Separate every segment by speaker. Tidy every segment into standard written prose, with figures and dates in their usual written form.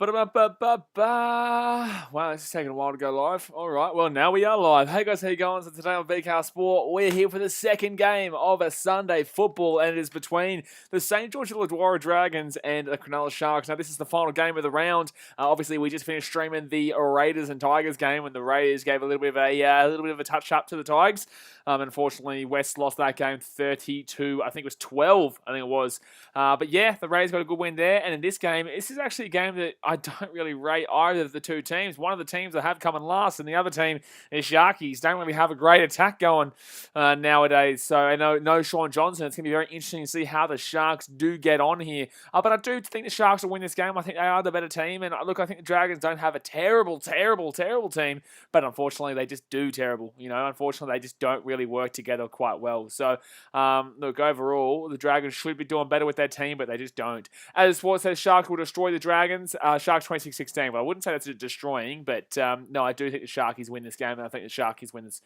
Speaker 1: Wow, it's taking a while to go live. All right, well, now we are live. Hey guys, how you going? So today on BKR Sport, we're here for the second game of a Sunday football, and it is between the St George Illawarra Dragons and the Cronulla Sharks. Now, this is the final game of the round. Obviously, we just finished streaming the Raiders and Tigers game, when the Raiders gave a little bit of a touch up to the Tigers. Unfortunately, West lost that game 32, I think it was 12, I think it was. But yeah, the Raiders got a good win there, and in this game, this is actually a game that I don't really rate either of the two teams. One of the teams that have come in last, and the other team is Sharkies. Don't really have a great attack going nowadays. So I know no Sean Johnson. It's going to be very interesting to see how the Sharks do get on here. But I do think the Sharks will win this game. I think they are the better team. And look, I think the Dragons don't have a terrible team. But unfortunately, they just do terrible. Unfortunately, they just don't really work together quite well. So look, overall, the Dragons should be doing better with their team, but they just don't. As Sports says, Sharks will destroy the Dragons. Sharks 26-16. Well, I wouldn't say that's destroying, but no, I do think the Sharkies win this game, and I think the Sharkies win this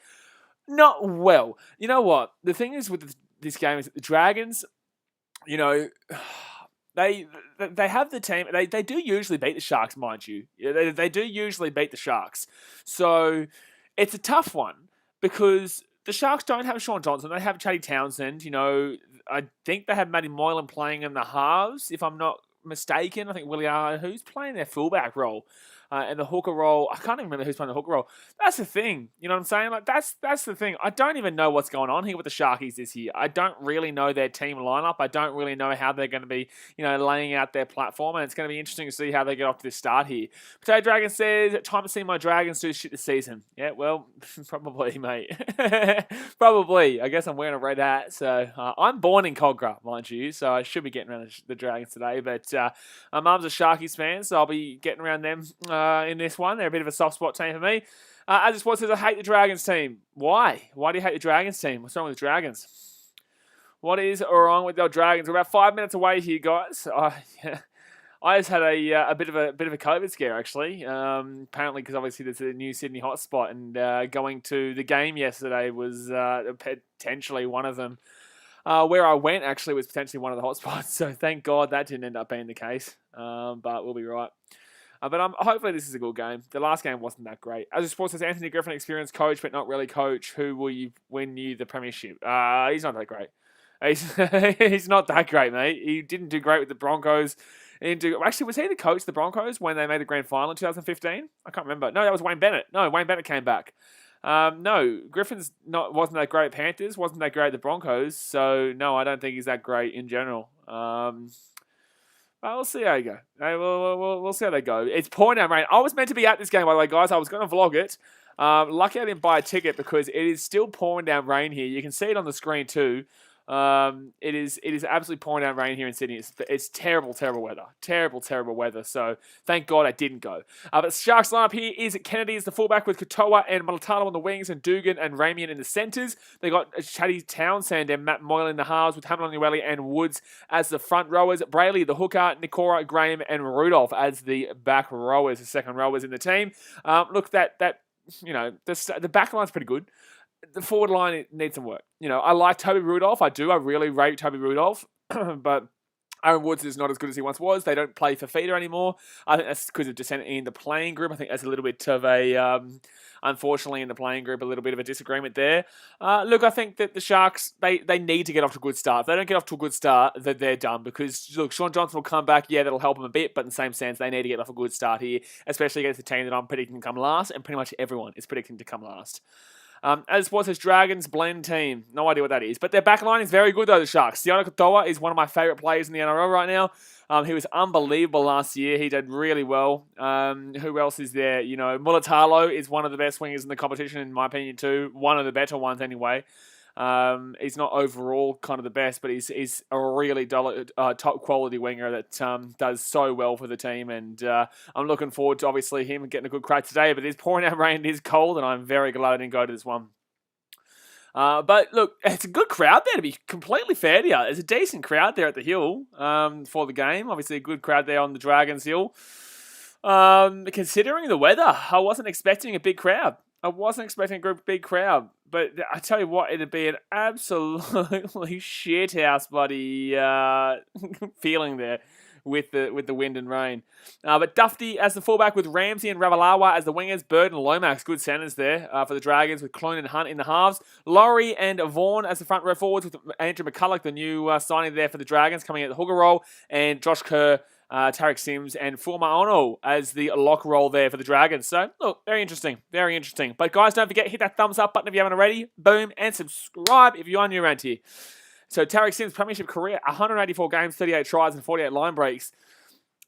Speaker 1: not well. You know what? The thing is with this game is that the Dragons, they have the team. They do usually beat the Sharks, mind you. They do usually beat the Sharks. So it's a tough one because the Sharks don't have Sean Johnson. They have Chatty Townsend. I think they have Matty Moylan playing in the halves, if I'm not mistaken. I think who's playing their fullback role. And the hooker role, I can't even remember who's playing the hooker role. That's the thing. You know what I'm saying? Like that's the thing. I don't even know what's going on here with the Sharkies this year. I don't really know their team lineup. I don't really know how they're going to be, laying out their platform. And it's going to be interesting to see how they get off to this start here. Potato Dragon says, time to see my Dragons do shit this season. Yeah, well, probably, mate. Probably. I guess I'm wearing a red hat. So I'm born in Cogra, mind you. So I should be getting around the Dragons today. But my mum's a Sharkies fan, so I'll be getting around them in this one. They're a bit of a soft spot team for me. As it sports says, I hate the Dragons team. Why? Why do you hate the Dragons team? What's wrong with the Dragons? What is wrong with the Dragons? We're about 5 minutes away here, guys. I just had a bit of a COVID scare actually. Apparently, because obviously there's a new Sydney hotspot, and going to the game yesterday was potentially one of them. Where I went actually was potentially one of the hotspots. So thank God that didn't end up being the case. But we'll be right. But hopefully this is a good game. The last game wasn't that great. As a sports says, Anthony Griffin, experienced coach, but not really coach. Who will you win you the premiership? He's not that great. He's not that great, mate. He didn't do great with the Broncos. Actually, was he the coach of the Broncos when they made the grand final in 2015? I can't remember. No, that was Wayne Bennett. No, Wayne Bennett came back. No, Griffin's wasn't that great at Panthers, wasn't that great at the Broncos. So no, I don't think he's that great in general. We'll see how you go. We'll see how they go. It's pouring down rain. I was meant to be at this game, by the way, guys. I was going to vlog it. Lucky I didn't buy a ticket because it is still pouring down rain here. You can see it on the screen too. It is absolutely pouring down rain here in Sydney. It's terrible weather. Terrible weather. So thank God I didn't go. But Sharks lineup here is Kennedy as the fullback with Katoa and Malatalo on the wings and Dugan and Ramian in the centres. They got Chatty Townsend and Matt Moylan in the halves with Hamilton Ueli and Woods as the front rowers. Brayley, the hooker, Nikora, Graham and Rudolph as the back rowers, the second rowers in the team. Look, the back line's pretty good. The forward line needs some work. I like Toby Rudolph. I do. I really rate Toby Rudolph. But Aaron Woods is not as good as he once was. They don't play for feeder anymore. I think that's because of dissent in the playing group. I think that's a little bit of a, unfortunately, in the playing group, a little bit of a disagreement there. Look, I think that the Sharks, they need to get off to a good start. If they don't get off to a good start, they're done. Because, look, Sean Johnson will come back. Yeah, that'll help them a bit. But in the same sense, they need to get off a good start here, especially against the team that I'm predicting to come last. And pretty much everyone is predicting to come last. As sports says, Dragons blend team. No idea what that is. But their back line is very good, though, the Sharks. Sione Katoa is one of my favourite players in the NRL right now. He was unbelievable last year. He did really well. Who else is there? Mulatalo is one of the best wingers in the competition, in my opinion, too. One of the better ones, anyway. He's not overall kind of the best, but he's a really top quality winger that does so well for the team. And I'm looking forward to obviously him getting a good crack today. But it's pouring out rain, it is cold, and I'm very glad I didn't go to this one. But look, it's a good crowd there, to be completely fair to you. There's a decent crowd there at the Hill for the game. Obviously, a good crowd there on the Dragons Hill. Considering the weather, I wasn't expecting a big crowd. I wasn't expecting a big crowd. But I tell you what, it'd be an absolutely shithouse bloody feeling there. with the wind and rain. But Dufty as the fullback with Ramsey and Ravalawa as the wingers. Bird and Lomax, good centers there for the Dragons with Clune and Hunt in the halves. Laurie and Vaughan as the front row forwards with Andrew McCulloch, the new signing there for the Dragons, coming at the hooker role. And Josh Kerr, Tarek Sims, and Fulma Ono as the lock role there for the Dragons. So, look, very interesting. Very interesting. But guys, don't forget, hit that thumbs up button if you haven't already. Boom. And subscribe if you are new around here. So, Tarek Sims, Premiership career, 184 games, 38 tries, and 48 line breaks.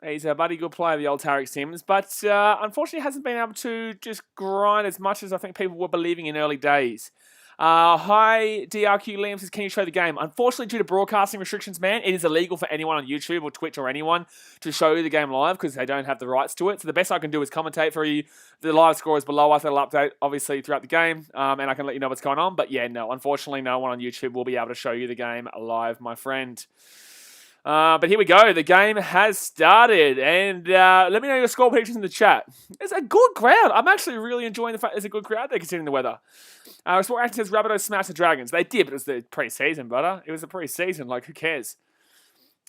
Speaker 1: He's a bloody good player, the old Tarek Sims. But, unfortunately, hasn't been able to just grind as much as I think people were believing in early days. Hi, DRQ Liam says, can you show the game? Unfortunately, due to broadcasting restrictions, man, it is illegal for anyone on YouTube or Twitch or anyone to show you the game live because they don't have the rights to it. So the best I can do is commentate for you. The live score is below us. It'll update, obviously, throughout the game, and I can let you know what's going on. But yeah, no, unfortunately, no one on YouTube will be able to show you the game live, my friend. But here we go. The game has started. And let me know your score predictions in the chat. It's a good crowd. I'm actually really enjoying the fact there's a good crowd there considering the weather. Sport Action says Rabbitohs smashed the Dragons. They did, but it was the pre-season, brother. It was the pre-season. Like, who cares?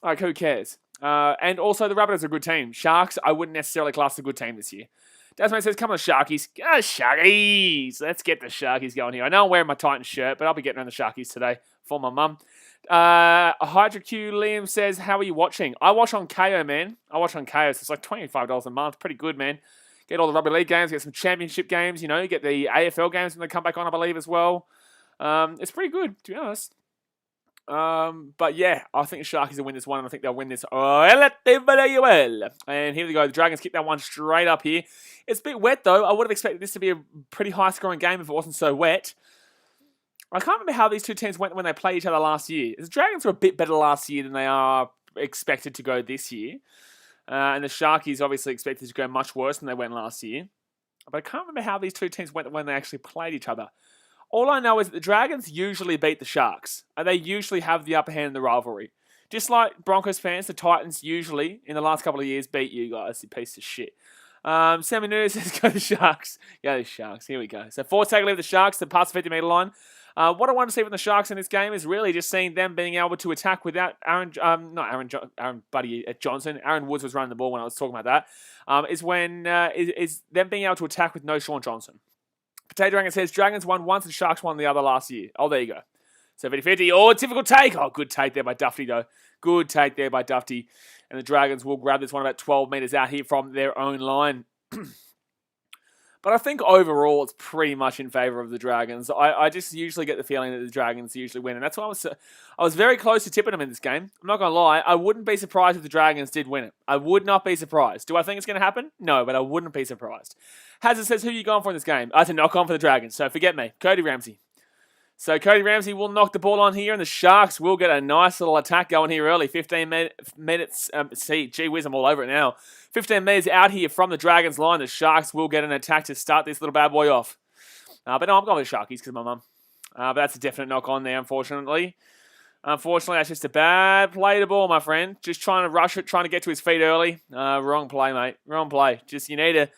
Speaker 1: Like, who cares? And also, the Rabbitohs are a good team. Sharks, I wouldn't necessarily class a good team this year. Desmond says, come on, Sharkies. Sharkies! Let's get the Sharkies going here. I know I'm wearing my Titans shirt, but I'll be getting on the Sharkies today for my mum. Hydra Q Liam says, how are you watching? I watch on KO, man. I watch on KO, so it's like $25 a month. Pretty good, man. Get all the rugby league games, get some championship games, you know, get the AFL games when they come back on, I believe, as well. It's pretty good, to be honest. But yeah, I think the Sharkies will win this one, and I think they'll win this relatively well. And here we go. The Dragons kick that one straight up here. It's a bit wet, though. I would have expected this to be a pretty high-scoring game if it wasn't so wet. I can't remember how these two teams went when they played each other last year. The Dragons were a bit better last year than they are expected to go this year. And the Sharkies obviously expected to go much worse than they went last year. But I can't remember how these two teams went when they actually played each other. All I know is that the Dragons usually beat the Sharks. And they usually have the upper hand in the rivalry. Just like Broncos fans, the Titans usually, in the last couple of years, beat you guys, you piece of shit. Sammy Nunes says, go the Sharks. Go the Sharks. Here we go. So, fourth tackle of the Sharks, the past 50-metre line. What I want to see from the Sharks in this game is really just seeing them being able to attack without Aaron Woods was running the ball when I was talking about that. Is them being able to attack with no Sean Johnson. Potato Dragon says Dragons won once and Sharks won the other last year. Oh, there you go. So 50-50. Oh, difficult take. Oh, good take there by Dufty, though. Good take there by Dufty. And the Dragons will grab this one about 12 metres out here from their own line. But I think overall it's pretty much in favour of the Dragons. I just usually get the feeling that the Dragons usually win. And that's why I was very close to tipping them in this game. I'm not going to lie. I wouldn't be surprised if the Dragons did win it. I would not be surprised. Do I think it's going to happen? No, but I wouldn't be surprised. Hazard says, who are you going for in this game? I had to knock on for the Dragons. So forget me. Cody Ramsey. So Cody Ramsey will knock the ball on here, and the Sharks will get a nice little attack going here early. 15 minutes. Gee whiz, I'm all over it now. 15 metres out here from the Dragons line. The Sharks will get an attack to start this little bad boy off. But no, I'm going with the Sharkies because of my mum. But that's a definite knock on there, unfortunately. Unfortunately, that's just a bad play to ball, my friend. Just trying to rush it, trying to get to his feet early. Wrong play, mate. Wrong play. Just you need to...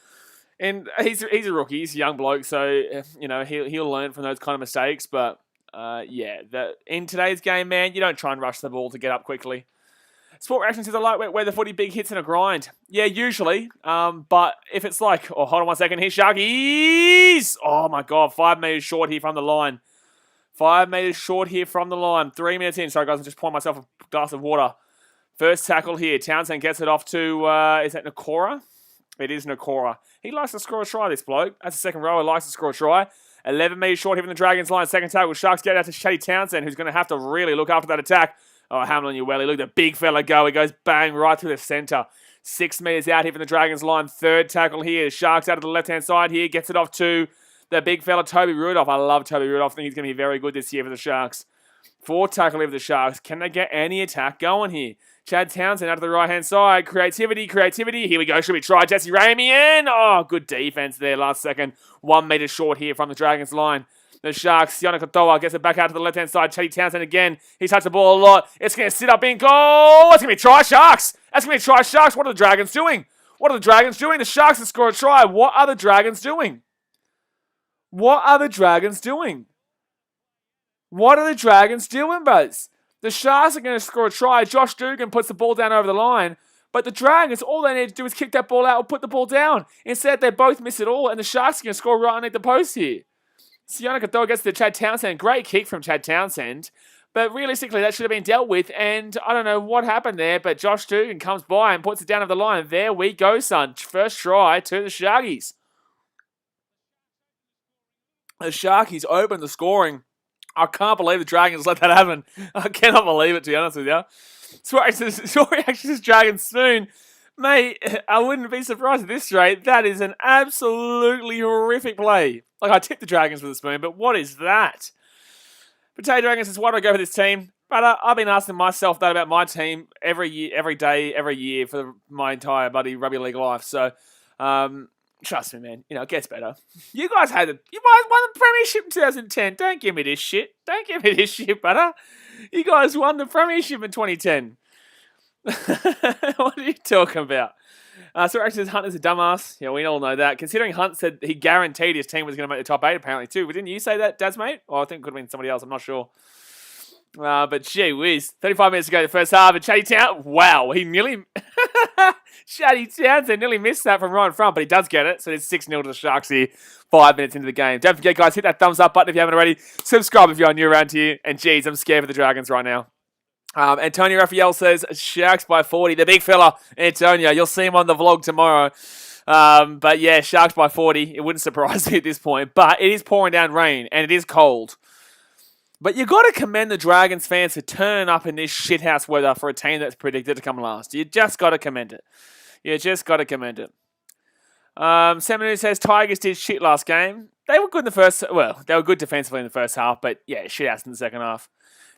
Speaker 1: And he's a rookie, he's a young bloke, so you know he'll learn from those kind of mistakes. But yeah, in today's game, man, you don't try and rush the ball to get up quickly. Sport Reaction says a lightweight where the footy big hits and a grind. Yeah, usually. But if it's like, oh, hold on 1 second here, Sharkies! Oh my God, 5 metres short here from the line. 5 metres short here from the line. 3 minutes in. Sorry guys, I'm just pouring myself a glass of water. First tackle here. Townsend gets it off to is that Nakora? It is Nakora. He likes to score a try, this bloke. That's the second row. He likes to score a try. 11 metres short here from the Dragons line. Second tackle. Sharks get out to Shetty Townsend, who's going to have to really look after that attack. Oh, Hamlin, you welly. Look at the big fella go. He goes bang right through the centre. 6 metres out here from the Dragons line. Third tackle here. Sharks out of the left-hand side here. Gets it off to the big fella, Toby Rudolph. I love Toby Rudolph. I think he's going to be very good this year for the Sharks. Fourth tackle here for the Sharks. Can they get any attack going here? Chad Townsend out to the right-hand side. Creativity. Here we go. Should we try Jesse Ramey in? Oh, good defense there last second. 1 metre short here from the Dragons line. The Sharks, Siona Katoa gets it back out to the left-hand side. Chetty Townsend again. He touched the ball a lot. It's going to sit up in goal. It's going to be try Sharks. That's going to be try Sharks. What are the Dragons doing? What are the Dragons doing? The Sharks have scored a try. What are the Dragons doing? What are the Dragons doing? What are the Dragons doing, bros? The Sharks are going to score a try. Josh Dugan puts the ball down over the line. But the Dragons, all they need to do is kick that ball out or put the ball down. Instead, they both miss it all, and the Sharks are going to score right underneath the post here. Siona Katoa gets to Chad Townsend. Great kick from Chad Townsend. But realistically, that should have been dealt with, and I don't know what happened there, but Josh Dugan comes by and puts it down over the line. There we go, son. First try to the Sharkies. The Sharkies open the scoring. I can't believe the Dragons let that happen. I cannot believe it, to be honest with you. Sorry, reaction to Dragon Spoon. Mate, I wouldn't be surprised at this rate. That is an absolutely horrific play. Like, I tipped the Dragons with a spoon, but what is that? Potato Dragons says, why do I go for this team? But I've been asking myself that about my team every year, every day, every year for my entire bloody rugby league life. So, trust me, man. You know, it gets better. You guys won the premiership in 2010. Don't give me this shit. Don't give me this shit, brother. You guys won the premiership in 2010. What are you talking about? So actually, Hunt is a dumbass. Yeah, we all know that. Considering Hunt said he guaranteed his team was going to make the top 8, apparently, too. But didn't you say that, Daz, mate? Or I think it could have been somebody else. I'm not sure. But gee whiz. 35 minutes to go in the first half. And Chatty Townsend, wow, he nearly... Chatty Townsend nearly missed that from right in front, but he does get it. So it's 6-0 to the Sharks here, 5 minutes into the game. Don't forget, guys, hit that thumbs up button if you haven't already. Subscribe if you're new around here. And geez, I'm scared for the Dragons right now. Antonio Raphael says, Sharks by 40. The big fella, Antonio. You'll see him on the vlog tomorrow. But yeah, Sharks by 40. It wouldn't surprise me at this point. But it is pouring down rain, and it is cold. But you got to commend the Dragons fans for turning up in this shithouse weather for a team that's predicted to come last. You just got to commend it. You just got to commend it. Seminary says, Tigers did shit last game. They were good in the first... Well, they were good defensively in the first half, but yeah, shithouse in the second half.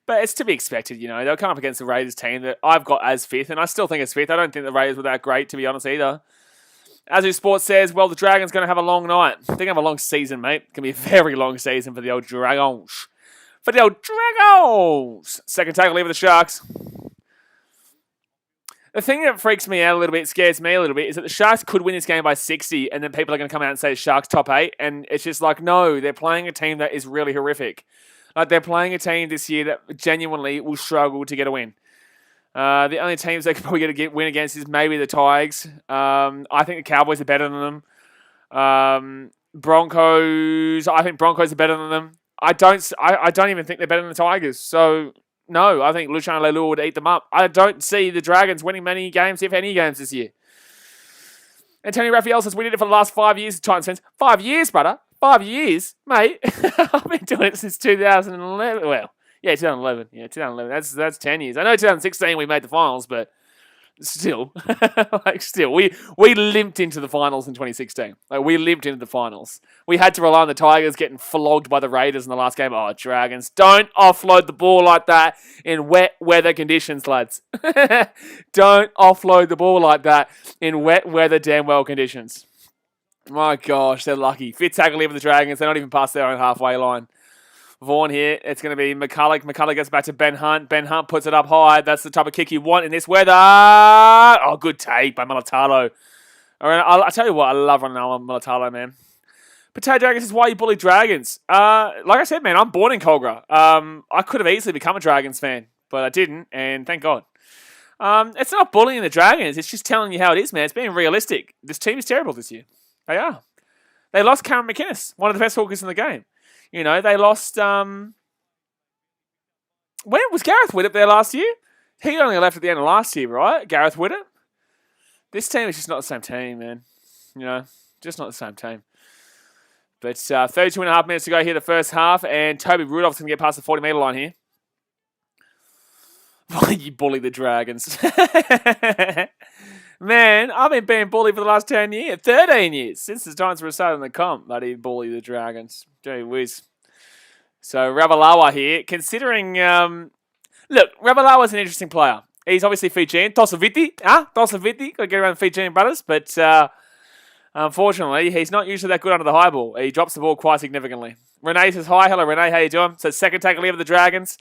Speaker 1: But it's to be expected, you know. They'll come up against the Raiders team that I've got as 5th, and I still think it's 5th. I don't think the Raiders were that great, to be honest, either. Azu Sports says, well, the Dragons going to have a long night. They're going to have a long season, mate. It's going to be a very long season for the old Dragons. For the old Dragons! Second tackle here for the Sharks. The thing that freaks me out a little bit, scares me a little bit, is that the Sharks could win this game by 60, and then people are going to come out and say Sharks top 8, and it's just like, no, they're playing a team that is really horrific. Like, they're playing a team this year that genuinely will struggle to get a win. The only teams they could probably get a win against is maybe the Tigers. I think the Cowboys are better than them. Broncos, I think Broncos are better than them. I don't even think they're better than the Tigers. So, no, I think Luciano Leilua would eat them up. I don't see the Dragons winning many games, if any games, this year. Antonio Raphael says, we did it for the last 5 years, Titans fans. 5 years, brother. 5 years, mate. I've been doing it since 2011. Well, yeah, 2011. Yeah, 2011. That's 10 years. I know 2016 we made the finals, but still, we limped into the finals in 2016. Like, we limped into the finals. We had to rely on the Tigers getting flogged by the Raiders in the last game. Oh, Dragons, don't offload the ball like that in wet weather conditions, lads. Don't offload the ball like that in wet weather damn well conditions. My gosh, they're lucky. 5th tackle here for the Dragons. They're not even past their own halfway line. Vaughan here. It's going to be McCulloch. McCulloch gets back to Ben Hunt. Ben Hunt puts it up high. That's the type of kick you want in this weather. Oh, good take by Mulatalo. I'll tell you what, I love running on Mulatalo, man. Potato Dragons says, why you bully Dragons? Like I said, man, I'm born in Colgra. I could have easily become a Dragons fan, but I didn't, and thank God. It's not bullying the Dragons. It's just telling you how it is, man. It's being realistic. This team is terrible this year. They are. They lost Cameron McInnes, one of the best hookers in the game. You know, they lost... When was Gareth Widdop there last year? He only left at the end of last year, right? Gareth Widdop? This team is just not the same team, man. You know, just not the same team. But 32 and a half minutes to go here the first half, and Toby Rudolph's going to get past the 40-metre line here. Why you bully the Dragons? Man, I've been being bullied for the last 10 years, 13 years, since the Giants were started in the comp. But he bullied the Dragons. Gee whiz. So, Ravalawa here. Considering, look, Ravalawa's an interesting player. He's obviously Fijian. Tosaviti, Tosaviti. Got to get around the Fijian brothers. But, unfortunately, he's not usually that good under the high ball. He drops the ball quite significantly. Renee says, hi. Hello, Renee. How you doing? So, second tackle here for the Dragons.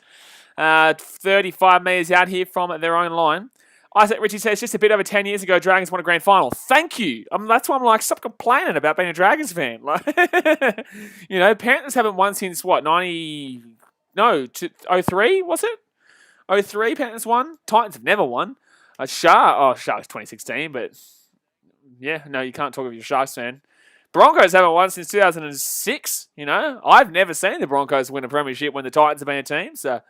Speaker 1: 35 metres out here from their own line. Isaac Ritchie says, just a bit over 10 years ago, Dragons won a grand final. Thank you. That's why I'm like, stop complaining about being a Dragons fan. Like, you know, Panthers haven't won since, what, 03, was it? 03, Panthers won. Titans have never won. Sharks 2016, but yeah, no, you can't talk of your Sharks fan. Broncos haven't won since 2006. I've never seen the Broncos win a premiership when the Titans have been a team. So,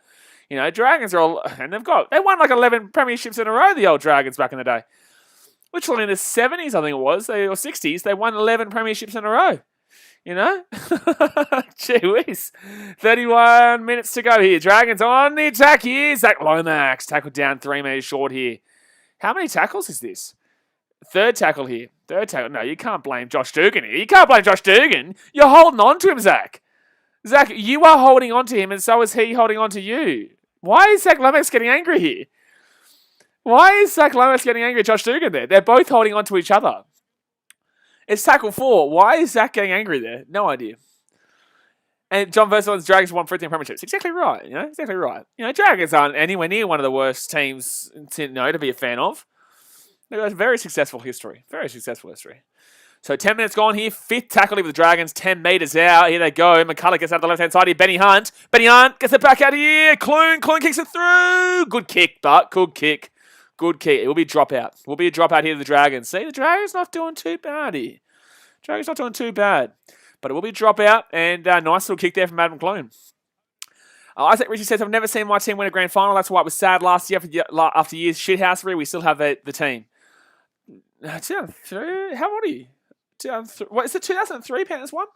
Speaker 1: Dragons are all, and they won like 11 premierships in a row. The old Dragons back in the day, literally in the 70s, I think it was, or 60s, they won 11 premierships in a row. Gee whiz. 31 minutes to go here. Dragons on the attack here. Zach Lomax tackled down 3 meters short here. How many tackles is this? Third tackle here. No, you can't blame Josh Dugan here. You can't blame Josh Dugan. You're holding on to him, Zach. Zach, you are holding on to him, and so is he holding on to you. Why is Zach Lomax getting angry here? Why is Zach Lomax getting angry at Josh Dugan there? They're both holding on to each other. It's tackle 4. Why is Zach getting angry there? No idea. And John Versal's Dragons won 13 premierships. Exactly right. Exactly right. Dragons aren't anywhere near one of the worst teams to be a fan of. They've got a very successful history. Very successful history. So 10 minutes gone here. 5th tackle here with the Dragons. 10 meters out. Here they go. McCullough gets out the left-hand side here. Benny Hunt. Gets it back out here. Clune kicks it through. Good kick, but good kick. Good kick. It will be a dropout. Will be a dropout here to the Dragons. See, the Dragons not doing too bad here. Dragons not doing too bad. But it will be a dropout. And nice little kick there from Adam Clune. Isaac Ritchie says, I've never seen my team win a grand final. That's why it was sad last year after years shithousery. We still have the team. 2003? How old are you? 2003. What is it? 2003 Panthers won?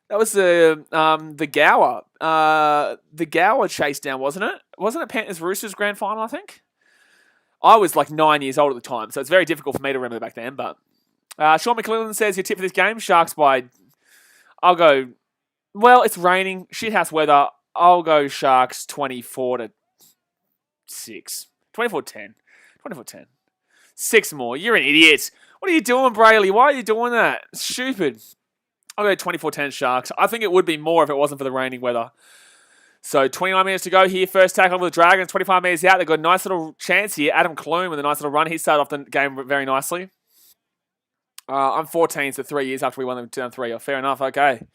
Speaker 1: That was the Gower. The Gower chase down, wasn't it? Wasn't it Panthers Roosters grand final, I think? I was like 9 years old at the time, so it's very difficult for me to remember back then. But Sean McClellan says, your tip for this game, Sharks by... I'll go... Well, it's raining, shithouse weather. I'll go Sharks 24-6. 24-10. 24-10. 6 more. You're an idiot. What are you doing, Brayley? Why are you doing that? It's stupid. I'll go 24-10 Sharks. I think it would be more if it wasn't for the raining weather. So 29 minutes to go here. First tackle of the Dragons. 25 meters out. They've got a nice little chance here. Adam Clune with a nice little run. He started off the game very nicely. I'm 14, so 3 years after we won them down 3. Oh, fair enough. Okay.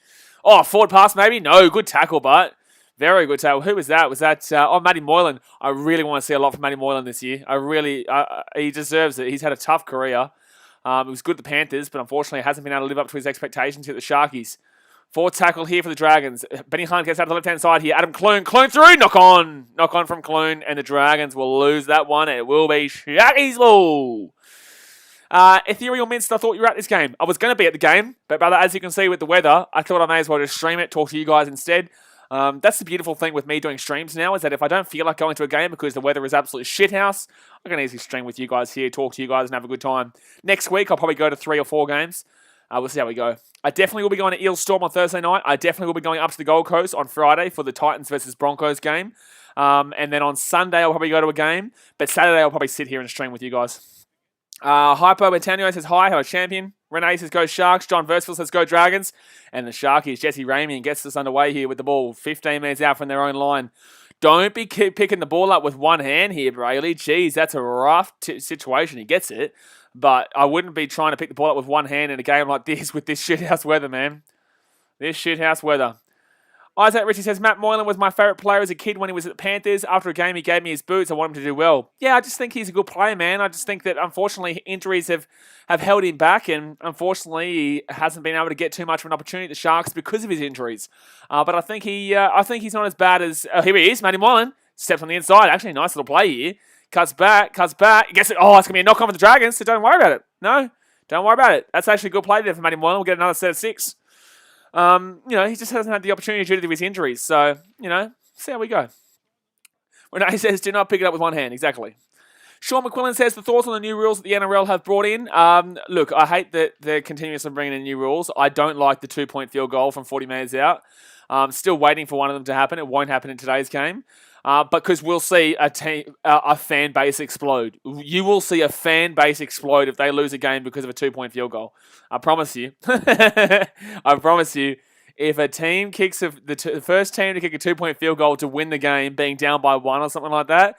Speaker 1: Oh, forward pass maybe? No. Good tackle, but very good tackle. Who was that? Was that... Matty Moylan. I really want to see a lot from Matty Moylan this year. He deserves it. He's had a tough career. It was good at the Panthers, but unfortunately hasn't been able to live up to his expectations here at the Sharkies. Fourth tackle here for the Dragons. Benny Hunt gets out to the left-hand side here. Adam Clune through. Knock on from Clune, and the Dragons will lose that one. It will be Sharkies ball. Ethereal Minst, I thought you were at this game. I was going to be at the game, but brother, as you can see with the weather, I thought I may as well just stream it, talk to you guys instead. That's the beautiful thing with me doing streams now, is that if I don't feel like going to a game because the weather is absolute shithouse, I can easily stream with you guys here, talk to you guys, and have a good time. Next week, I'll probably go to 3 or 4 games. We'll see how we go. I definitely will be going to Eel Storm on Thursday night. I definitely will be going up to the Gold Coast on Friday for the Titans versus Broncos game. And then on Sunday, I'll probably go to a game. But Saturday, I'll probably sit here and stream with you guys. Hypo Antonio says, hi, hello, champion. Renee says, go Sharks. John Versville says, go Dragons. And the Sharkies, Jesse Ramey, gets us underway here with the ball. 15 minutes out from their own line. Don't be picking the ball up with one hand here, Brayley. Jeez, that's a rough situation. He gets it. But I wouldn't be trying to pick the ball up with one hand in a game like this with this shithouse weather, man. This shithouse weather. Isaac Ritchie says, Matt Moylan was my favourite player as a kid when he was at the Panthers. After a game, he gave me his boots. I want him to do well. Yeah, I just think he's a good player, man. I just think that, unfortunately, injuries have held him back, and unfortunately, he hasn't been able to get too much of an opportunity at the Sharks because of his injuries. But I think he's not as bad as... here he is, Matty Moylan. Steps on the inside. Actually, a nice little play here. Cuts back. Gets it. Oh, it's going to be a knock-on for the Dragons, so don't worry about it. No, don't worry about it. That's actually a good play there for Matty Moylan. We'll get another set of 6. He just hasn't had the opportunity due to his injuries. So, see how we go. Renee says, do not pick it up with one hand. Exactly. Sean McQuillan says, the thoughts on the new rules that the NRL have brought in. Look, I hate that they're continuously bringing in new rules. I don't like the 2-point field goal from 40 metres out. Still waiting for one of them to happen. It won't happen in today's game. Because we'll see a fan base explode. You will see a fan base explode if they lose a game because of a 2-point field goal. I promise you. I promise you. If a team kicks the first team to kick a 2-point field goal to win the game, being down by 1 or something like that,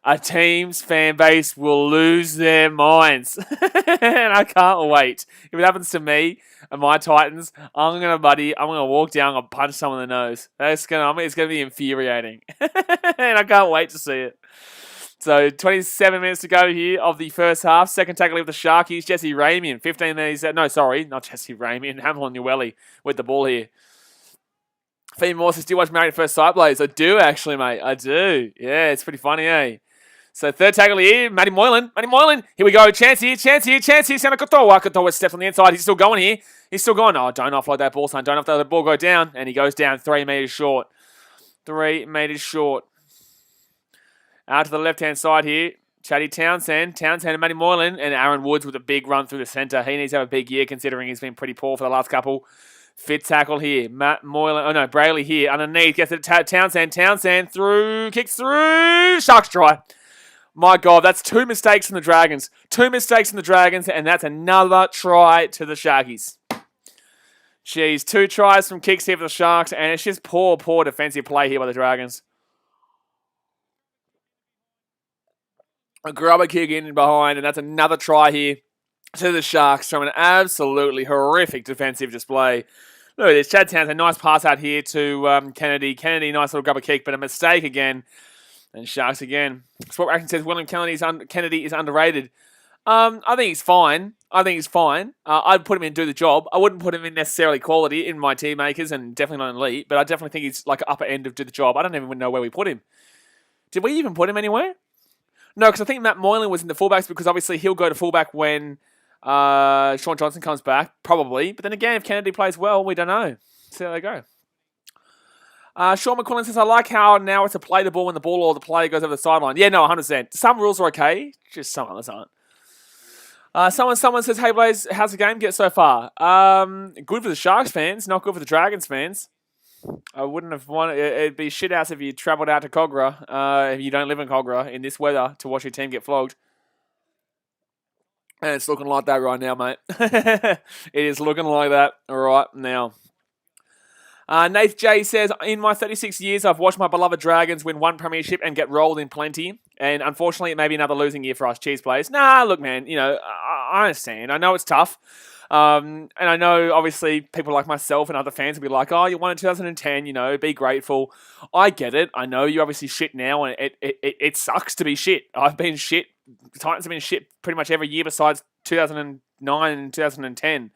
Speaker 1: a team's fan base will lose their minds. And I can't wait. If it happens to me and my Titans, I'm gonna walk down and punch someone in the nose. It's gonna be infuriating. And I can't wait to see it. So 27 minutes to go here of the first half. Second tackle of the Sharkies, Jesse Ramian. 15 minutes. No, sorry, not Jesse Ramian. Hamlin Newelly with the ball here. Fee Moore says, do you watch Married at First Sight, Blaze? I do, actually, mate. I do. Yeah, it's pretty funny, eh? So third tackle here, Matty Moylan. Here we go. Chance here. Sana Kotoa. Kotoa steps on the inside. He's still going here. Oh, don't offload that ball, son. Don't offload the ball go down. And he goes down 3 meters short. 3 meters short. Out to the left-hand side here. Chatty Townsend and Matty Moylan. And Aaron Woods with a big run through the centre. He needs to have a big year considering he's been pretty poor for the last couple. Fit tackle here. Matt Moylan. Brayley here. Underneath. Gets it to Townsend. Through. Kicks through. Sharks try. My God, that's 2 mistakes from the Dragons. 2 mistakes from the Dragons, and that's another try to the Sharkies. Jeez, 2 tries from kicks here for the Sharks, and it's just poor defensive play here by the Dragons. A grubber kick in behind, and that's another try here to the Sharks from an absolutely horrific defensive display. Look at this. Chad Townsend, nice pass out here to Kennedy. Kennedy, nice little grubber kick, but a mistake again. And Sharks again. Sport Action says William Kennedy is underrated. I think he's fine. I'd put him in to do the job. I wouldn't put him in necessarily quality in my team makers and definitely not in elite, but I definitely think he's like upper end of do the job. I don't even know where we put him. Did we even put him anywhere? No, because I think Matt Moylan was in the fullbacks because obviously he'll go to fullback when Sean Johnson comes back, probably. But then again, if Kennedy plays well, we don't know. See how they go. Sean McQuillan says, I like how now it's a play the ball when the ball or the player goes over the sideline. Yeah, no, 100%. Some rules are okay, just some others aren't. Someone says, hey Blaze, how's the game get so far? Good for the Sharks fans, not good for the Dragons fans. I wouldn't have wanted, it'd be shit house if you travelled out to Cogra, if you don't live in Cogra, in this weather, to watch your team get flogged. And it's looking like that right now, mate. It is looking like that right now. Nath J says, in my 36 years, I've watched my beloved Dragons win 1 premiership and get rolled in plenty. And unfortunately, it may be another losing year for us. Cheers, Blaze. Nah, look, man, I understand. I know it's tough. And I know, obviously, people like myself and other fans will be like, oh, you won in 2010, be grateful. I get it. I know you're obviously shit now, and it sucks to be shit. I've been shit. The Titans have been shit pretty much every year besides 2009 and 2010.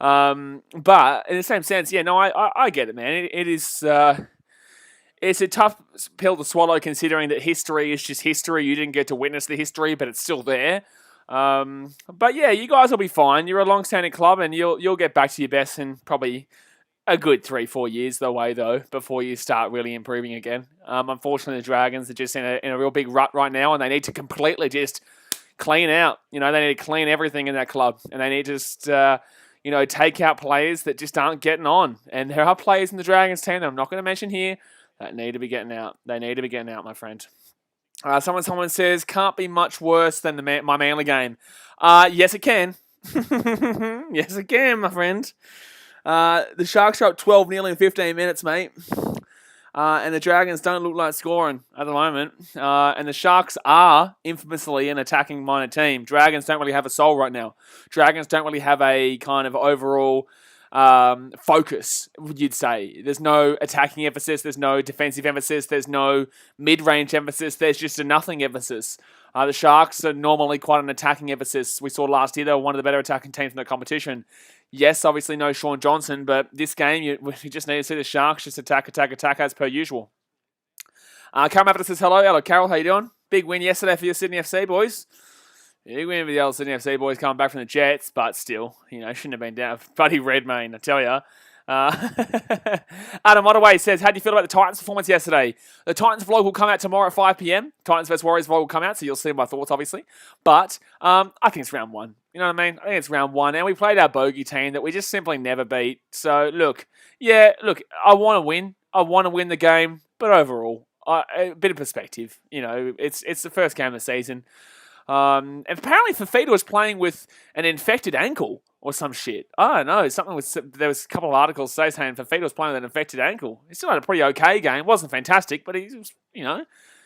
Speaker 1: But in the same sense, yeah, no, I get it, man. It is, it's a tough pill to swallow considering that history is just history. You didn't get to witness the history, but it's still there. But yeah, you guys will be fine. You're a long-standing club and you'll get back to your best in probably a good 3-4 years away though, before you start really improving again. Unfortunately, the Dragons are just in a real big rut right now and they need to completely just clean out. They need to clean everything in that club and they need to just, take out players that just aren't getting on. And there are players in the Dragons team that I'm not going to mention here that need to be getting out. They need to be getting out, my friend. Someone says, can't be much worse than my Manly game. Yes, it can. Yes, it can, my friend. The Sharks are up 12-0 in 15 minutes, mate. And the Dragons don't look like scoring at the moment. And the Sharks are infamously an attacking-minded team. Dragons don't really have a soul right now. Dragons don't really have a kind of overall focus, you'd say. There's no attacking emphasis. There's no defensive emphasis. There's no mid-range emphasis. There's just a nothing emphasis. The Sharks are normally quite an attacking emphasis. We saw last year they were one of the better attacking teams in the competition. Yes, obviously no Sean Johnson, but this game, you just need to see the Sharks just attack as per usual. Carol Mappert says, hello, Carol, how you doing? Big win yesterday for your Sydney FC boys. Big win for the old Sydney FC boys coming back from the Jets, but still, shouldn't have been down. Bloody Redmayne, I tell you. Adam Ottaway says, how do you feel about the Titans' performance yesterday? The Titans vlog will come out tomorrow at 5 p.m. Titans vs Warriors vlog will come out, so you'll see my thoughts, obviously. But I think it's round 1. You know what I mean? I think it's round 1, and we played our bogey team that we just simply never beat. So, I want to win. I want to win the game, but overall, a bit of perspective. It's the first game of the season. And apparently Fafita was playing with an infected ankle or some shit. I don't know. There was a couple of articles saying Fafita was playing with an infected ankle. He still had a pretty okay game. Wasn't fantastic, but he was,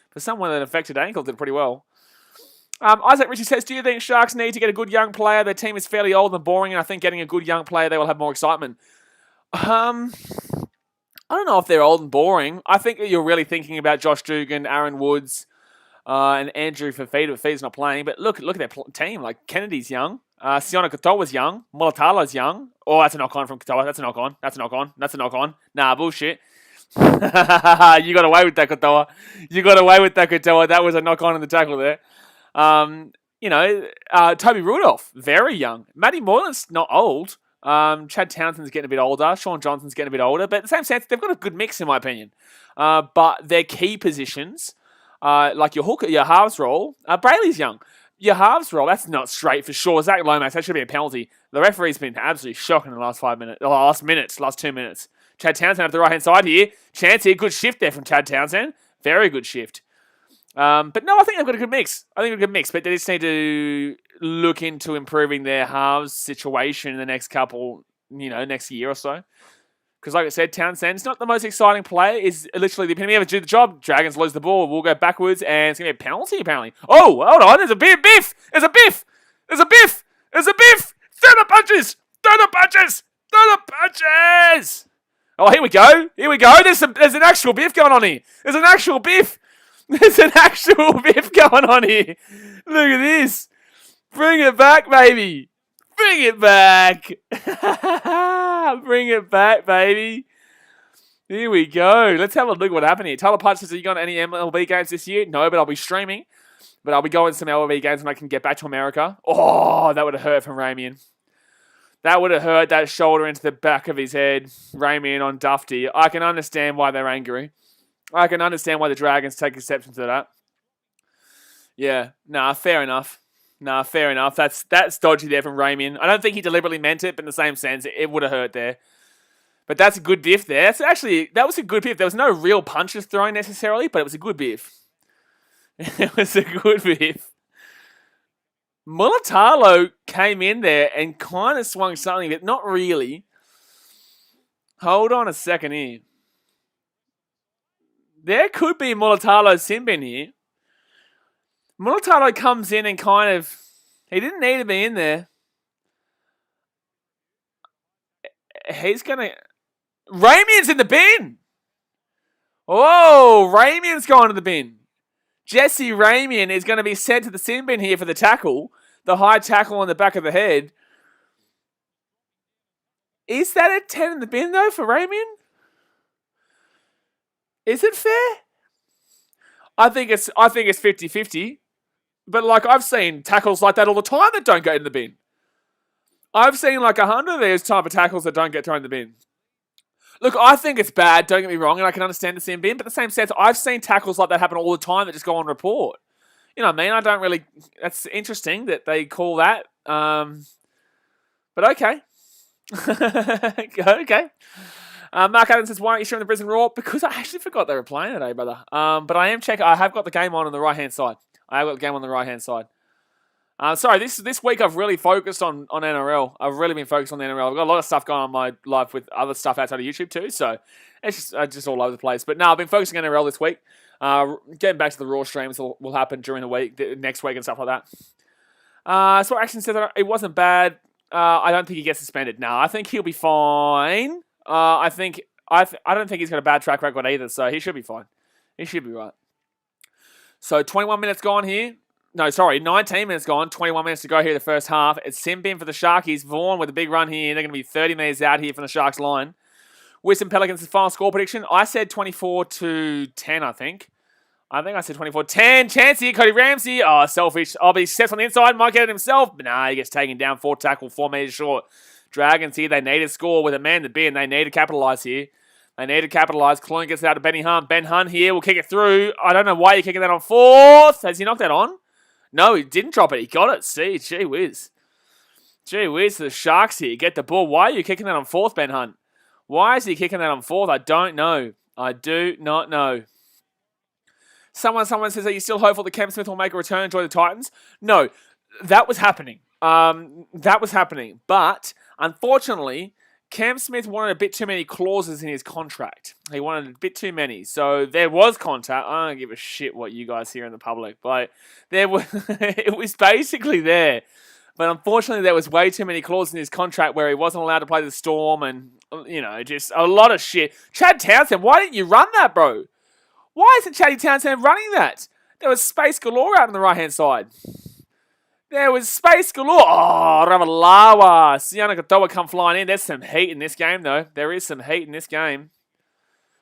Speaker 1: for someone with an infected ankle, did pretty well. Isaac Ritchie says, do you think Sharks need to get a good young player? Their team is fairly old and boring, and I think getting a good young player, they will have more excitement. I don't know if they're old and boring. I think that you're really thinking about Josh Dugan, Aaron Woods, And Andrew Fafita, but Fafita's not playing. But look at their team. Like, Kennedy's young. Siona Katoa's young. Mulatalo's young. Oh, that's a knock-on from Katoa. That's a knock-on. That's a knock-on. That's a knock-on. Nah, bullshit. You got away with that, Katoa. You got away with that, Katoa. That was a knock-on in the tackle there. Toby Rudolph, very young. Matty Moylan's not old. Chad Townsend's getting a bit older. Sean Johnson's getting a bit older. But in the same sense, they've got a good mix, in my opinion. But their key positions, like your hooker, your halves role, Brayley's young. Your halves role, that's not straight for sure. Zach Lomax, that should be a penalty. The referee's been absolutely shocking in the last 5 minutes, last 2 minutes. Chad Townsend up the right-hand side here. Chance here, good shift there from Chad Townsend. Very good shift. But no, I think they've got a good mix. But they just need to look into improving their halves situation in the next next year or so. Because like I said, Townsend's not the most exciting player. Is literally the epitome of a do the job. Dragons lose the ball. We'll go backwards, and it's going to be a penalty, apparently. Oh, hold on. There's a biff. There's a biff. Throw the punches. Oh, here we go. There's an actual biff going on here. There's an actual biff going on here. Look at this. Bring it back, baby. Bring it back. Bring it back, baby. Here we go. Let's have a look at what happened here. Tyler Putz says, are you going to any MLB games this year? No, but I'll be streaming. But I'll be going to some MLB games when I can get back to America. Oh, that would have hurt from Ramian. That would have hurt that shoulder into the back of his head. Ramian on Dufty. I can understand why they're angry. I can understand why the Dragons take exception to that. Yeah, fair enough. That's dodgy there from Ramian. I don't think he deliberately meant it, but in the same sense, it would have hurt there. But that's a good biff there. That was a good biff. There was no real punches thrown necessarily, but it was a good biff. It was a good biff. Mulatalo came in there and kind of swung something, but not really. Hold on a second here. There could be Mulatalo's sin bin here. Mulatalo comes in and he didn't need to be in there. Ramian's in the bin. Oh, Ramian's gone to the bin. Jesse Ramian is going to be sent to the sin bin here for the tackle. The high tackle on the back of the head. Is that a 10 in the bin though for Ramian? Is it fair? I think it's 50-50. But like I've seen tackles like that all the time that don't go in the bin. I've seen like 100 of these type of tackles that don't get thrown in the bin. Look, I think it's bad, don't get me wrong, and I can understand the sin bin, but in the same sense, I've seen tackles like that happen all the time that just go on report. You know what I mean? That's interesting that they call that. But okay. Okay. Mark Adams says, why aren't you showing the Brisbane Roar? Because I actually forgot they were playing today, brother. But I am checking. I have got the game on the right-hand side. Sorry, this week I've really focused on NRL. I've really been focused on the NRL. I've got a lot of stuff going on in my life with other stuff outside of YouTube too, so it's just all over the place. But no, I've been focusing on NRL this week. Getting back to the Raw streams will happen during the week, next week and stuff like that. So Action says it wasn't bad. I don't think he gets suspended. No, I think he'll be fine. I don't think he's got a bad track record either, so he should be fine. He should be right. So 21 minutes gone here. No, sorry, 19 minutes gone. 21 minutes to go here the first half. It's Simbin for the Sharkies. Vaughan with a big run here. They're going to be 30 metres out here from the Sharks line. Wisdom Pelicans' final score prediction. I said 24-10, I think. I said 24-10. Chance here, Cody Ramsey. Oh, selfish. He steps on the inside. Might get it himself. But nah, he gets taken down. 4 tackle, 4 metres short. Dragons here. They need to score with a man to bin. They need to capitalise here. Clune gets it out to Benny Hunt. Ben Hunt here will kick it through. I don't know why you're kicking that on fourth. Has he knocked that on? No, he didn't drop it. He got it. See, gee whiz. The Sharks here get the ball. Why are you kicking that on fourth, Ben Hunt? Why is he kicking that on fourth? I don't know. I do not know. Someone says, are you still hopeful that Cam Smith will make a return and join the Titans? No, that was happening. But, unfortunately, Cam Smith wanted a bit too many clauses in his contract. He wanted a bit too many. So there was contact. I don't give a shit what you guys hear in the public. But it was basically there. But unfortunately, there was way too many clauses in his contract where he wasn't allowed to play the Storm and, just a lot of shit. Chad Townsend, why didn't you run that, bro? Why isn't Chaddy Townsend running that? There was space galore out on the right-hand side. There was space galore. Oh, Ravalawa. Siona Katoa come flying in. There's some heat in this game, though. There is some heat in this game.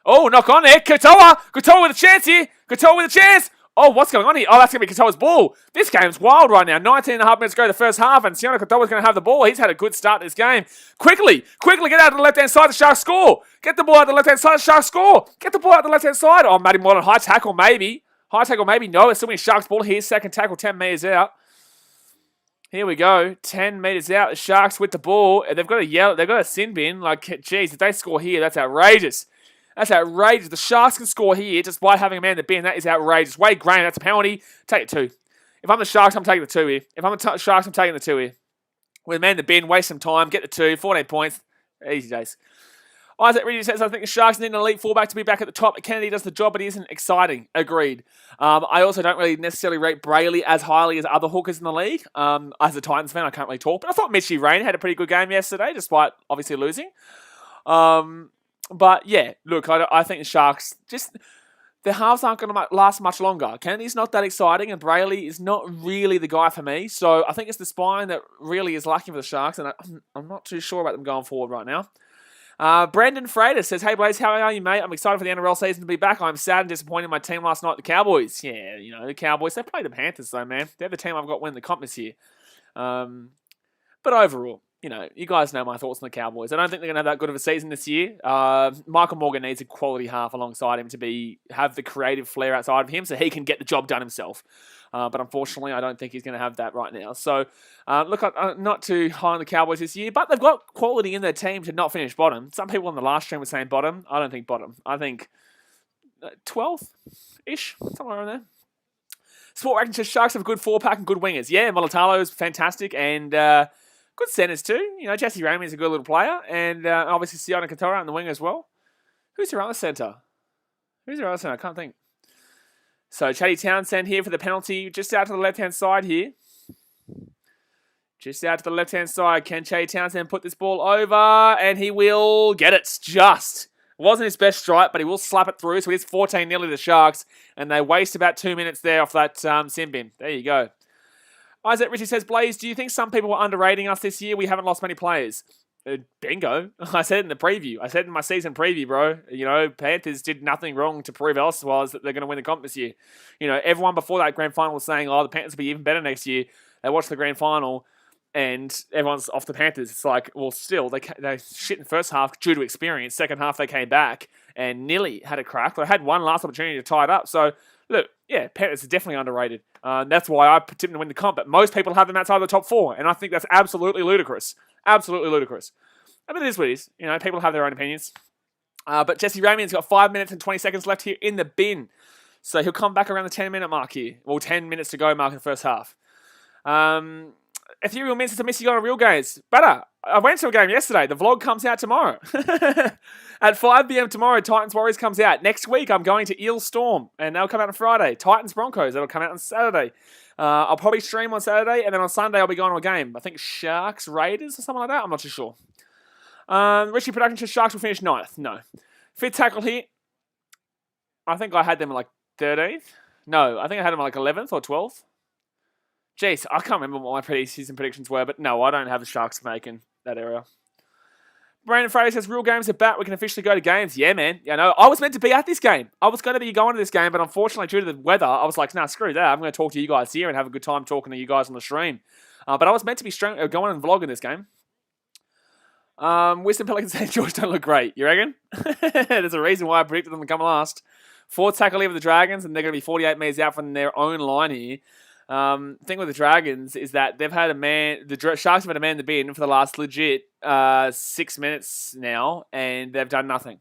Speaker 1: Oh, knock on there. Katoa. Katoa with a chance here. Katoa with a chance. Oh, what's going on here? Oh, that's going to be Katoa's ball. This game's wild right now. 19 and a half minutes to go the first half, and Siona Katoa's going to have the ball. He's had a good start to this game. Quickly get out to the left-hand side. The Sharks score. Get the ball out to the left-hand side. The Sharks score. Get the ball out to the left-hand side. Oh, Matty Moreland, high tackle maybe. High tackle maybe. No, it's still being Sharks ball here. Second tackle, 10 metres out. Here we go. 10 metres out. The Sharks with the ball. They've got a yellow. They've got a sin bin. Like, geez, if they score here, that's outrageous. That's outrageous. The Sharks can score here despite having a man in the bin. That is outrageous. Wade Graham, that's a penalty. Take it 2. If I'm the Sharks, I'm taking the 2 here. If I'm the Sharks, I'm taking the 2 here. With a man in the bin, waste some time. Get the 2. 14 points. Easy days. Isaac Reedy says, I think the Sharks need an elite fullback to be back at the top. Kennedy does the job, but he isn't exciting. Agreed. I also don't really necessarily rate Brayley as highly as other hookers in the league. As a Titans fan, I can't really talk. But I thought Mitchie Rain had a pretty good game yesterday, despite obviously losing. But yeah, look, I think the Sharks, just the halves aren't going to last much longer. Kennedy's not that exciting, and Brayley is not really the guy for me. So I think it's the spine that really is lacking for the Sharks, and I'm not too sure about them going forward right now. Brandon Frater says, hey Blaze, how are you, mate? I'm excited for the NRL season to be back. I'm sad and disappointed in my team last night, the Cowboys. Yeah, you know, the Cowboys, they played the Panthers though, man. They're the team I've got winning the comp this year. But overall, you know, you guys know my thoughts on the Cowboys. I don't think they're going to have that good of a season this year. Michael Morgan needs a quality half alongside him to have the creative flair outside of him so he can get the job done himself. But unfortunately, I don't think he's going to have that right now. So, look, I'm not too high on the Cowboys this year, but they've got quality in their team to not finish bottom. Some people on the last stream were saying bottom. I don't think bottom. I think 12th-ish, somewhere around there. Sport Ranking says Sharks have a good 4-pack and good wingers. Yeah, Molitalo is fantastic and good centers too. You know, Jesse Ramey is a good little player, and obviously Siona Katoa on the wing as well. Who's their other centre? I can't think. So, Chatty Townsend here for the penalty. Just out to the left-hand side here. Just out to the left-hand side. Can Chatty Townsend put this ball over? And he will get it. Just. It wasn't his best strike, but he will slap it through. So, it is 14 nearly the Sharks. And they waste about 2 minutes there off that sin bin. There you go. Isaac Ritchie says, Blaze, do you think some people are underrating us this year? We haven't lost many players. Bingo. I said it in the preview. I said in my season preview, bro. You know, Panthers did nothing wrong to prove elsewise that they're going to win the comp this year. You know, everyone before that grand final was saying, oh, the Panthers will be even better next year. They watched the grand final and everyone's off the Panthers. It's like, well, still, they shit in the first half due to experience. Second half, they came back and nearly had a crack. They had one last opportunity to tie it up. So, look, yeah, Panthers are definitely underrated. That's why I tipped them to win the comp. But most people have them outside of the top 4. And I think that's absolutely ludicrous. Absolutely ludicrous. But it is what it is. You know, people have their own opinions. But Jesse Ramian's got 5 minutes and 20 seconds left here in the bin. So he'll come back around the 10-minute mark here. Well, 10 minutes to go mark in the first half. Ethereal Mints to miss you on a real games. Better. I went to a game yesterday. The vlog comes out tomorrow. At 5 p.m. tomorrow, Titans Warriors comes out. Next week, I'm going to Eel Storm, and they'll come out on Friday. Titans Broncos, that'll come out on Saturday. I'll probably stream on Saturday, and then on Sunday, I'll be going to a game. I think Sharks Raiders or something like that. I'm not too sure. Richie Production says Sharks will finish 9th. No. Fifth tackle here. I think I had them like 13th. No, I think I had them like 11th or 12th. Jeez, I can't remember what my preseason predictions were, but no, I don't have the Sharks making that area. Brandon Fraser says, real games are back. We can officially go to games. Yeah, man. You know, I was meant to be at this game. I was going to be going to this game, but unfortunately, due to the weather, I was like, nah, screw that. I'm going to talk to you guys here and have a good time talking to you guys on the stream. But I was meant to be going and vlogging this game. Wisdom Pelicans and St George don't look great. You reckon? There's a reason why I predicted them to come last. Fourth tackle here with the Dragons, and they're going to be 48 metres out from their own line here. Thing with the Dragons is that they've had the Sharks have had a man in the bin for the last legit 6 minutes now, and they've done nothing.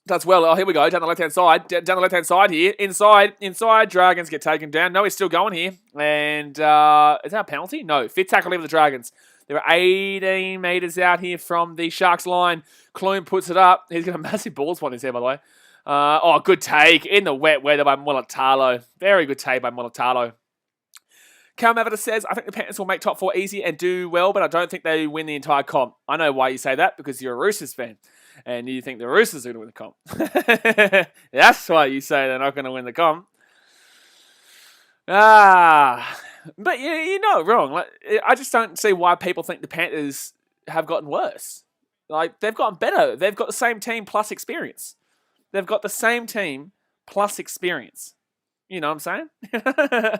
Speaker 1: Does well. Oh, here we go. Down the left-hand side. Down the left-hand side here. Inside. Dragons get taken down. No, he's still going here. And is that a penalty? No. Fifth tackle here with the Dragons. They're 18 metres out here from the Sharks line. Clune puts it up. He's got a massive ball spot in his head, by the way. Good take in the wet weather by Molitalo. Very good take by Molitalo. Cal Mavita says, I think the Panthers will make top 4 easy and do well, but I don't think they win the entire comp. I know why you say that, because you're a Roosters fan. And you think the Roosters are going to win the comp. That's why you say they're not going to win the comp. But you're not wrong. Like, I just don't see why people think the Panthers have gotten worse. Like, they've gotten better. They've got the same team plus experience. They've got the same team plus experience. You know what I'm saying?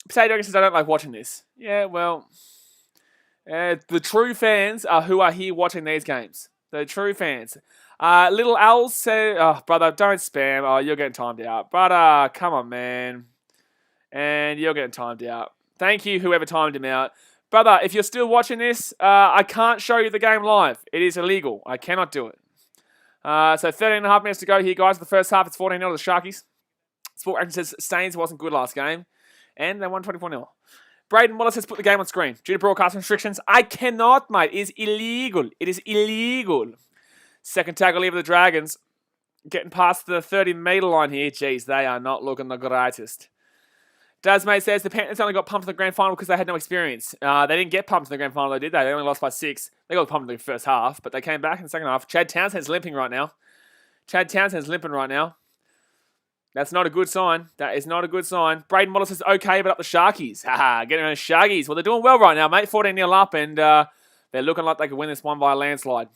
Speaker 1: Potato Dragon says, I don't like watching this. Yeah, well, the true fans are who are here watching these games. The true fans. Little Owls said, oh, brother, don't spam. Oh, you're getting timed out. Brother, come on, man. And you're getting timed out. Thank you, whoever timed him out. Brother, if you're still watching this, I can't show you the game live. It is illegal. I cannot do it. So 13.5 minutes to go here, guys. The first half, it's 14-0 to the Sharkies. Sport Action says Staines wasn't good last game. And they won 24-0. Braden Wallace has put the game on screen. Due to broadcast restrictions, I cannot, mate. It is illegal. It is illegal. Second tackle here for the Dragons. Getting past the 30-metre line here. Jeez, they are not looking the greatest. Dasmate says the Panthers only got pumped in the grand final because they had no experience. They didn't get pumped in the grand final, though, did they? They only lost by 6. They got pumped in the first half, but they came back in the second half. Chad Townsend's limping right now. That's not a good sign. That is not a good sign. Braden Wallace says, okay, but up the Sharkies. Haha, getting on the Sharkies. Well, they're doing well right now, mate. 14-0 up, and they're looking like they could win this one by a landslide.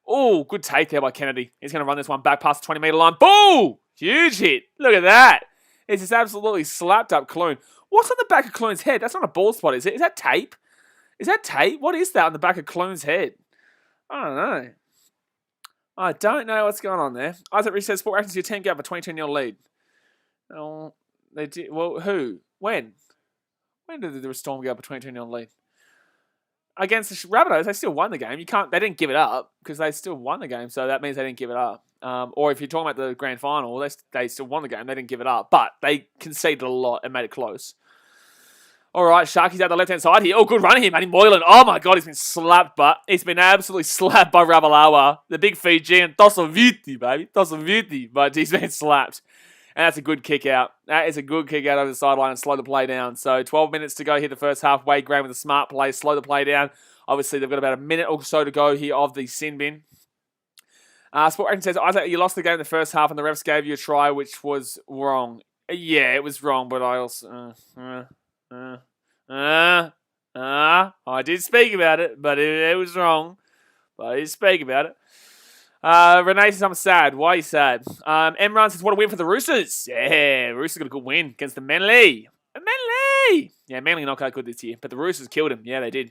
Speaker 1: Oh, good take there by Kennedy. He's going to run this one back past the 20-metre line. Boom! Huge hit. Look at that. It's just absolutely slapped up Clune. What's on the back of Clune's head? That's not a bald spot, is it? Is that tape? Is that tape? What is that on the back of Clune's head? I don't know. I don't know what's going on there. Isaac Rich says, Sport Actions, your team gave a 22-0 lead. Oh, they did. Well, who? When? When did the Storm go up a 22-0 lead? Against the Rabbitohs, they still won the game. They didn't give it up because they still won the game, so that means they didn't give it up. Or if you're talking about the grand final, they still won the game. They didn't give it up, but they conceded a lot and made it close. All right, Sharkies out the left-hand side here. Oh, good run here, Matty Moylan. Oh, my God, he's been slapped, but he's been absolutely slapped by Ravalawa, the big Fijian. Tosaviti, baby. Tosaviti, but he's been slapped. And that's a good kick out. That is a good kick out over the sideline and slow the play down. So 12 minutes to go here the first half. Wade Graham with a smart play, slow the play down. Obviously, they've got about a minute or so to go here of the sin bin. Sport Action says, Isaac, you lost the game in the first half and the refs gave you a try, which was wrong. Yeah, it was wrong, but I also... I did speak about it, but it was wrong. But I did speak about it. Renee says, I'm sad. Why are you sad? Emran says, what a win for the Roosters. Yeah, Roosters got a good win against the Manly. Yeah, Manly not that good this year, but the Roosters killed him. Yeah, they did.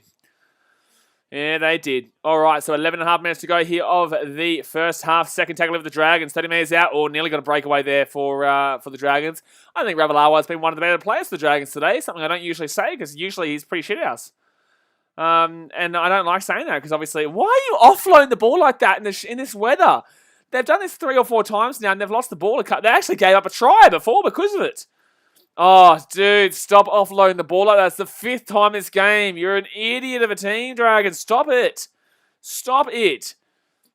Speaker 1: Yeah, they did. All right, so 11.5 minutes to go here of the first half. Second tackle of the Dragons. 30 metres out. Oh, nearly got a breakaway there for the Dragons. I think Ravalawa has been one of the better players for the Dragons today. Something I don't usually say because usually he's pretty shithouse. And I don't like saying that because obviously, why are you offloading the ball like that in this weather? They've done this 3 or 4 times now and they've lost the ball. They actually gave up a try before because of it. Oh, dude, stop offloading the ball like that. It's the 5th time this game. You're an idiot of a team, Dragons. Stop it. Stop it.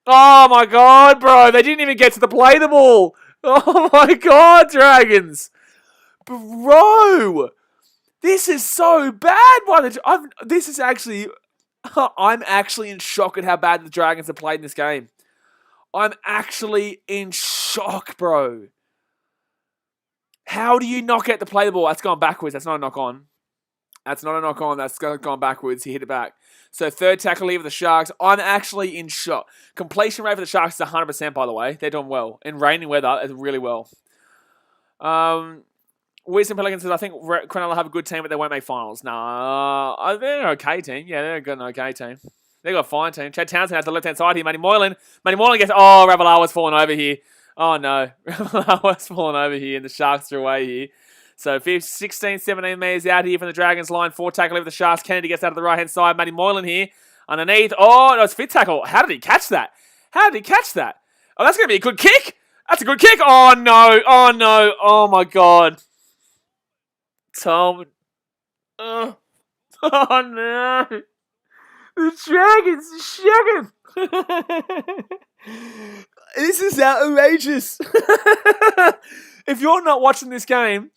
Speaker 1: Oh, my God, bro. They didn't even get to play the ball. Oh, my God, Dragons. Bro. This is so bad. This is actually... I'm actually in shock at how bad the Dragons have played in this game. I'm actually in shock, bro. How do you not get to play the ball? That's gone backwards. That's not a knock-on. That's not a knock-on. That's gone backwards. He hit it back. So third tackle here for the Sharks. I'm actually in shock. Completion rate for the Sharks is 100%, by the way. They're doing well. In raining weather, it's really well. Wisdom Pelicans says, I think Cronulla have a good team, but they won't make finals. Nah, they're an okay team. Yeah, they're an okay team. They've got a fine team. Chad Townsend out the left-hand side here. Matty Moylan gets... Oh, Ravalawa's falling over here. Oh, no. Ravalawa's falling over here, and the Sharks are away here. So 16, 17 metres out here from the Dragons line. 4 tackle over the Sharks. Kennedy gets out of the right-hand side. Matty Moylan here. Underneath. Oh, no, it's 5th tackle. How did he catch that? Oh, that's going to be a good kick. That's a good kick. Oh, no. Oh, no. Oh, my God. Tom. Oh, no. The Dragons are shagging. This is outrageous. If you're not watching this game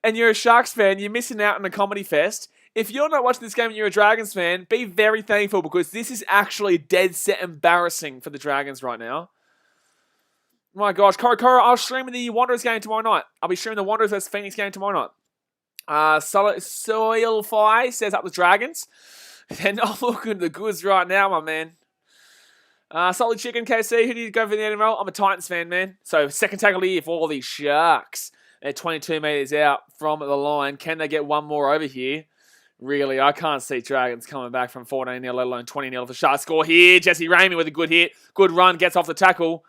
Speaker 1: and you're a Sharks fan, you're missing out on a comedy fest. If you're not watching this game and you're a Dragons fan, be very thankful because this is actually dead set embarrassing for the Dragons right now. My gosh, Cora, I'll stream the Wanderers game tomorrow night. I'll be streaming the Wanderers vs Phoenix game tomorrow night. Soilfy says up the Dragons. They're not looking at the goods right now, my man. Solid Chicken KC, who do you go for the NRL? I'm a Titans fan, man. So second tackle here for all these Sharks. They're 22 metres out from the line. Can they get one more over here? Really, I can't see Dragons coming back from 14-0, let alone 20-0 for Sharks score here. Jesse Ramey with a good hit. Good run, gets off the tackle.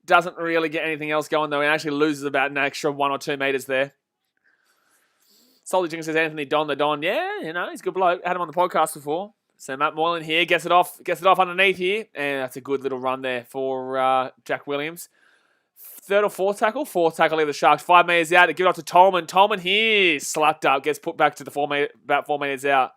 Speaker 1: Doesn't really get anything else going, though. He actually loses about an extra 1 or 2 metres there. Solid Chicken says Anthony Don the Don. Yeah, he's a good bloke. Had him on the podcast before. So Matt Moylan here gets it off underneath here. And that's a good little run there for Jack Williams. Third or fourth tackle? Fourth tackle of the Sharks. 5 metres out to give it off to Tolman. Tolman here, slapped up, gets put back to the about 4 metres out.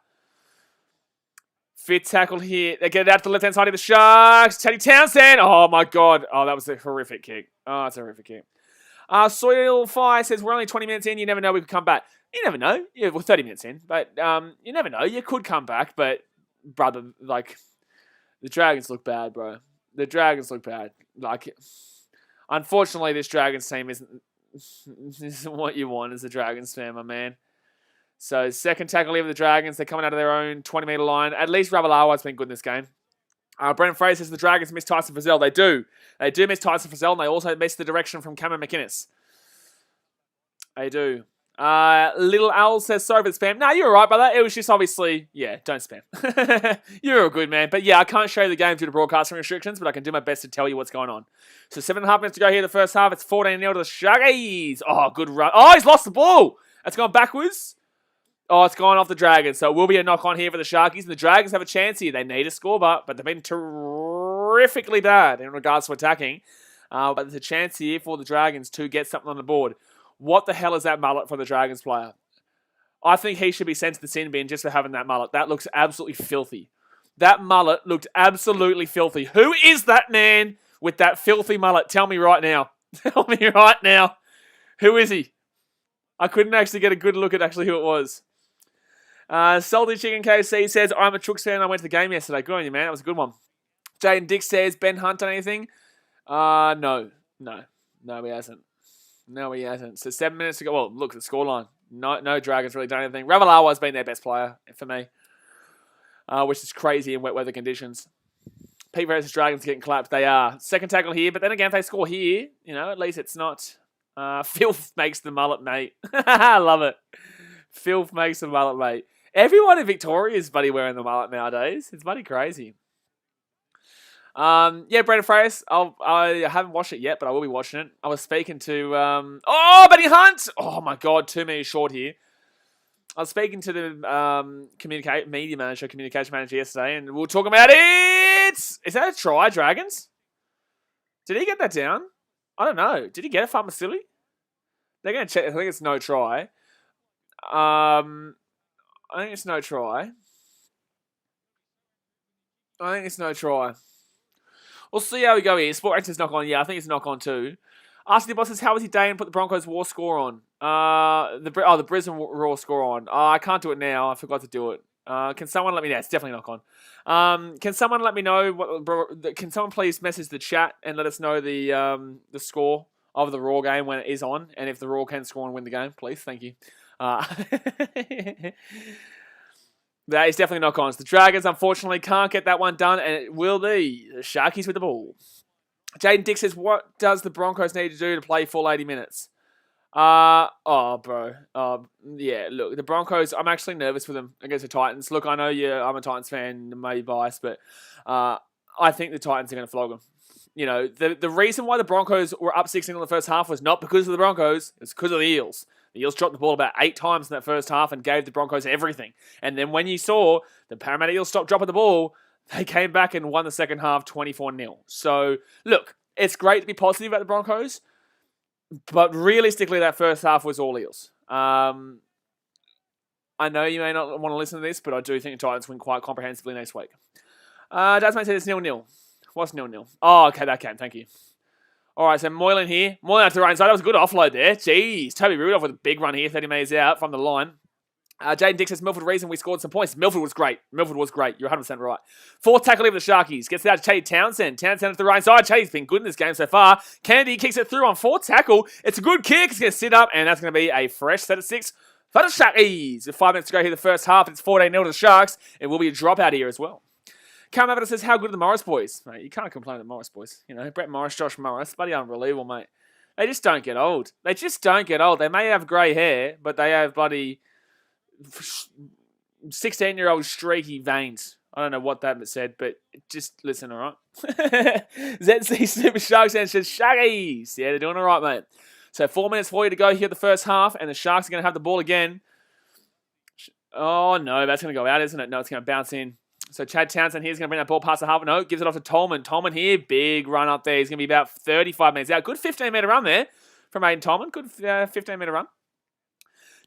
Speaker 1: Fifth tackle here. They get it out to the left-hand side of the Sharks. Teddy Townsend. Oh, my God. Oh, that was a horrific kick. Oh, that's a horrific kick. Soil Fire says, we're only 20 minutes in. You never know we could come back. You never know. Yeah, we're 30 minutes in. But you never know. You could come back. But, brother, like, the Dragons look bad, bro. The Dragons look bad. Like, unfortunately, this Dragons team isn't what you want as a Dragons fan, my man. So, second tackle here for the Dragons. They're coming out of their own 20-metre line. At least Ravalawa's been good in this game. Brendan Fraser says the Dragons miss Tyson Frizzell. They do. They do miss Tyson Frizzell, and they also miss the direction from Cameron McInnes. They do. Little Owl says, sorry for the spam. No, you're all right, brother. It was just obviously, don't spam. You're a good man. But yeah, I can't show you the game due to broadcasting restrictions, but I can do my best to tell you what's going on. So 7.5 minutes to go here the first half. It's 14-0 to the Sharkies. Oh, good run. Oh, he's lost the ball. That's gone backwards. Oh, it's gone off the Dragons. So it will be a knock-on here for the Sharkies. And the Dragons have a chance here. They need a score, but they've been terrifically bad in regards to attacking. But there's a chance here for the Dragons to get something on the board. What the hell is that mullet for the Dragons player? I think he should be sent to the sin bin just for having that mullet. That looks absolutely filthy. That mullet looked absolutely filthy. Who is that man with that filthy mullet? Tell me right now. Tell me right now. Who is he? I couldn't actually get a good look at actually who it was. Salty Chicken KC says, I'm a Chooks fan. I went to the game yesterday. Good on you, man. That was a good one. Jaden Dick says, Ben Hunt done anything? No, he hasn't. No, he hasn't. So 7 minutes to go. Well, look at the scoreline. No Dragons really done anything. Ravalawa's been their best player for me, which is crazy in wet weather conditions. Pete versus Dragons getting clapped. They are. Second tackle here, but then again, if they score here, at least it's not. Filth makes the mullet, mate. I love it. Filth makes the mullet, mate. Everyone in Victoria is bloody wearing the mullet nowadays. It's bloody crazy. Brendan Fraser. I haven't watched it yet, but I will be watching it. I was speaking to Benny Hunt. Oh my God, 2 minutes short here. I was speaking to the communication manager yesterday, and we were talking about it. Is that a try, Dragons? Did he get that down? I don't know. Did he get it, Farmasili? They're going to check. I think it's no try. I think it's no try. We'll see how we go here. Sport Rancher's knock on. Yeah, I think it's knock on too. Ask the bosses, how was your day and put the Broncos War score on? The Brisbane Raw score on. I can't do it now. I forgot to do it. Can someone let me know? It's definitely knock on. Can someone let me know? Can someone please message the chat and let us know the score of the Raw game when it is on, and if the Raw can score and win the game, please. Thank you. That is definitely knock-ons. The Dragons, unfortunately, can't get that one done, and it will be the Sharkies with the ball. Jaden Dick says, what does the Broncos need to do to play full 80 minutes? Bro. Yeah, look, the Broncos, I'm actually nervous for them against the Titans. Look, I know I'm a Titans fan, maybe biased, but I think the Titans are going to flog them. The reason why the Broncos were up 16 in the first half was not because of the Broncos, it's because of the Eels. The Eels dropped the ball about 8 times in that first half and gave the Broncos everything. And then when you saw the Parramatta Eels stop dropping the ball, they came back and won the second half 24-0. So, look, it's great to be positive about the Broncos, but realistically, that first half was all Eels. I know you may not want to listen to this, but I do think the Titans win quite comprehensively next week. Dasmate said it's 0-0. What's 0-0? Oh, okay, that can. Thank you. All right, so Moylan here. Moylan out to the right side. That was a good offload there. Jeez. Toby Rudolph with a big run here. 30 metres out from the line. Jaden Dick says, Milford reason we scored some points. Milford was great. Milford was great. You're 100% right. Fourth tackle leave of the Sharkies. Gets it out to Chade Townsend. Townsend to the right side. Chade's been good in this game so far. Kennedy kicks it through on fourth tackle. It's a good kick. It's going to sit up, and that's going to be a fresh set of 6 for the Sharkies. With 5 minutes to go here the first half, it's 14-0 to the Sharks. It will be a dropout here as well. Cam Abbott says, how good are the Morris boys? Mate, you can't complain with the Morris boys. You know, Brett Morris, Josh Morris, bloody unbelievable, mate. They just don't get old. They just don't get old. They may have grey hair, but they have bloody 16-year-old streaky veins. I don't know what that said, but just listen, all right? ZC Super Sharks and says, Sharkies. Yeah, they're doing all right, mate. So 4 minutes for you to go here the first half, and the Sharks are going to have the ball again. Oh, no, that's going to go out, isn't it? No, it's going to bounce in. So Chad Townsend here is going to bring that ball past the half. No, gives it off to Tolman. Tolman here, big run up there. He's going to be about 35 metres out. Good 15-metre run there from Aiden Tolman. Good 15-metre run.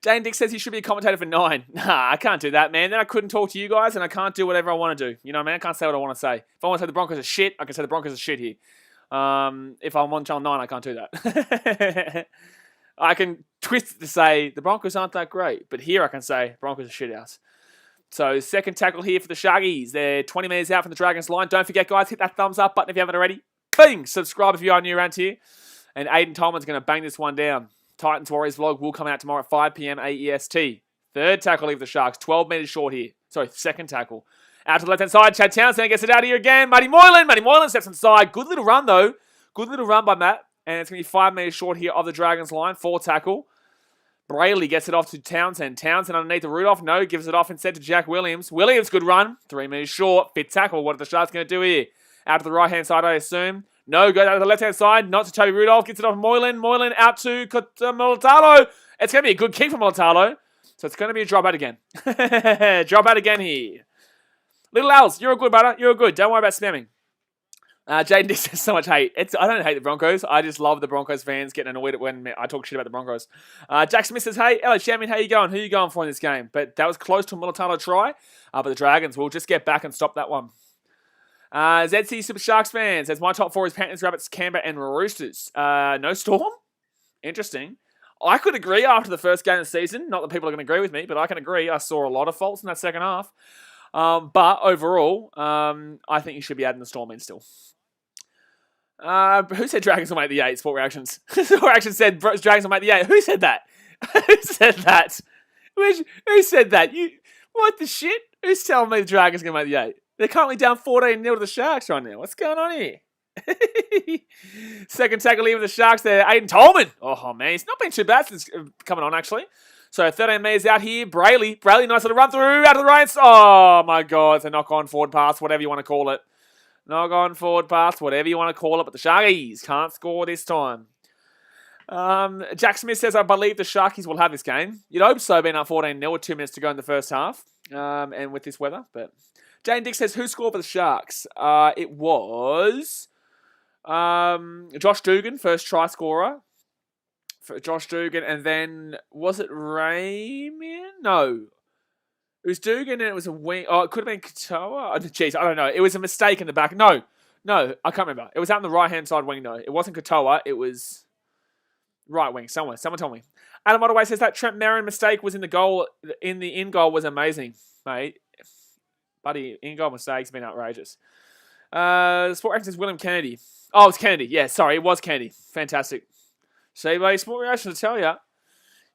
Speaker 1: Jane Dick says he should be a commentator for 9. Nah, I can't do that, man. Then I couldn't talk to you guys, and I can't do whatever I want to do. You know what I mean? I can't say what I want to say. If I want to say the Broncos are shit, I can say the Broncos are shit here. If I'm on Channel 9, I can't do that. I can twist it to say the Broncos aren't that great, but here I can say Broncos are shit house. So second tackle here for the Sharkies. They're 20 metres out from the Dragons line. Don't forget, guys, hit that thumbs up button if you haven't already. Bing! Subscribe if you are new around here. And Aiden Tolman's going to bang this one down. Titans Warriors vlog will come out tomorrow at 5 p.m. AEST. Third tackle leave the Sharks. 12 metres short here. Sorry, second tackle. Out to the left-hand side. Chad Townsend gets it out of here again. Matty Moylan steps inside. Good little run, though. Good little run by Matt. And it's going to be 5 metres short here of the Dragons line. Fourth tackle. Brayley gets it off to Townsend. Townsend underneath the Rudolph. No, gives it off instead to Jack Williams. Williams, good run. 3 metres short. Fifth tackle. What are the Sharks going to do here? Out to the right-hand side, I assume. No, goes out to the left-hand side. Not to Toby Rudolph. Gets it off Moylan. Moylan out to Molitalo. It's going to be a good kick from Molitalo. So it's going to be a dropout again. Dropout again here. Little Als, you're good, brother. You're good. Don't worry about spamming. Jaden Dick says so much hate. I don't hate the Broncos. I just love the Broncos fans getting annoyed when I talk shit about the Broncos. Jack Smith says, hey, hello, champion, how you going? Who are you going for in this game? But that was close to a Molitalo try. But the Dragons will just get back and stop that one. ZC Super Sharks fans says, my top 4 is Panthers, Rabbits, Canberra, and Roosters. No Storm? Interesting. I could agree after the first game of the season. Not that people are going to agree with me, but I can agree. I saw a lot of faults in that second half. But overall, I think you should be adding the Storm in still. Who said Dragons will make the 8? Sport Reactions. Sport Reactions said Dragons will make the 8. Who said that? Who said that? Who said that? What the shit? Who's telling me the Dragons are going to make the 8? They're currently down 14-0 to the Sharks right now. What's going on here? Second tackle here with the Sharks there. Aiden Tolman. Oh, man. He's not been too bad since coming on, actually. So 13 metres out here. Brayley, nice little run through. Out of the right. Oh, my God. It's a knock-on forward pass, whatever you want to call it. Knock-on forward pass, whatever you want to call it. But the Sharkies can't score this time. Jack Smith says, I believe the Sharkies will have this game. You'd hope so, being up 14-0 with 2 minutes to go in the first half. And with this weather, but... Jane Dick says, who scored for the Sharks? It was Josh Dugan, first try scorer. For Josh Dugan, and then, was it Rayman? No. It was Dugan and it was a wing. Oh, it could have been Katoa. Oh, jeez, I don't know. It was a mistake in the back. No, I can't remember. It was out on the right-hand side wing, though. It wasn't Katoa. It was right wing, somewhere. Someone told me. Adam Ottaway says that Trent Merrin mistake was in the goal. In the in-goal was amazing, mate. Buddy, in-goal mistakes have been outrageous. Sport Reactions says William Kennedy. Oh, it's Kennedy. Yeah, sorry, it was Kennedy. Fantastic. See, buddy, Sport Reactions tell you,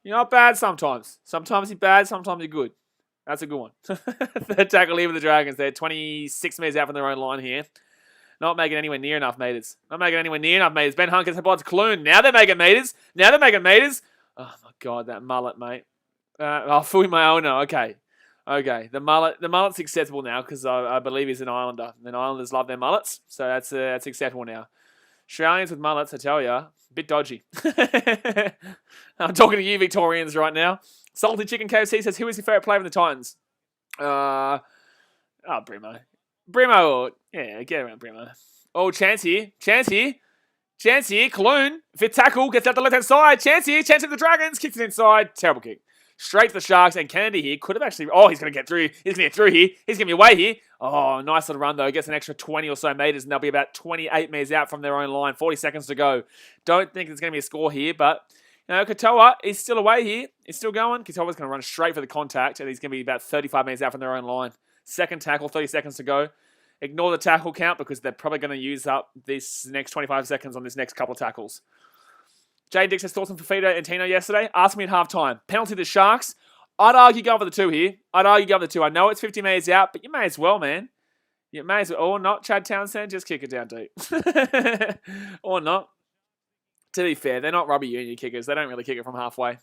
Speaker 1: you're not bad sometimes. Sometimes you're bad, sometimes you're good. That's a good one. Third tackle here with the Dragons. They're 26 metres out from their own line here. Not making anywhere near enough metres. Ben Hunt gets the ball to Clune. Now they're making metres. Oh, my God, that mullet, mate. Fui Maona. Okay. The mullet's acceptable now because I believe he's an Islander. And Islanders love their mullets. So that's acceptable now. Australians with mullets, I tell you, a bit dodgy. I'm talking to you Victorians right now. Salty Chicken KFC says, who is your favourite player in the Titans? Brimo. Brimo. Yeah, get around Brimo. Oh, chance here. Cologne. Fifth tackle. Gets out the left-hand side. Chance here. Chance of the Dragons. Kicks it inside. Terrible kick. Straight to the Sharks. And Kennedy here could have actually... Oh, he's going to get through. He's going to get through here. He's going to be away here. Oh, nice little run, though. Gets an extra 20 or so metres, and they'll be about 28 metres out from their own line. 40 seconds to go. Don't think there's going to be a score here, but... Katoa is still away here. He's still going. Katoa's going to run straight for the contact, and he's going to be about 35 metres out from their own line. Second tackle, 30 seconds to go. Ignore the tackle count because they're probably going to use up this next 25 seconds on this next couple of tackles. Jay Dix has thoughts on Fafita and Tino yesterday. Asked me at halftime. Penalty to the Sharks. I'd argue go for the 2 here. I know it's 50 metres out, but you may as well, man. You may as well. Or not, Chad Townsend. Just kick it down deep. Or not. To be fair, they're not rugby union kickers. They don't really kick it from halfway.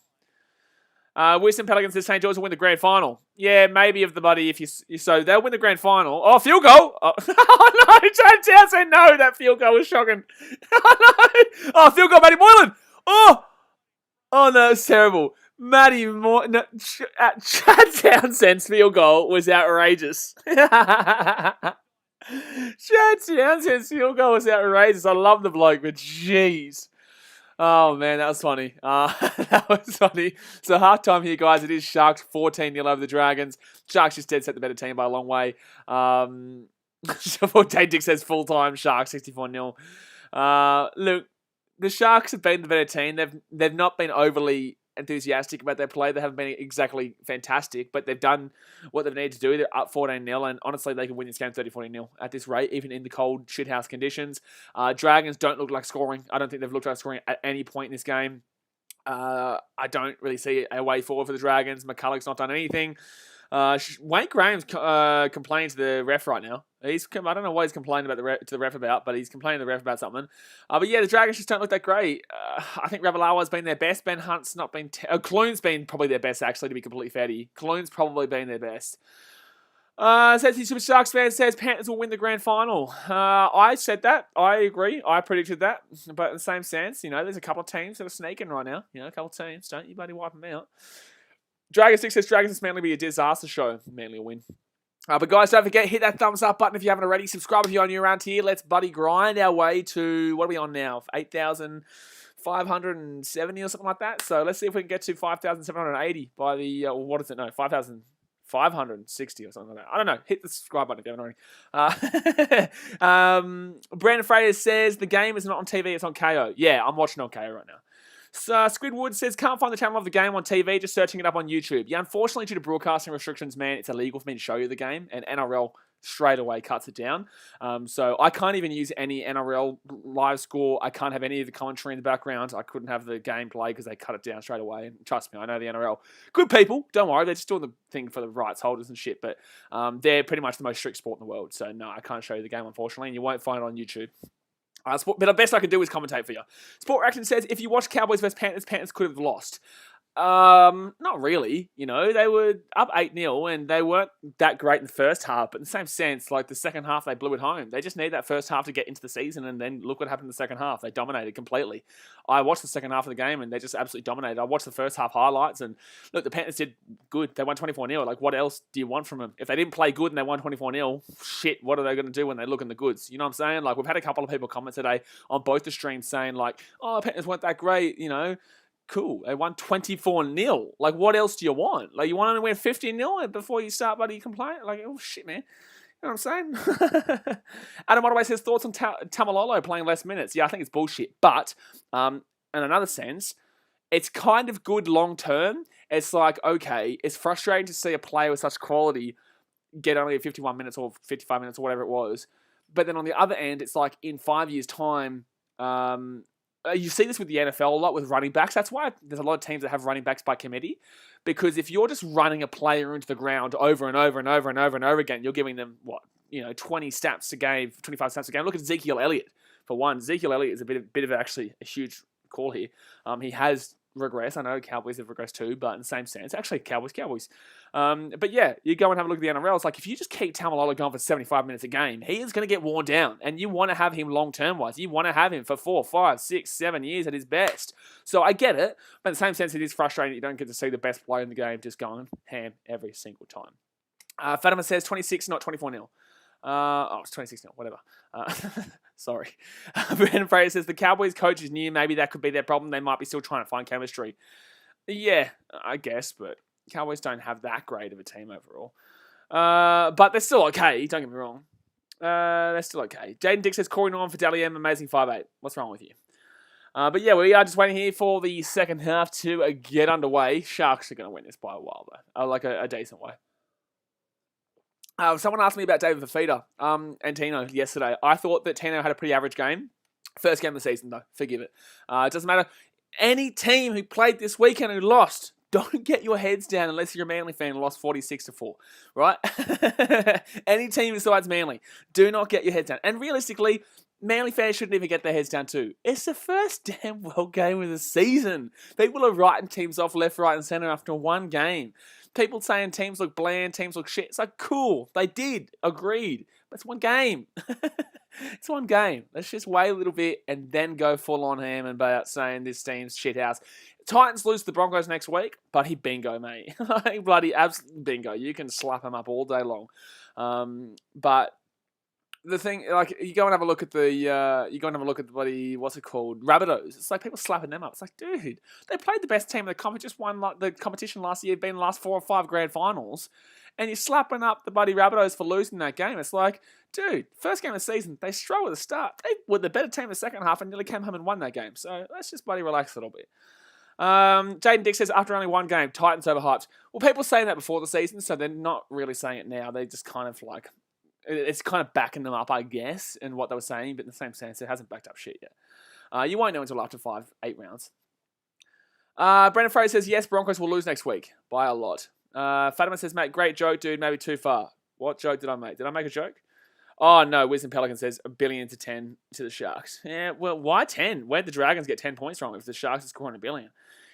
Speaker 1: Wisdom Pelicans says St George will win the grand final. Yeah, maybe of the buddy if you so they'll win the grand final. Oh, field goal! Oh, oh no, Chad Townsend, no, that field goal was shocking. Oh no! Oh, field goal, Matty Moylan. Oh no, it's terrible. Chad Townsend's field goal was outrageous. Chad Townsend's field goal was outrageous. I love the bloke, but jeez. Oh, man, that was funny. That was funny. So, halftime here, guys. It is Sharks 14-0 over the Dragons. Sharks just dead set the better team by a long way. Dave Dick says full-time Sharks 64-0. Look, the Sharks have been the better team. They've not been overly enthusiastic about their play. They haven't been exactly fantastic, but they've done what they've needed to do. They're up 14-0, and honestly, they could win this game 30-40-0 at this rate, even in the cold shithouse conditions. Dragons don't look like scoring. I don't think they've looked like scoring at any point in this game. I don't really see a way forward for the Dragons. McCulloch's not done anything. Wayne Graham's complaining to the ref right now. I don't know what he's complaining about to the ref about, but he's complaining to the ref about something. But yeah, the Dragons just don't look that great. I think Ravalawa's been their best. Ben Hunt's not been... Clune's been probably their best, actually, to be completely fair to you. Clune's probably been their best. Says the Super Sharks fan says Panthers will win the grand final. I said that. I agree. I predicted that. But in the same sense, there's a couple of teams that are sneaking right now. A couple of teams. Don't you bloody wipe them out. Dragon 6 says Dragons Manly be a disaster show. Manly will win. But guys, don't forget, hit that thumbs up button if you haven't already. Subscribe if you're new around here. Let's buddy grind our way to, what are we on now? 8,570 or something like that. So let's see if we can get to 5,780 by the, what is it? No, 5,560 or something like that. I don't know. Hit the subscribe button if you haven't already. Brandon Fraser says the game is not on TV, it's on KO. Yeah, I'm watching on KO right now. So, Squidwood says, can't find the channel of the game on TV, just searching it up on YouTube. Yeah, unfortunately, due to broadcasting restrictions, man, it's illegal for me to show you the game, and NRL straight away cuts it down. So, I can't even use any NRL live score. I can't have any of the commentary in the background. I couldn't have the gameplay because they cut it down straight away. And trust me, I know the NRL. Good people, don't worry. They're just doing the thing for the rights holders and shit, but they're pretty much the most strict sport in the world. So, no, I can't show you the game, unfortunately, and you won't find it on YouTube. But the best I can do is commentate for you. Sport Reaction says, if you watch Cowboys vs Panthers, Panthers could have lost. Not really. They were up 8-0 and they weren't that great in the first half. But in the same sense, like the second half, they blew it home. They just need that first half to get into the season, and then look what happened in the second half. They dominated completely. I watched the second half of the game and they just absolutely dominated. I watched the first half highlights, and look, the Panthers did good. They won 24-0. Like, what else do you want from them? If they didn't play good and they won 24-0, shit, what are they going to do when they look in the goods? You know what I'm saying? Like, we've had a couple of people comment today on both the streams saying, like, oh, the Panthers weren't that great, Cool. They won 24-0. Like, what else do you want? Like, you want to win 50-0 before you start bloody complaining? Like, oh, shit, man. You know what I'm saying? Adam Ottaway says, thoughts on Tamalolo playing less minutes. Yeah, I think it's bullshit. But, in another sense, it's kind of good long-term. It's like, okay, it's frustrating to see a player with such quality get only 51 minutes or 55 minutes or whatever it was. But then on the other end, it's like, in 5 years' time, you see this with the NFL a lot with running backs. That's why there's a lot of teams that have running backs by committee. Because if you're just running a player into the ground over and over and over and over and over again, you're giving them, 20 snaps a game, 25 snaps a game. Look at Ezekiel Elliott, for one. Ezekiel Elliott is a bit of actually a huge call here. He has regressed. I know Cowboys have regressed too, but in the same sense. Actually, Cowboys. But yeah, you go and have a look at the NRL. It's like, if you just keep Tamalolo going for 75 minutes a game, he is going to get worn down. And you want to have him long-term wise. You want to have him for 4, 5, 6, 7 years at his best. So I get it. But in the same sense, it is frustrating that you don't get to see the best player in the game just going ham every single time. Fatima says 26, not 24-0. It's 26-0, whatever. Sorry. Brandon Fraser says, the Cowboys coach is new. Maybe that could be their problem. They might be still trying to find chemistry. Yeah, I guess, but Cowboys don't have that great of a team overall. But they're still okay, don't get me wrong. They're still okay. Jaden Dick says, Corey Norman for Dally M, amazing 5'8". What's wrong with you? But yeah, we are just waiting here for the second half to get underway. Sharks are going to win this by a while, though. Like a decent way. Someone asked me about David Fafita and Tino yesterday. I thought that Tino had a pretty average game. First game of the season, though. Forgive it. It doesn't matter. Any team who played this weekend who lost, don't get your heads down unless you're a Manly fan and lost 46-4, right? Any team besides Manly, do not get your heads down. And realistically, Manly fans shouldn't even get their heads down too. It's the first damn well game of the season. People are writing teams off left, right, and centre after one game. People saying teams look bland, teams look shit. It's like, cool. They did. Agreed. But it's one game. It's one game. Let's just wait a little bit and then go full on ham and about saying this team's shit house. Titans lose to the Broncos next week. Bloody bingo, mate. Bloody absolute bingo. You can slap them up all day long. But the thing, like, you go and have a look at the bloody, what's it called, Rabbitohs. It's like people slapping them up. It's like, dude, they played the best team in the competition, just won the competition last year, been in the last 4 or 5 grand finals, and you're slapping up the bloody Rabbitohs for losing that game. It's like, dude, first game of the season, they struggled at the start. They were the better team in the second half and nearly came home and won that game. So let's just bloody relax a little bit. Jaden Dick says, after only one game, Titans overhyped. Well, people saying that before the season, so they're not really saying it now. They just kind of like, it's kind of backing them up, I guess, in what they were saying, but in the same sense, it hasn't backed up shit yet. You won't know until after 8 rounds. Brendan Fraser says, yes, Broncos will lose next week by a lot. Fatima says, mate, great joke, dude, maybe too far. What joke did I make? Did I make a joke? Oh, no, Wisdom Pelican says, 1 billion to 10 to the Sharks. Yeah, well, why 10? Where'd the Dragons get 10 points from if the Sharks are scoring 1 billion?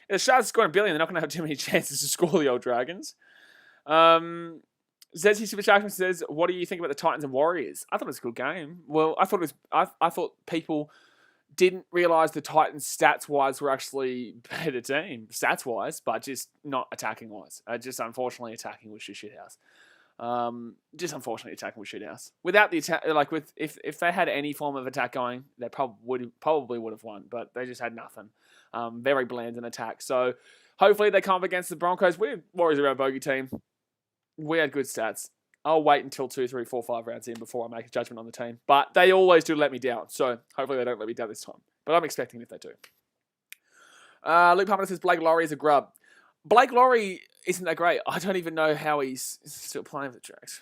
Speaker 1: If the Sharks are scoring 1 billion, they're not going to have too many chances to score the old Dragons. Zezzy Super Sharkman says, what do you think about the Titans and Warriors? I thought it was a good game. Well, I thought people didn't realise the Titans stats-wise were actually a better team, stats-wise, but just not attacking-wise. Just unfortunately attacking was just shithouse. Just unfortunately attacking was shithouse. Without the attack, like if they had any form of attack going, they probably would have won, but they just had nothing. Very bland in attack. So hopefully they come up against the Broncos. Warriors are our bogey team. We had good stats. I'll wait until 2, 3, 4, 5 rounds in before I make a judgment on the team. But they always do let me down. So hopefully they don't let me down this time. But I'm expecting if they do. Luke Palmer says Blake Laurie is a grub. Blake Laurie isn't that great. I don't even know how he's still playing for the Drags.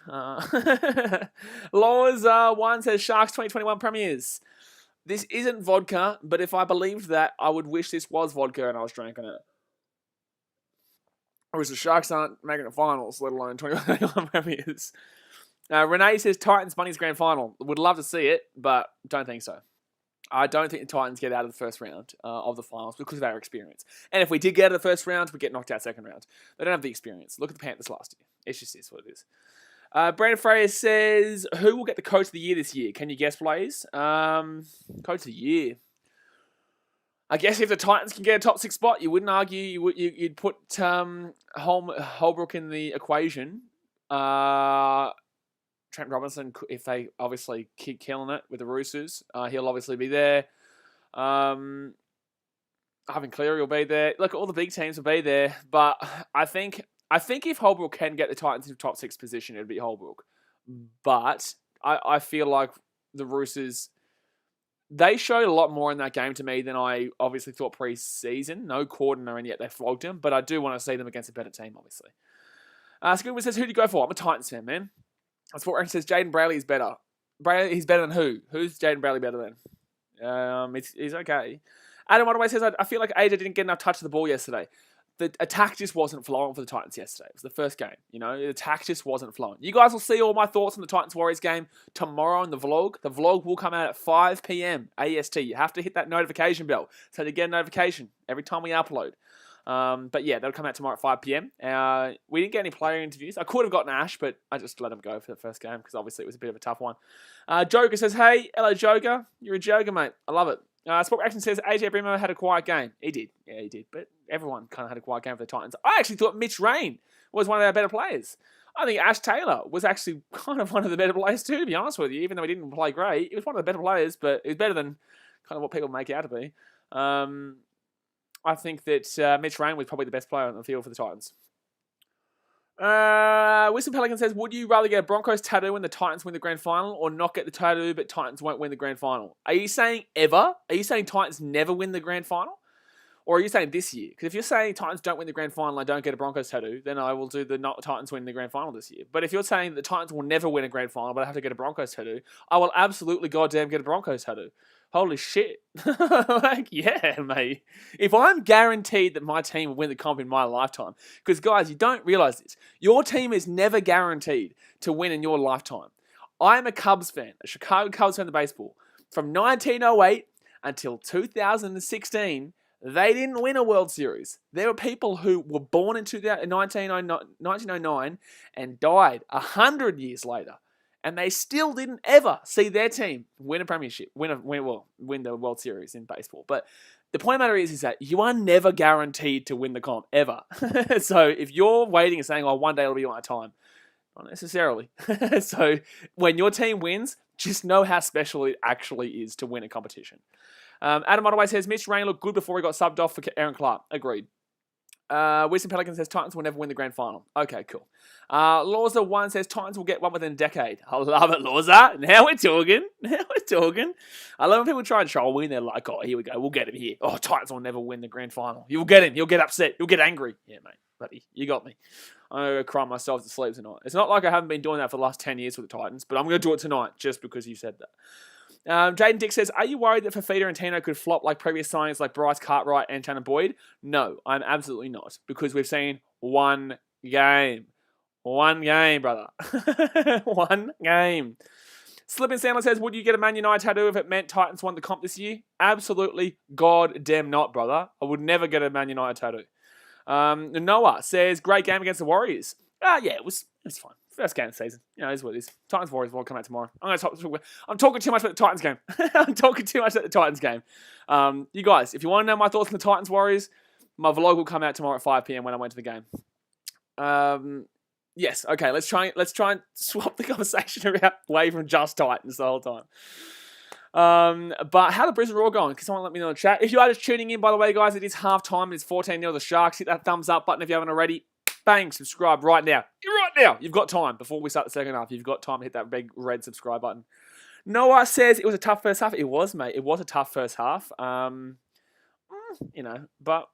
Speaker 1: Laws 1 says Sharks 2021 premiers. This isn't vodka, but if I believed that, I would wish this was vodka and I was drinking it. Whereas the Sharks aren't making the finals, let alone 2021 premiers. Renee says Titans Bunnies grand final. Would love to see it, but don't think so. I don't think the Titans get out of the first round of the finals because of our experience. And if we did get out of the first round, we get knocked out second round. They don't have the experience. Look at the Panthers last year. It's just this what it is. Brandon Freya says, who will get the coach of the year this year? Can you guess, please? Coach of the year. I guess if the Titans can get a top 6 spot, you wouldn't argue. You'd put Holbrook in the equation. Trent Robinson, if they obviously keep killing it with the Roosters, he'll obviously be there. Ivan Cleary will be there. Look, all the big teams will be there. But I think if Holbrook can get the Titans into top 6 position, it'd be Holbrook. But I feel like the Roosters, they showed a lot more in that game to me than I obviously thought pre-season. No Corden, and yet they flogged him. But I do want to see them against a better team, obviously. Scootman says, who do you go for? I'm a Titans fan, man. Sport Ranking says Jaden Brayley is better. He's better than who? Who's Jaden Brayley better than? He's okay. Adam Ottaway says, I feel like AJ didn't get enough touch of the ball yesterday. The attack just wasn't flowing for the Titans yesterday. It was the first game. You know, the attack just wasn't flowing. You guys will see all my thoughts on the Titans-Warriors game tomorrow in the vlog. The vlog will come out at 5 p.m. AST. You have to hit that notification bell so to get a notification every time we upload. But yeah, that'll come out tomorrow at 5 p.m. We didn't get any player interviews. I could have gotten Ash, but I just let him go for the first game because obviously it was a bit of a tough one. Joker says, hey, hello, Joker. You're a joker, mate. I love it. Sport Action says AJ Brimo had a quiet game. He did. Yeah, he did. But everyone kind of had a quiet game for the Titans. I actually thought Mitch Rain was one of our better players. I think Ash Taylor was actually kind of one of the better players too, to be honest with you. Even though he didn't play great, he was one of the better players, but he was better than kind of what people make out to be. I think that Mitch Rain was probably the best player on the field for the Titans. Wisdom Pelican says, would you rather get a Broncos tattoo when the Titans win the grand final or not get the tattoo but Titans won't win the grand final? Are you saying ever? Are you saying Titans never win the grand final? Or are you saying this year? Because if you're saying Titans don't win the grand final and I don't get a Broncos tattoo, then I will do the not Titans win the grand final this year. But if you're saying the Titans will never win a grand final but I have to get a Broncos tattoo, I will absolutely goddamn get a Broncos tattoo. Holy shit. Like, yeah, mate. If I'm guaranteed that my team will win the comp in my lifetime, because guys, you don't realize this. Your team is never guaranteed to win in your lifetime. I am a Cubs fan, a Chicago Cubs fan of baseball. From 1908 until 2016, they didn't win a World Series. There were people who were born in 1909 and died 100 years later. And they still didn't ever see their team win a premiership, win the World Series in baseball. But the point of the matter is that you are never guaranteed to win the comp, ever. So if you're waiting and saying, oh, one day it'll be my time, not necessarily. So when your team wins, just know how special it actually is to win a competition. Adam Ottaway says, Mitch Rain looked good before he got subbed off for Aaron Clark. Agreed. Wisdom Pelican says Titans will never win the grand final. Okay, cool. Lawza1 says Titans will get one within a decade. I love it, Lawza. Now we're talking. I love when people try and troll me and they're like, oh, here we go. We'll get him here. Oh, Titans will never win the grand final. You'll get him. You'll get upset. You'll get angry. Yeah, mate. Buddy, you got me. I'm going to cry myself to sleep tonight. It's not like I haven't been doing that for the last 10 years with the Titans, but I'm going to do it tonight just because you said that. Jaden Dick says, are you worried that Fafita and Tino could flop like previous signings like Bryce Cartwright and Shannon Boyd? No, I'm absolutely not. Because we've seen one game. One game, brother. One game. Slippin' Sandler says, would you get a Man United tattoo if it meant Titans won the comp this year? Absolutely goddamn not, brother. I would never get a Man United tattoo. Noah says, great game against the Warriors. Yeah, it was fine. First game of the season. You know, it is what it is. Titans Warriors will come out tomorrow. I'm talking too much about the Titans game. I'm talking too much about the Titans game. You guys, if you want to know my thoughts on the Titans Warriors, my vlog will come out tomorrow at 5 p.m. when I went to the game. Yes, okay, let's try and swap the conversation around away from just Titans the whole time. But how the Brisbane Roar going? Can someone let me know in the chat? If you are just tuning in, by the way, guys, it is half time. It's 14-0 the Sharks. Hit that thumbs up button if you haven't already. Bang, subscribe right now. Right now. You've got time before we start the second half. You've got time to hit that big red subscribe button. Noah says it was a tough first half. It was, mate. It was a tough first half. You know, but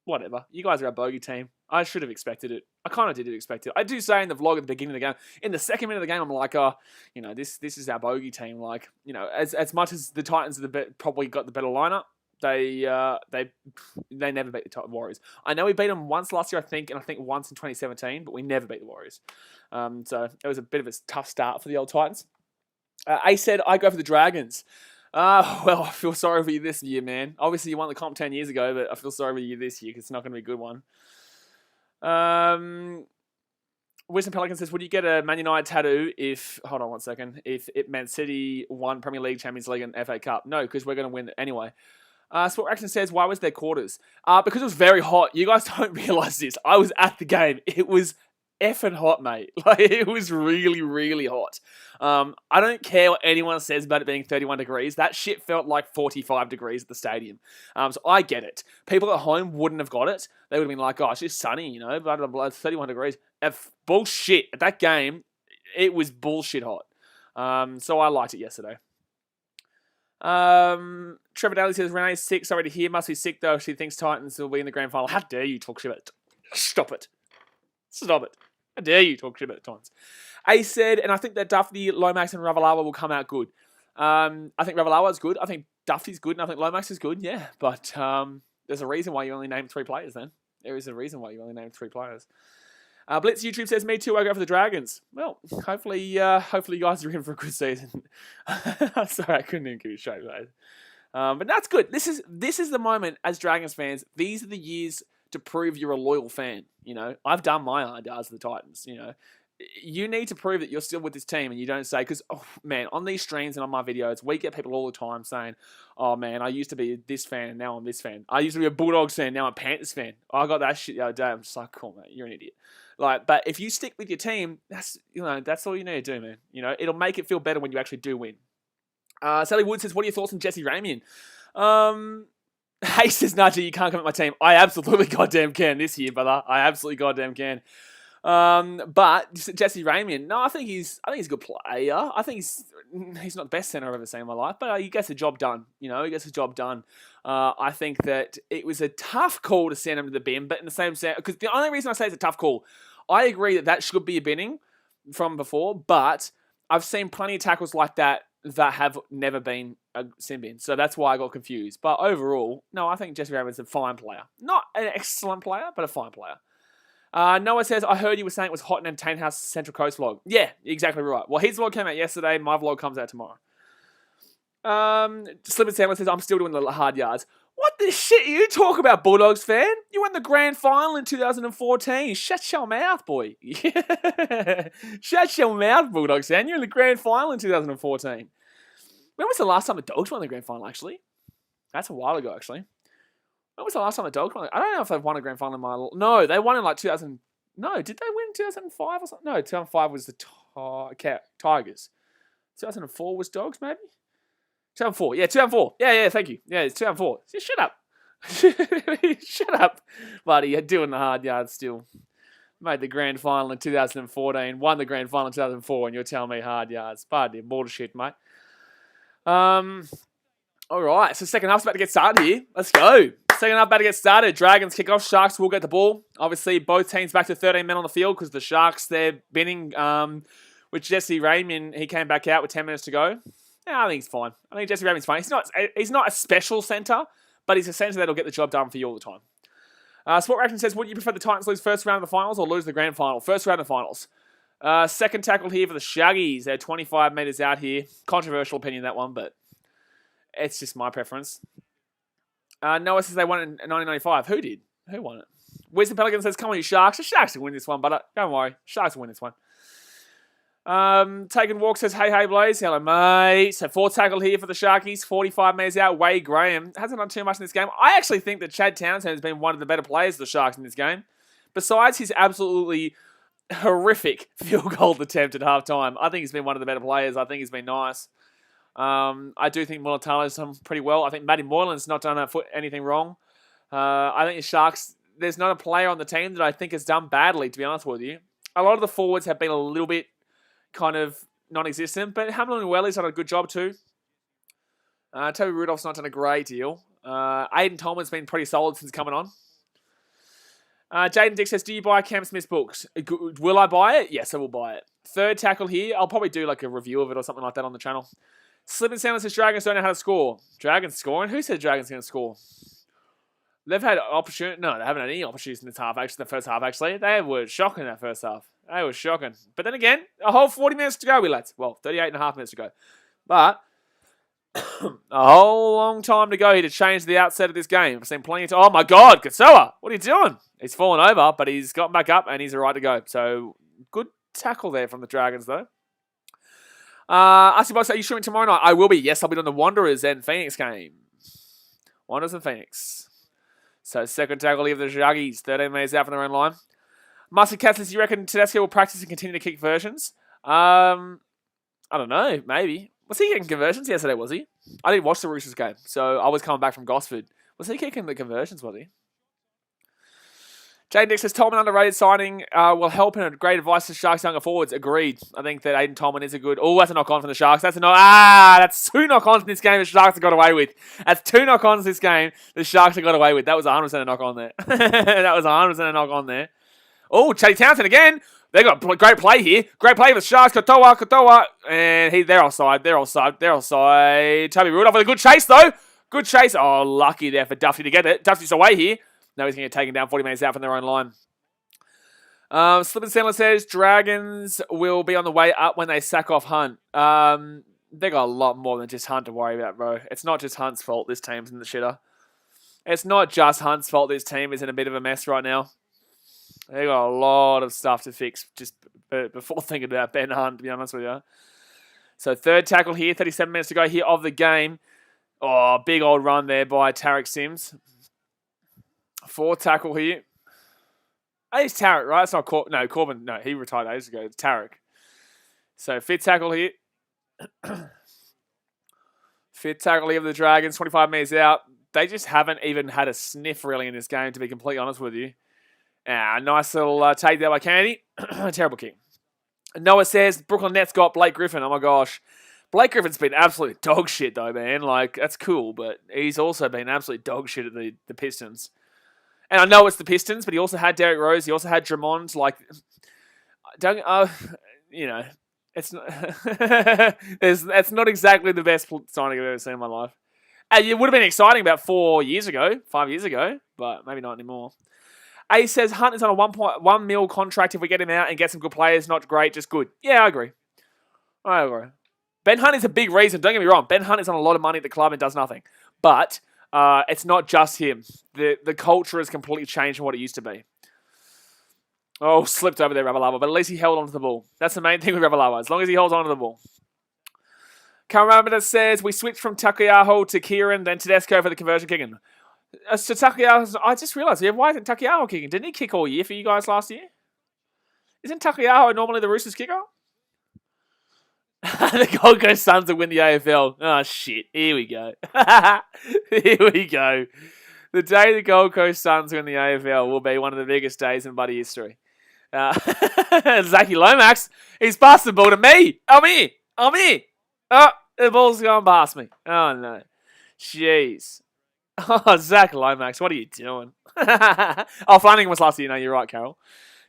Speaker 1: whatever. You guys are a bogey team. I should have expected it. I kind of did expect it. I do say in the vlog at the beginning of the game, in the second minute of the game, I'm like, you know, this is our bogey team. Like, you know, as much as the Titans are probably got the better lineup, they never beat the Warriors. I know we beat them once last year, I think once in 2017, but we never beat the Warriors. So it was a bit of a tough start for the old Titans. Ace said, I go for the Dragons. Well, I feel sorry for you this year, man. Obviously, you won the comp 10 years ago, but I feel sorry for you this year because it's not going to be a good one. Wisdom Pelican says, would you get a Man United tattoo if it meant City won Premier League, Champions League, and FA Cup? No, because we're going to win it anyway. Sport Action says, why was there quarters? Because it was very hot. You guys don't realise this. I was at the game. It was effing hot, mate. Like, it was really, really hot. I don't care what anyone says about it being 31 degrees. That shit felt like 45 degrees at the stadium. So I get it. People at home wouldn't have got it. They would have been like, oh, it's just sunny, you know, blah, blah, blah, 31 degrees. Bullshit. At that game, it was bullshit hot. So I liked it yesterday. Trevor Daly says, Renee's sick. Sorry to hear. Must be sick, though. She thinks Titans will be in the grand final. How dare you talk shit about it? Stop it. Stop it. How dare you talk shit about the Titans? Ace said, and I think that Duffy, Lomax, and Ravalawa will come out good. I think Ravalawa is good. I think Duffy's good, and I think Lomax is good, yeah. But there's a reason why you only named 3 players then. There is a reason why you only named 3 players. Blitz YouTube says, me too, I go for the Dragons. Well, hopefully you guys are in for a good season. Sorry, I couldn't even give you a show, guys. But that's good. This is the moment as Dragons fans. These are the years to prove you're a loyal fan. You know, I've done my IDRs for the Titans. You know, you need to prove that you're still with this team, and you don't say, because man, on these streams and on my videos, we get people all the time saying, "Oh man, I used to be this fan and now I'm this fan. I used to be a Bulldogs fan, now I'm a Panthers fan. I got that shit the other day." I'm just like, "Cool, mate, you're an idiot." Like, but if you stick with your team, that's all you need to do, man. You know, it'll make it feel better when you actually do win. Sally Wood says, "What are your thoughts on Jesse Ramian?" Hey says, Najee, you can't come at my team. I absolutely goddamn can this year, brother. I absolutely goddamn can. But Jesse Ramian, no, I think he's a good player. I think he's not the best centre I've ever seen in my life, but he gets the job done. He gets the job done. I think that it was a tough call to send him to the bin, but in the same sense, because the only reason I say it's a tough call, I agree that should be a binning from before, but I've seen plenty of tackles like that have never been a sin bin, so that's why I got confused. But overall, no, I think Jesse Ramian's a fine player. Not an excellent player, but a fine player. Noah says, I heard you were saying it was hot in Entertain House Central Coast vlog. Yeah, exactly right. Well, his vlog came out yesterday. My vlog comes out tomorrow. Slip and Sandler says, I'm still doing the hard yards. What the shit are you talking about, Bulldogs fan? You won the grand final in 2014. Shut your mouth, boy. Shut your mouth, Bulldogs fan. You're in the grand final in 2014. When was the last time the Dogs won the grand final, actually? That's a while ago, actually. When was the last time the Dogs won? I don't know if they've won a grand final in my... No, they won in like 2000... No, did they win in 2005 or something? No, 2005 was the Tigers. 2004 was Dogs, maybe? 2004. Yeah, 2004. Yeah, thank you. Yeah, it's 2004. Shut up. Shut up. Buddy, you're doing the hard yards still. Made the grand final in 2014, won the grand final in 2004, and you're telling me hard yards. Buddy, bullshit, mate. All right, so second half's about to get started here. Let's go. Second half about to get started. Dragons kick off. Sharks will get the ball. Obviously, both teams back to 13 men on the field because the Sharks, they're binning with Jesse Ramian. He came back out with 10 minutes to go. Yeah, I think he's fine. I think Jesse Ramian's fine. He's not a special centre, but he's a centre that'll get the job done for you all the time. Sport Reaction says, would you prefer the Titans lose first round of the finals or lose the grand final? First round of the finals. Second tackle here for the Shaggies. They're 25 metres out here. Controversial opinion, that one, but it's just my preference. Noah says they won it in 1995. Who did? Who won it? Wisdom Pelican says, come on, you Sharks. The Sharks will win this one, but don't worry. Sharks will win this one. Taken Walk says, hey, Blaze. Hello, mate. So fourth tackle here for the Sharkies. 45 metres out. Wade Graham hasn't done too much in this game. I actually think that Chad Townsend has been one of the better players of the Sharks in this game. Besides his absolutely horrific field goal attempt at halftime, I think he's been one of the better players. I think he's been nice. I do think Mulatalo's done pretty well. I think Matty Moylan's not done anything wrong. I think the Sharks, there's not a player on the team that I think has done badly, to be honest with you. A lot of the forwards have been a little bit kind of non-existent, but Hamlin and Welly's done a good job too. Toby Rudolph's not done a great deal. Aiden Tolman's been pretty solid since coming on. Jaden Dick says, do you buy Cam Smith's books? Will I buy it? Yes, I will buy it. Third tackle here. I'll probably do like a review of it or something like that on the channel. Slip and Sound says, Dragons don't know how to score. Dragons scoring? Who said Dragons going to score? They've had opportunity. No, they haven't had any opportunities in this half, actually, the first half, actually. They were shocking in that first half. They were shocking. But then again, a whole 40 minutes to go, lads. Well, 38 and a half minutes to go. But a whole long time to go here to change the outset of this game. I've seen plenty of time. Oh, my God, Kasoa, what are you doing? He's fallen over, but he's gotten back up, and he's all right to go. So, good tackle there from the Dragons, though. Asking Box, are you streaming tomorrow night? I will be. Yes, I'll be doing the Wanderers and Phoenix game. Wanderers and Phoenix. So, second tackle here for the Shaggies. 13 metres out from their own line. Mustard Cat says, you reckon Tedesco will practice and continue to kick versions? I don't know. Maybe. Was he kicking conversions yesterday, was he? I didn't watch the Roosters game, so I was coming back from Gosford. Was he kicking the conversions, was he? Jaden Dick says, Tolman underrated signing will help and a great advice to Sharks younger forwards. Agreed. I think that Aiden Tolman is a good... Oh, that's a knock-on from the Sharks. That's two knock-ons in this game the Sharks have got away with. That's two knock-ons this game the Sharks have got away with. That was 100% a knock-on there. That was 100% a knock-on there. Oh, Chatty Townsend again. They got great play here. Great play for the Sharks. Katoa. And they're offside. They're offside. Toby Rudolph with a good chase, though. Good chase. Oh, lucky there for Duffy to get it. Duffy's away here. Now he's going to get taken down 40 metres out from their own line. Slip and Sandler says, Dragons will be on the way up when they sack off Hunt. They got a lot more than just Hunt to worry about, bro. It's not just Hunt's fault this team's in the shitter. It's not just Hunt's fault this team is in a bit of a mess right now. They got a lot of stuff to fix just before thinking about Ben Hunt, to be honest with you. So third tackle here, 37 minutes to go here of the game. Oh, big old run there by Tarek Sims. Fourth tackle here. Oh, it's Tarek, right? It's not Corbin. No, Corbin. No, he retired ages ago. It's Tarek. So fifth tackle here. Fifth tackle here of the Dragons, 25 metres out. They just haven't even had a sniff really in this game, to be completely honest with you. Nice little take there by Kennedy. Terrible kick. Noah says, Brooklyn Nets got Blake Griffin. Oh my gosh. Blake Griffin's been absolute dog shit though, man. Like, that's cool, but he's also been absolute dog shit at the Pistons. And I know it's the Pistons, but he also had Derrick Rose. He also had Drummond. Like, it's not, it's not exactly the best signing I've ever seen in my life. It would have been exciting about 5 years ago, but maybe not anymore. A says Hunt is on a 1.1 mil contract. If we get him out and get some good players, not great, just good. Yeah, I agree. Ben Hunt is a big reason. Don't get me wrong. Ben Hunt is on a lot of money at the club and does nothing. But it's not just him. The culture has completely changed from what it used to be. Oh, slipped over there, Ravalava. But at least he held onto the ball. That's the main thing with Ravalava. As long as he holds onto the ball. Karamada says, we switched from Takiyaho to Kieran, then Tedesco for the conversion kicking. So Takiyaho, I just realised, why isn't Takiyaho kicking? Didn't he kick all year for you guys last year? Isn't Takiyaho normally the Roosters kicker? The Gold Coast Suns will win the AFL. Oh, shit. Here we go. Here we go. The day the Gold Coast Suns win the AFL will be one of the biggest days in bloody history. Zachy Lomax, he's passed the ball to me. I'm here. Oh, the ball's gone past me. Oh, no. Jeez. Oh, Zach Lomax, what are you doing? Flanagan was last year. No, you're right, Carol.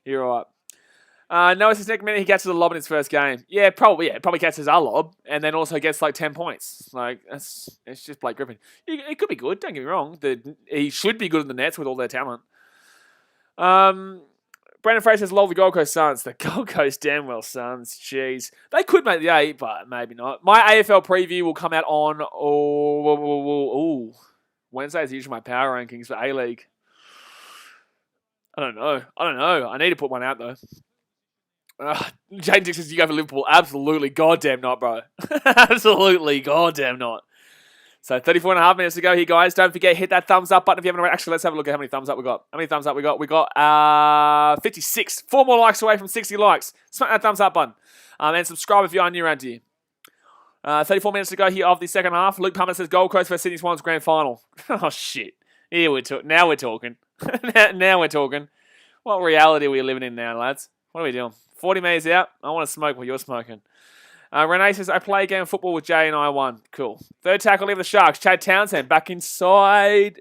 Speaker 1: You're right. No, it's his second minute he gets to the lob in his first game. Yeah, probably catches a lob and then also gets like 10 points. Like, it's just Blake Griffin. It could be good, don't get me wrong. He should be good in the Nets with all their talent. Brandon Fraser says, lol, the Gold Coast Suns. The Gold Coast damn well Suns. Jeez. They could make the 8, but maybe not. My AFL preview will come out on Wednesday is usually my power rankings for A-League. I don't know. I need to put one out, though. Jane Dix says, you go for Liverpool. Absolutely goddamn not, bro. Absolutely goddamn not. So 34.5 minutes to go here, guys. Don't forget, hit that thumbs up button if you haven't already. Actually, let's have a look at how many thumbs up we got. How many thumbs up we got? We got 56. 4 more likes away from 60 likes. Smack that thumbs up button. And subscribe if you are new around here. 34 minutes to go here of the second half. Luke Palmer says, Gold Coast vs Sydney Swans grand final. Oh, shit. Now we're talking. Now we're talking. What reality are we living in now, lads? What are we doing? 40 metres out. I want to smoke while you're smoking. Renee says, I play a game of football with Jay and I won. Cool. Third tackle, leave the Sharks. Chad Townsend back inside.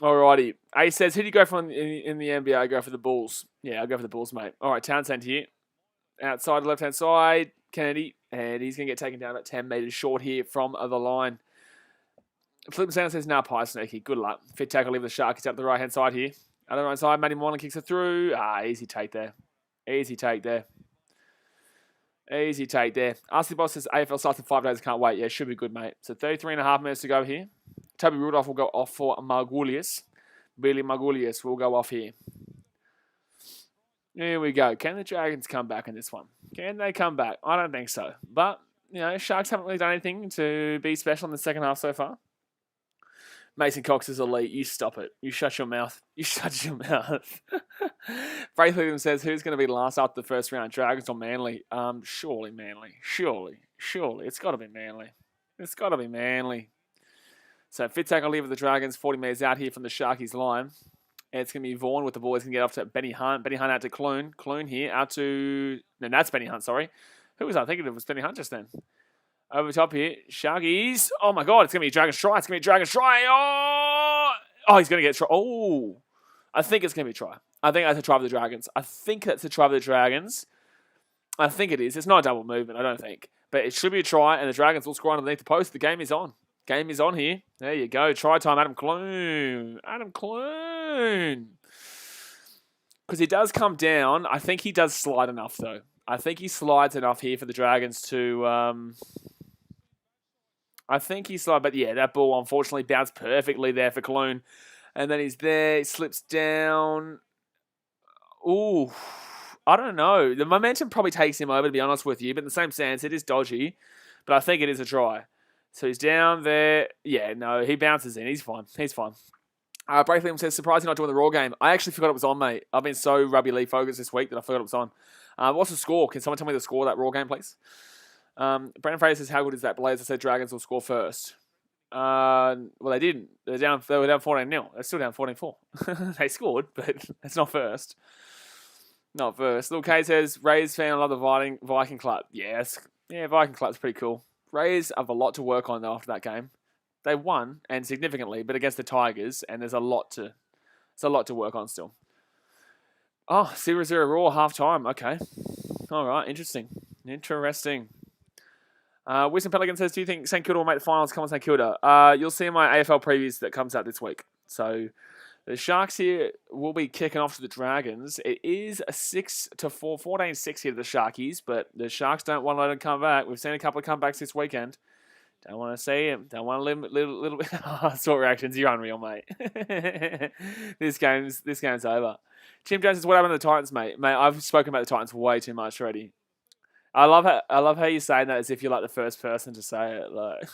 Speaker 1: Alrighty. A says, who do you go for in the NBA? I go for the Bulls. Yeah, I'll go for the Bulls, mate. Alright, Townsend here. Outside, left-hand side. Kennedy. And he's going to get taken down about 10 metres short here from the line. Flip Sanders says, nah, pie sneaky. Good luck. Fit tackle, leave the Sharks. He's up the right-hand side here. Other right side, Matty Moreland kicks it through. Easy take there. Easy take there. RC Boss says AFL starts in 5 days. Can't wait. Yeah, should be good, mate. So 33.5 minutes to go here. Toby Rudolph will go off for Margulius. Billy Margulius will go off here. Here we go. Can the Dragons come back in this one? Can they come back? I don't think so. But, Sharks haven't really done anything to be special in the second half so far. Mason Cox is elite. You stop it. You shut your mouth. Braithwaite says, who's going to be last after the first round? Dragons or Manly? Surely Manly. Surely. It's got to be Manly. So Fitzak will leave with the Dragons. 40 metres out here from the Sharkies line. And it's going to be Vaughan with the ball. He's going to get off to Benny Hunt. Benny Hunt out to Clune. Clune here out to... No, that's Benny Hunt, sorry. Who was I thinking it was Benny Hunt just then? Over the top here, Sharkies. Oh my God, it's going to be a Dragon Try. Oh, he's going to get a try. Oh, I think it's going to be a try. I think that's a try for the Dragons. I think it is. It's not a double movement, I don't think. But it should be a try, and the Dragons will score underneath the post. The game is on. Here. There you go. Try time, Adam Clune. Because he does come down. I think he does slide enough, though. I think he slides enough here for the Dragons to... but yeah, that ball unfortunately bounced perfectly there for Clune. And then he's there, he slips down. Ooh, I don't know. The momentum probably takes him over, to be honest with you. But in the same sense, it is dodgy. But I think it is a try. So he's down there. Yeah, no, he bounces in. He's fine. Braithwaite says, surprised you're not doing the Raw game. I actually forgot it was on, mate. I've been so rugby league focused this week that I forgot it was on. What's the score? Can someone tell me the score of that Raw game, please? Brandon Fraser says, how good is that Blaze? I said Dragons will score first. Well, they didn't. They were down 14-0. They're still down 14-4. They scored, but it's not first. Not first. Little K says, Rays fan, I love the Viking Club. Yes. Yeah, Viking Club's pretty cool. Rays have a lot to work on after that game. They won, and significantly, but against the Tigers, and there's a lot to work on still. Oh, 0-0 Raw, half-time. Okay. All right, interesting. Wisdom Pelican says, do you think St Kilda will make the finals? Come on, St Kilda. You'll see in my AFL previews that comes out this week. So the Sharks here will be kicking off to the Dragons. It is a 6-4, 14-6 here to the Sharkies, but the Sharks don't want to let them come back. We've seen a couple of comebacks this weekend. Don't want to see him. Don't want to live little bit. Sort reactions. You're unreal, mate. This game's over. Jim Jones says, what happened to the Titans, mate? Mate, I've spoken about the Titans way too much already. I love how you're saying that as if you're like the first person to say it. Like,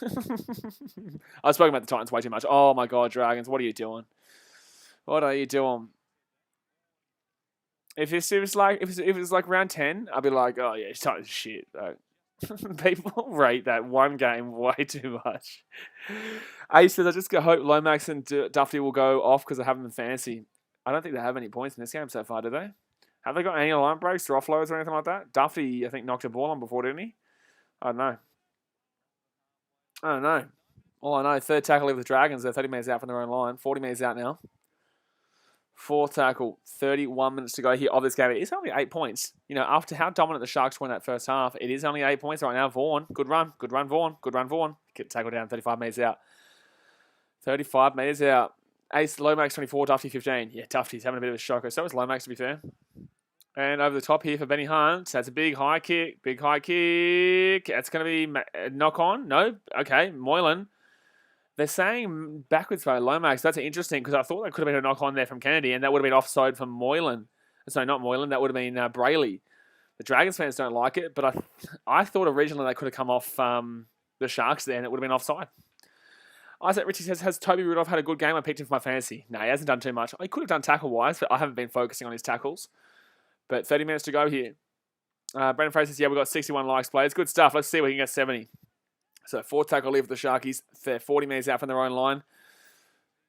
Speaker 1: I've spoken about the Titans way too much. Oh my God, Dragons, what are you doing? What are you doing? If it was like round 10, I'd be like, oh yeah, Titans shit. Like, people rate that one game way too much. Ace says, I just hope Lomax and Duffy will go off because I have them in fantasy. I don't think they have any points in this game so far, do they? Have they got any line breaks or offloads or anything like that? Duffy, I think, knocked a ball on before, didn't he? I don't know. All I know, third tackle of the Dragons. They're 30 minutes out from their own line. 40 minutes out now. Fourth tackle, 31 minutes to go here of this game. It is only 8 points. You know, after how dominant the Sharks were in that first half, it is only 8 points right now. Vaughan, good run, Vaughan. Get tackled down, 35 metres out. 35 metres out. Ace, Lomax 24, Duffy 15. Yeah, Duffy's having a bit of a shocker. So is Lomax, to be fair. And over the top here for Benny Hunt. That's a big high kick. That's going to be a knock on. No? Okay, Moylan. They're saying backwards by Lomax. That's interesting because I thought that could have been a knock on there from Kennedy and that would have been offside from Moylan. Sorry, not Moylan. That would have been Brayley. The Dragons fans don't like it, but I thought originally they could have come off the Sharks there and it would have been offside. Isaac Ritchie says, has Toby Rudolph had a good game? I picked him for my fantasy. No, he hasn't done too much. He could have done tackle-wise, but I haven't been focusing on his tackles. But 30 minutes to go here. Brendan Fraser says, yeah, we've got 61 likes players. Good stuff. Let's see if we can get 70. So fourth tackle lead for the Sharkies. They're 40 minutes out from their own line.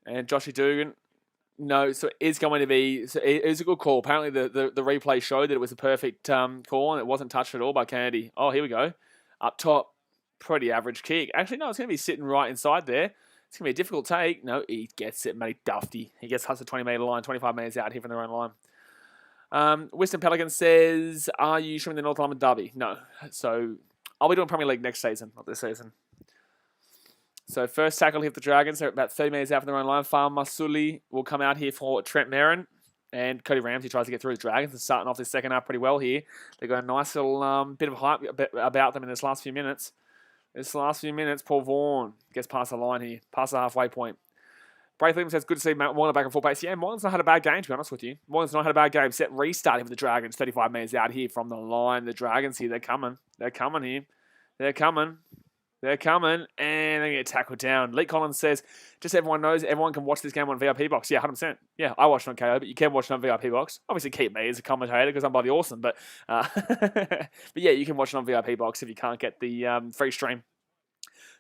Speaker 1: And Joshy Dugan. No, so it is going to be... So it is a good call. Apparently the replay showed that it was a perfect call and it wasn't touched at all by Kennedy. Oh, here we go. Up top. Pretty average kick. Actually, no, it's going to be sitting right inside there. It's going to be a difficult take. No, he gets it, mate. Dufty. He gets past the 20-metre line, 25 metres out here from their own line. Wisdom Pelican says, are you showing the North London Derby? No. So, I'll be doing Premier League next season, not this season. So, first tackle here for the Dragons. They're about 30 metres out from their own line. Farm Masuli will come out here for Trent Merrin. And Cody Ramsey tries to get through the Dragons and starting off this second half pretty well here. They've got a nice little bit of hype about them in this last few minutes. Paul Vaughan gets past the line here, past the halfway point. Braithwaite says, good to see Moylan back in full pace. Yeah, Moylan's not had a bad game, to be honest with you. Moylan's not had a bad game. Set restarting for the Dragons, 35 metres out here from the line. The Dragons here, they're coming here. They're coming. And they get tackled down. Lee Collins says, just everyone knows, everyone can watch this game on VIP Box. Yeah, 100%. Yeah, I watched it on KO, but you can watch it on VIP Box. Obviously, keep me as a commentator because I'm bloody awesome. But yeah, you can watch it on VIP Box if you can't get the free stream.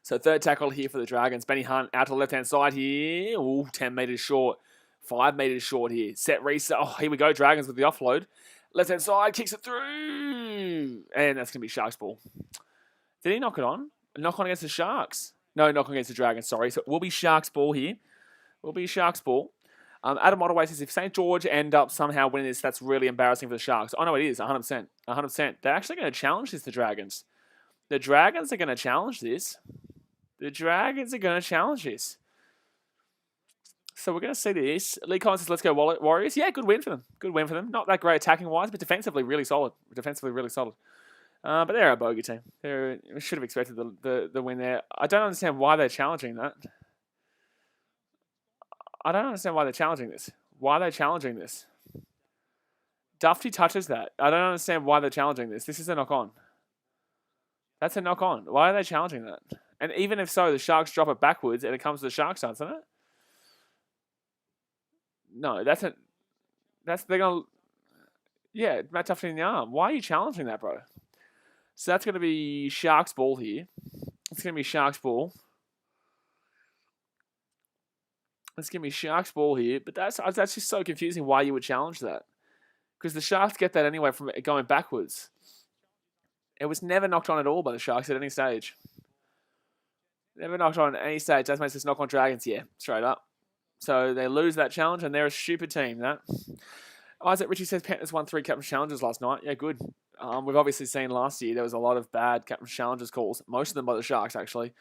Speaker 1: So third tackle here for the Dragons. Benny Hunt out to the left-hand side here. Ooh, 10 metres short. 5 metres short here. Set reset. Oh, here we go. Dragons with the offload. Left-hand side. Kicks it through. And that's going to be Sharks ball. Did he knock it on? Knock on against the Sharks. No, knock on against the Dragons. Sorry. So it will be Sharks ball here. Adam Ottaway says, if St George end up somehow winning this, that's really embarrassing for the Sharks. Oh, no, it is. 100%. 100%. They're actually going to challenge this, the Dragons. The Dragons are going to challenge this. So we're going to see this. Lee Collins says, let's go Warriors. Yeah, good win for them. Not that great attacking-wise, but defensively really solid. But they're our bogey team. We should have expected the win there. I don't understand why they're challenging that. I don't understand why they're challenging this. Why are they challenging this? Duffy touches that. I don't understand why they're challenging this. This is a knock-on. That's a knock-on. Why are they challenging that? And even if so, the Sharks drop it backwards and it comes to the Sharks' stance, isn't it? No, they're going to... Yeah, Matt Duffy in the arm. Why are you challenging that, bro? So that's going to be Sharks ball here. It's going to be Sharks ball. Let's give me Sharks ball here. But that's just so confusing why you would challenge that. Because the Sharks get that anyway from it going backwards. It was never knocked on at all by the Sharks at any stage. Never knocked on at any stage. That's makes us knock on Dragons, yeah, straight up. So they lose that challenge, and they're a stupid team, that. Isaac Ritchie says Panthers won 3 captain challenges last night. Yeah, good. We've obviously seen last year there was a lot of bad captain challenges calls, most of them by the Sharks, actually.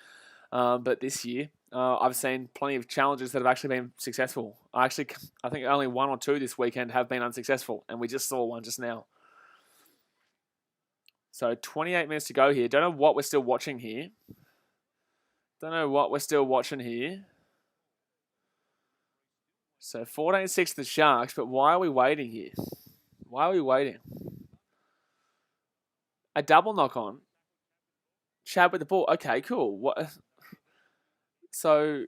Speaker 1: But this year, I've seen plenty of challenges that have actually been successful. I think only 1 or 2 this weekend have been unsuccessful, and we just saw one just now. So 28 minutes to go here. Don't know what we're still watching here. So 14-6 the Sharks, but why are we waiting here? Why are we waiting? A double knock on. Chad with the ball. Okay, cool. What? So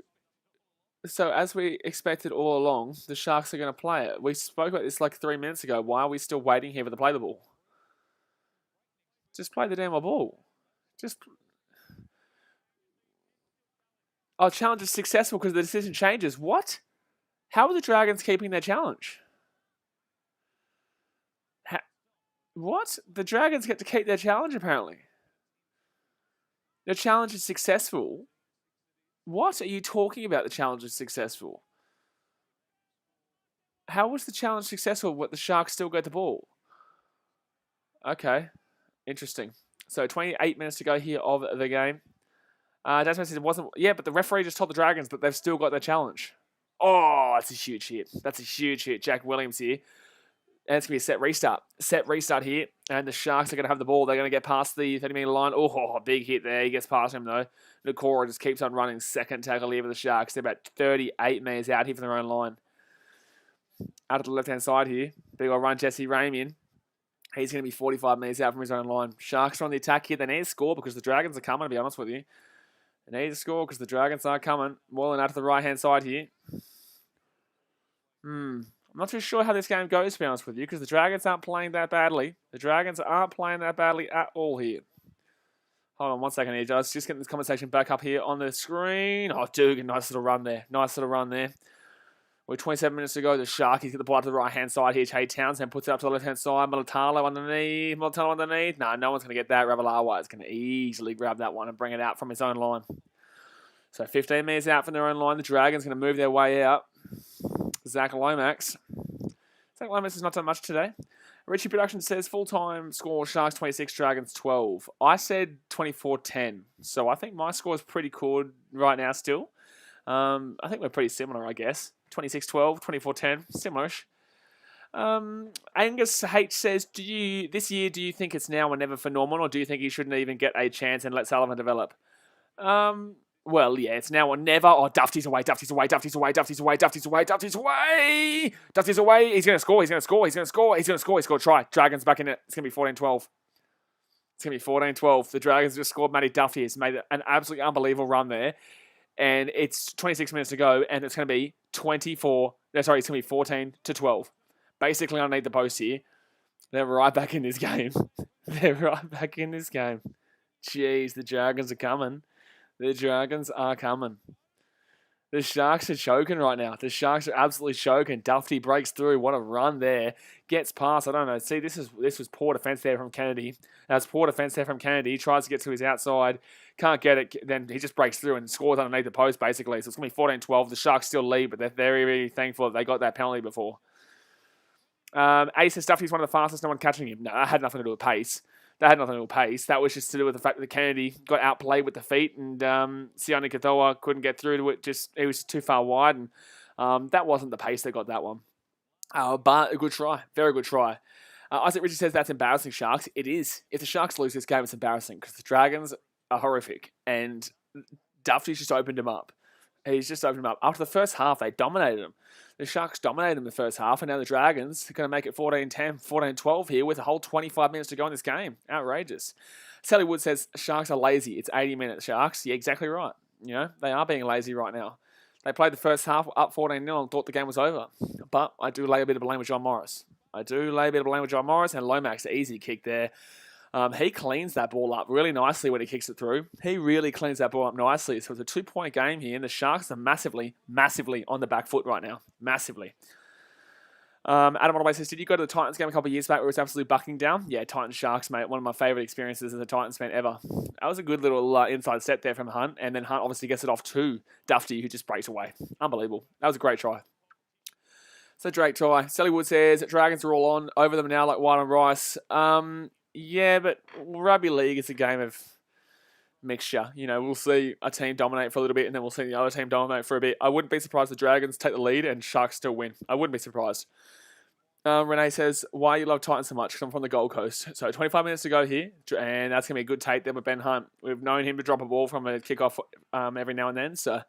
Speaker 1: as we expected all along, the Sharks are going to play it. We spoke about this like 3 minutes ago. Why are we still waiting here for the play the ball? Just play the damn ball. Oh, challenge is successful because the decision changes. What? How are the Dragons keeping their challenge? What? The Dragons get to keep their challenge, apparently. Their challenge is successful. What are you talking about? The challenge is successful. How was the challenge successful but the Sharks still get the ball? Okay. Interesting. So 28 minutes to go here of the game. That's what I said it wasn't. Yeah, but the referee just told the Dragons that they've still got their challenge. Oh, that's a huge hit. Jack Williams here. And it's going to be a set restart. Set restart here. And the Sharks are going to have the ball. They're going to get past the 30-metre line. Oh, big hit there. He gets past him, though. Nakora just keeps on running. Second tackle here for the Sharks. They're about 38 metres out here from their own line. Out of the left-hand side here. Big old run, Jesse Ramian. He's going to be 45 metres out from his own line. Sharks are on the attack here. They need to score because the Dragons are coming, to be honest with you. They need to score because the Dragons are coming. Walling out to the right-hand side here. I'm not too sure how this game goes, to be honest with you, because the Dragons aren't playing that badly. The Dragons aren't playing that badly at all here. Hold on 1 second here, guys. Just getting this conversation back up here on the screen. Oh, Dugan, nice little run there. With 27 minutes to go, the Sharkies get the ball to the right-hand side here. Jay Townsend puts it up to the left-hand side. Militalo underneath. No, no one's going to get that. Ravalawa is going to easily grab that one and bring it out from his own line. So 15 metres out from their own line. The Dragons going to move their way out. Zach Lomax. Zach Lomax has not done much today. Richie Production says full-time score Sharks 26, Dragons 12. I said 24-10. So I think my score is pretty cool right now still. I think we're pretty similar, I guess. 26-12, 24-10, similar-ish. Angus H says, do you think it's now or never for Norman, or do you think he shouldn't even get a chance and let Sullivan develop? Well, yeah, it's now or never. Oh, Duffy's away. He's going to score. He scored. Try. Dragons back in it. It's going to be 14-12. The Dragons just scored. Matty Duffy has made an absolutely unbelievable run there. And it's 26 minutes to go, and it's going to be 14-12. Basically, underneath the post here. They're right back in this game. Jeez, the Dragons are coming. The Sharks are choking right now. The Sharks are absolutely choking. Duffy breaks through. What a run there. Gets past. I don't know. See, this was poor defense there from Kennedy. He tries to get to his outside. Can't get it. Then he just breaks through and scores underneath the post, basically. So it's going to be 14-12. The Sharks still lead, but they're very, very thankful that they got that penalty before. Ace says Duffy's one of the fastest. No one catching him. No, that had nothing to do with pace. That was just to do with the fact that Kennedy got outplayed with the feet, and Sione Katoa couldn't get through to it. He was too far wide, and that wasn't the pace that got that one. But a good try. Very good try. Isaac Ritchie says that's embarrassing, Sharks. It is. If the Sharks lose this game, it's embarrassing because the Dragons are horrific, and Duffy's just opened him up. After the first half, they dominated him. The Sharks dominated him the first half, and now the Dragons are going to make it 14-10, 14-12 here with a whole 25 minutes to go in this game. Outrageous. Sally Wood says, Sharks are lazy. It's 80 minutes, Sharks. Yeah, exactly right. You know, they are being lazy right now. They played the first half up 14-0 and thought the game was over. But I do lay a bit of blame with John Morris. And Lomax, easy kick there. He cleans that ball up really nicely when he kicks it through. He really cleans that ball up nicely. So it's a 2-point game here, and the Sharks are massively, massively on the back foot right now. Massively. Adam Holloway says, did you go to the Titans game a couple of years back where it was absolutely bucking down? Yeah, Titans Sharks, mate. One of my favourite experiences as a Titans fan ever. That was a good little inside step there from Hunt. And then Hunt obviously gets it off to Dufty, who just breaks away. Unbelievable. That was a great try. So Drake try. Sally Wood says, Dragons are all on over them now like white on rice. Yeah, but rugby league is a game of mixture. You know, we'll see a team dominate for a little bit and then we'll see the other team dominate for a bit. I wouldn't be surprised if the Dragons take the lead and Sharks still win. I wouldn't be surprised. Renee says, why you love Titans so much? Because I'm from the Gold Coast. So 25 minutes to go here, and that's going to be a good take there with Ben Hunt. We've known him to drop a ball from a kickoff every now and then, so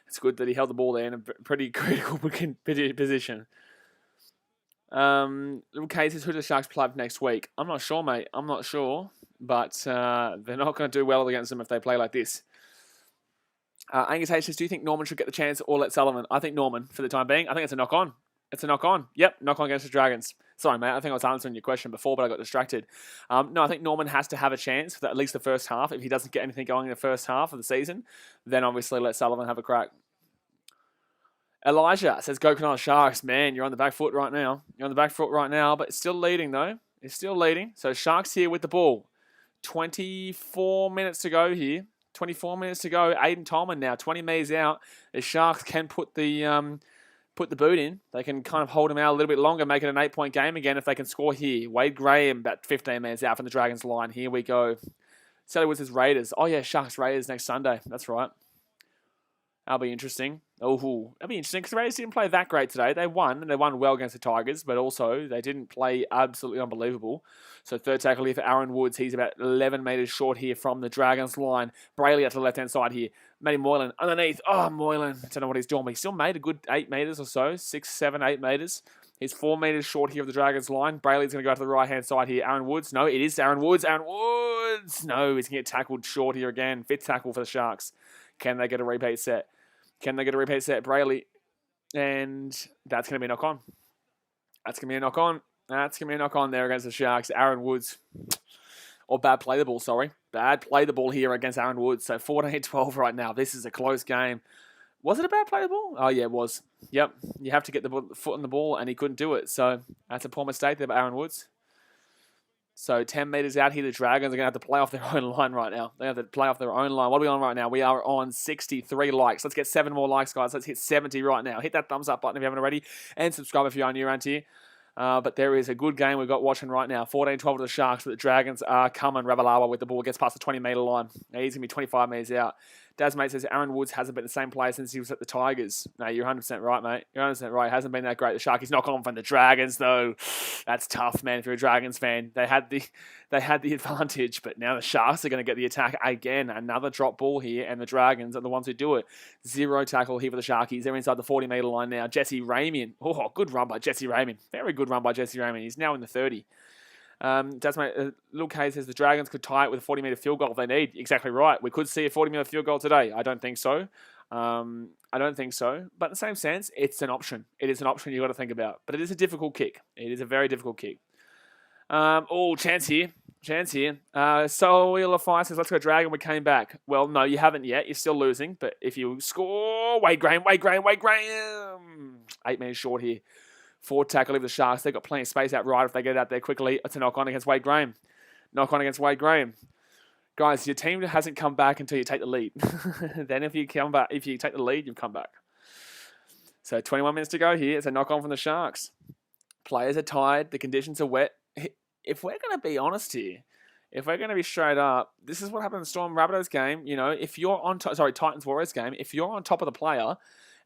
Speaker 1: it's good that he held the ball there in a pretty critical position. Little Case says, who do the Sharks play next week? I'm not sure, mate. I'm not sure, but they're not going to do well against them if they play like this. Angus H says, do you think Norman should get the chance or let Sullivan? I think Norman for the time being. I think it's a knock-on. It's a knock-on. Yep, knock-on against the Dragons. Sorry, mate. I think I was answering your question before, but I got distracted. No, I think Norman has to have a chance for at least the first half. If he doesn't get anything going in the first half of the season, then obviously let Sullivan have a crack. Elijah says, go Cronulla Sharks. Man, you're on the back foot right now. You're on the back foot right now, but it's still leading, though. It's still leading. So Sharks here with the ball. 24 minutes to go here. 24 minutes to go. Aiden Tolman now, 20 metres out. The Sharks can put the boot in. They can kind of hold him out a little bit longer, make it an 8-point game again if they can score here. Wade Graham, about 15 minutes out from the Dragons line. Here we go. Sally Woods says Raiders. Oh, yeah, Sharks Raiders next Sunday. That's right. That'll be interesting. Oh, that'll be interesting because the Raiders didn't play that great today. They won, and they won well against the Tigers, but also they didn't play absolutely unbelievable. So third tackle here for Aaron Woods. He's about 11 metres short here from the Dragons line. Brayley out to the left-hand side here. Matty Moylan underneath. Oh, Moylan. I don't know what he's doing, but he still made a good 8 metres or so. 6, 7, 8 metres. He's 4 metres short here of the Dragons line. Brayley's going to go to the right-hand side here. Aaron Woods. No, it is Aaron Woods. Aaron Woods. No, he's going to get tackled short here again. 5th tackle for the Sharks. Can they get a repeat set? Can they get a repeat set? Brayley. And that's going to be a knock-on. That's going to be a knock-on. That's going to be a knock-on there against the Sharks. Aaron Woods. Or bad play the ball, sorry. Bad play the ball here against Aaron Woods. So 14-12 right now. This is a close game. Was it a bad play the ball? Oh, yeah, it was. Yep. You have to get the foot on the ball, and he couldn't do it. So that's a poor mistake there by Aaron Woods. So 10 metres out here, the Dragons are going to have to play off their own line right now. They have to play off their own line. What are we on right now? We are on 63 likes. Let's get 7 more likes, guys. Let's hit 70 right now. Hit that thumbs up button if you haven't already. And subscribe if you are new around here. But there is a good game we've got watching right now. 14-12 to the Sharks, but the Dragons are coming. Ravalawa with the ball gets past the 20-metre line. Now he's going to be 25 metres out. Dazmate says Aaron Woods hasn't been the same player since he was at the Tigers. No, you're 100% right, mate. You're 100% right. Hasn't been that great. The Sharkies knock on from the Dragons, though. That's tough, man, if you're a Dragons fan. They had the advantage, but now the Sharks are going to get the attack again. Another drop ball here, and the Dragons are the ones who do it. 0 tackle here for the Sharkies. They're inside the 40-metre line now. Jesse Raymond. Oh, good run by Jesse Raymond. Very good run by Jesse Raymond. He's now in the 30. Little K says the Dragons could tie it with a 40-metre field goal if they need. Exactly right. We could see a 40-metre field goal today. I don't think so. But in the same sense, it's an option. It is an option you've got to think about. But it is a difficult kick. It is a very difficult kick. Chance here. So Illafai says, let's go Dragon. We came back. Well, no, you haven't yet. You're still losing. But if you score, Wade Graham. 8 metres short here. 4 tackle of the Sharks. They've got plenty of space out right if they get out there quickly. It's a knock-on against Wade Graham. Guys, your team hasn't come back until you take the lead. Then if you take the lead, you've come back. So 21 minutes to go here. It's a knock-on from the Sharks. Players are tired. The conditions are wet. If we're going to be honest here, if we're going to be straight up, this is what happened in the Storm Rabbitohs game. You know, if you're on Titans Warriors game, if you're on top of the player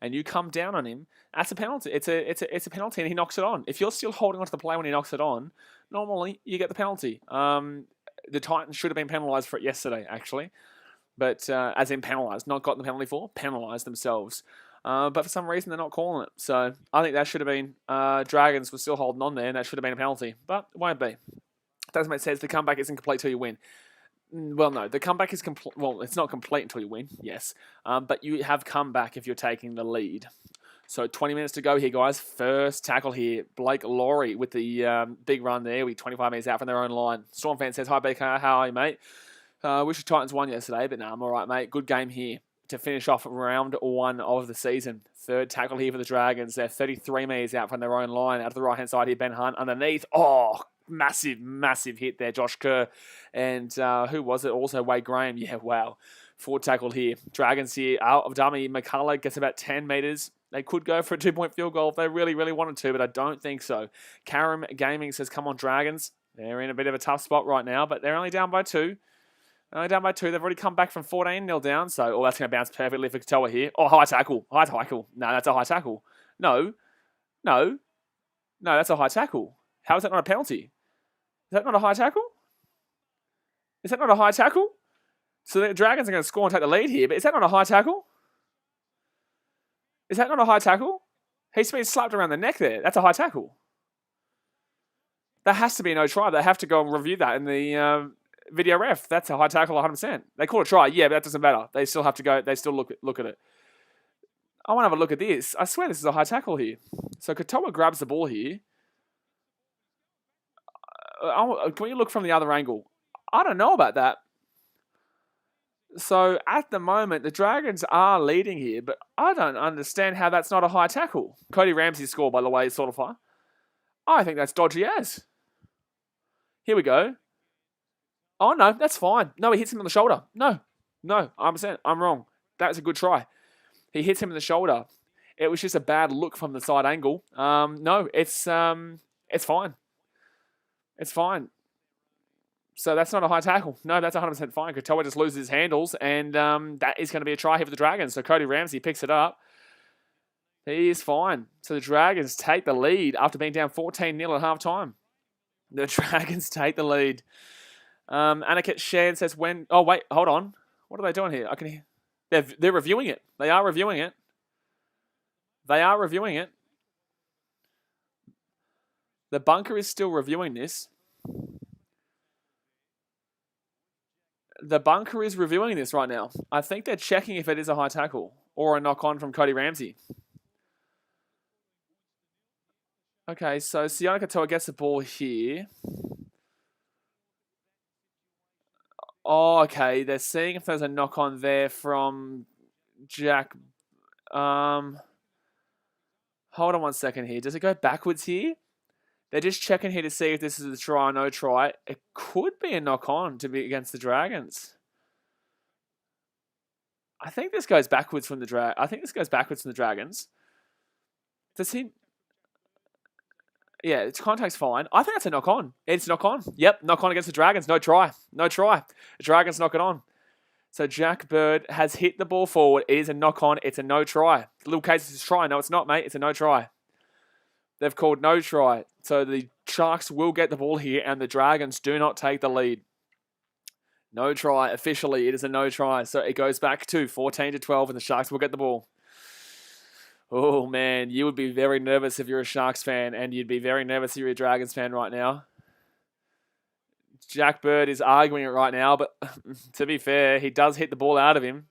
Speaker 1: and you come down on him, that's a penalty. It's a penalty, and he knocks it on. If you're still holding onto the play when he knocks it on, normally you get the penalty. The Titans should have been penalised for it yesterday, actually, but as in penalised, not gotten the penalty for, penalised themselves. But for some reason they're not calling it. So I think that should have been Dragons were still holding on there, and that should have been a penalty, but it won't be. Dazmate says the comeback isn't complete till you win. Well, no, the comeback is complete. Well, it's not complete until you win, yes. But you have come back if you're taking the lead. So 20 minutes to go here, guys. First tackle here. Blake Laurie with the big run there. We 25 metres out from their own line. Storm fan says, hi, BK. How are you, mate? Wish the Titans won yesterday, but no, I'm all right, mate. Good game here to finish off round 1 of the season. Third tackle here for the Dragons. They're 33 metres out from their own line. Out to the right-hand side here, Ben Hunt underneath. Oh, massive, massive hit there, Josh Kerr. And who was it? Also, Wade Graham. Yeah, wow. Forward tackle here. Dragons here. Out of dummy. McCullough gets about 10 metres. They could go for a 2-point field goal if they really, really wanted to, but I don't think so. Karam Gaming says, come on, Dragons. They're in a bit of a tough spot right now, but they're only down by 2. Only down by 2. They've already come back from 14-0 down, so that's going to bounce perfectly for Katoa here. Oh, high tackle. High tackle. No, that's a high tackle. No, that's a high tackle. How is that not a penalty? Is that not a high tackle? Is that not a high tackle? So the Dragons are going to score and take the lead here, but is that not a high tackle? Is that not a high tackle? He's been slapped around the neck there. That's a high tackle. That has to be a no try. They have to go and review that in the video ref. That's a high tackle 100%. They call it a try. Yeah, but that doesn't matter. They still have to go. They still look at it. I want to have a look at this. I swear this is a high tackle here. So Katoa grabs the ball here. Can we look from the other angle? I don't know about that. So, at the moment, the Dragons are leading here, but I don't understand how that's not a high tackle. Cody Ramsey's score, by the way, is sort of high. I think that's dodgy as. Here we go. Oh, no, that's fine. No, he hits him on the shoulder. No, I'm wrong. That was a good try. He hits him in the shoulder. It was just a bad look from the side angle. No, it's fine. It's fine. So that's not a high tackle. No, that's 100% fine. Katoa just loses his handles, and that is going to be a try here for the Dragons. So Cody Ramsey picks it up. He is fine. So the Dragons take the lead after being down 14-0 at halftime. The Dragons take the lead. Aniket Shan says when... Oh, wait, hold on. What are they doing here? I can hear... They're reviewing it. They are reviewing it. They are reviewing it. The bunker is still reviewing this. The bunker is reviewing this right now. I think they're checking if it is a high tackle or a knock-on from Cody Ramsey. Okay, so Sione Katoa gets the ball here. Oh, okay. They're seeing if there's a knock-on there from Jack. Hold on one second here. Does it go backwards here? They're just checking here to see if this is a try or no try. It could be a knock-on to be against the Dragons. I think this goes backwards from the Dragons. Does he... Yeah, its contact's fine. I think that's a knock-on. It's knock-on. Yep, knock-on against the Dragons. No try. No try. The Dragons knock it on. So Jack Bird has hit the ball forward. It is a knock-on. It's a no try. Little case is a try. No, it's not, mate. It's a no try. They've called no try. So the Sharks will get the ball here and the Dragons do not take the lead. No try. Officially, it is a no try. So it goes back to 14-12 and the Sharks will get the ball. Oh, man. You would be very nervous if you're a Sharks fan and you'd be very nervous if you're a Dragons fan right now. Jack Bird is arguing it right now, but to be fair, he does hit the ball out of him.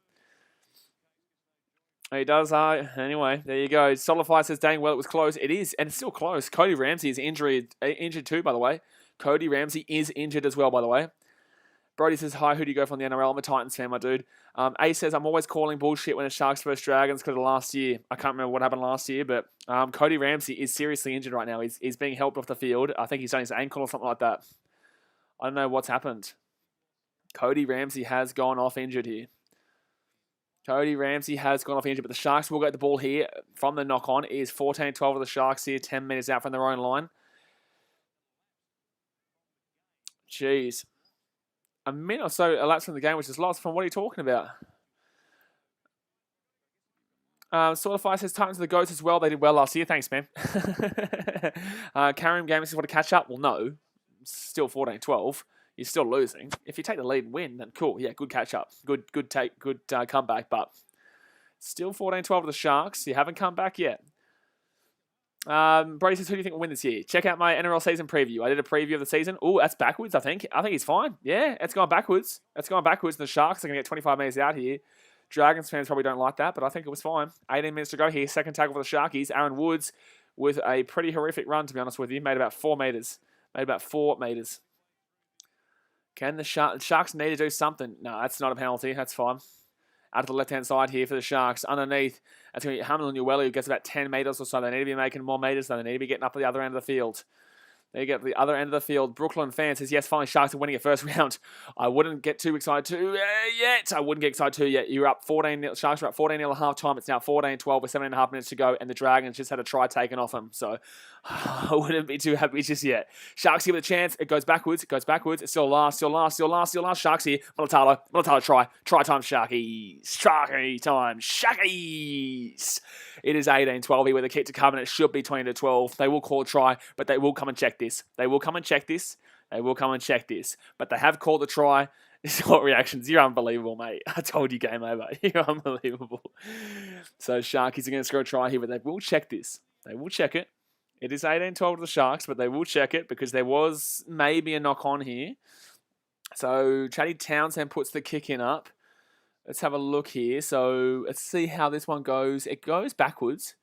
Speaker 1: He does. Anyway, there you go. Solidify says, dang, well, it was close. It is, and it's still close. Cody Ramsey is injured too, by the way. Cody Ramsey is injured as well, by the way. Brody says, hi, who do you go from the NRL? I'm a Titans fan, my dude. A says, I'm always calling bullshit when it's Sharks versus Dragons because of last year. I can't remember what happened last year, but Cody Ramsey is seriously injured right now. He's being helped off the field. I think he's done his ankle or something like that. I don't know what's happened. Cody Ramsey has gone off injured here. Cody Ramsey has gone off injured, but the Sharks will get the ball here from the knock-on. It is 14-12 of the Sharks here, 10 minutes out from their own line. Jeez. A minute or so elapsed from the game, which is lost from what are you talking about? Sortify says, Titans are the GOATs as well. They did well last year. Thanks, man. Karim Gaming says, want to catch up? Well, no. Still 14-12. You're still losing. If you take the lead and win, then cool. Yeah, good catch up. Good comeback, but still 14-12 to the Sharks. You haven't come back yet. Brody says, who do you think will win this year? Check out my NRL season preview. I did a preview of the season. Oh, that's backwards, I think. I think he's fine. Yeah, it's gone backwards. It's gone backwards, and the Sharks are going to get 25 minutes out here. Dragons fans probably don't like that, but I think it was fine. 18 minutes to go here. Second tackle for the Sharkies. Aaron Woods with a pretty horrific run, to be honest with you. Made about 4 metres. Can the Sharks need to do something? No, that's not a penalty. That's fine. Out to the left-hand side here for the Sharks. Underneath, that's going to be Hamlin Uwelli, who gets about 10 metres or so. They need to be making more metres. They need to be getting up to the other end of the field. There you get the other end of the field. Brooklyn fan says, yes, finally, Sharks are winning a first round. I wouldn't get too excited yet. You're up 14-0. Sharks are up 14-0 at half time. It's now 14-12 with 7.5 minutes to go, and the Dragons just had a try taken off them. So I wouldn't be too happy just yet. Sharks here with a chance. It goes backwards. It's still last. Sharks here. Mulatalo try. Try time, Sharkies. Sharky time, Sharkies. It is 18-12 here with a kick to come, and it should be 20-12. They will call a try, but they will come and check this. But they have called a try. What reactions? You're unbelievable, mate. I told you, game over. You're unbelievable. So Sharkies are going to score a try here, but they will check this. They will check it. It is 18-12 to the Sharks, but they will check it because there was maybe a knock-on here. So Chatty Townsend puts the kick in up. Let's have a look here. So let's see how this one goes. It goes backwards.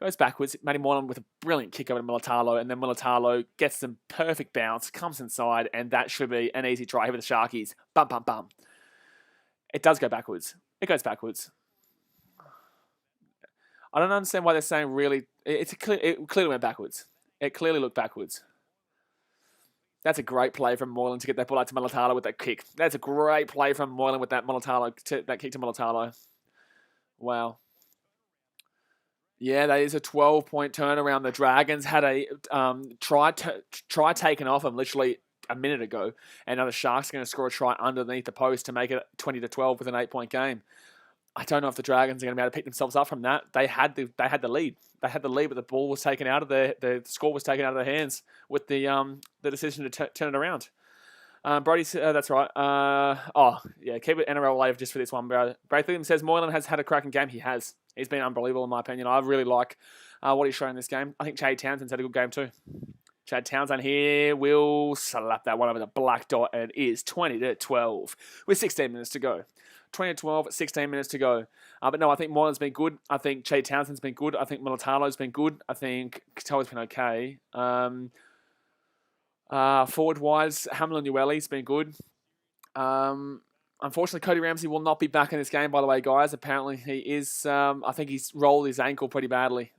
Speaker 1: Matty Moylan with a brilliant kick over to Mulatalo, and then Mulatalo gets some perfect bounce, comes inside, and that should be an easy try here with the Sharkies. Bum. It does go backwards. It goes backwards. I don't understand why they're saying really. It clearly went backwards. It clearly looked backwards. That's a great play from Moylan to get that ball out to Mulatalo with that kick. That's a great play from Moylan with that that kick to Mulatalo. Wow. Yeah, that is a 12-point turnaround. The Dragons had a try taken off them literally a minute ago, and now the Sharks are going to score a try underneath the post to make it 20-12 with an 8-point game. I don't know if the Dragons are going to be able to pick themselves up from that. They had the lead. But the ball was taken out of the score was taken out of their hands with the decision to turn it around. Brody, that's right. Keep it NRL live just for this one, bro. Braithwaite says Moylan has had a cracking game. He has. He's been unbelievable in my opinion. I really like what he's shown in this game. I think Chad Townsend's had a good game too. Chad Townsend here will slap that one over the black dot, and it is 20-12 with 16 minutes to go. 20-12, 16 minutes to go. But no, I think Moylan's been good. I think Chad Townsend's been good. I think Mulatalo's been good. I think Katoa's been okay. Forward-wise, Hamlin Uwelli's been good. Unfortunately, Cody Ramsey will not be back in this game, by the way, guys. Apparently, he is... I think he's rolled his ankle pretty badly.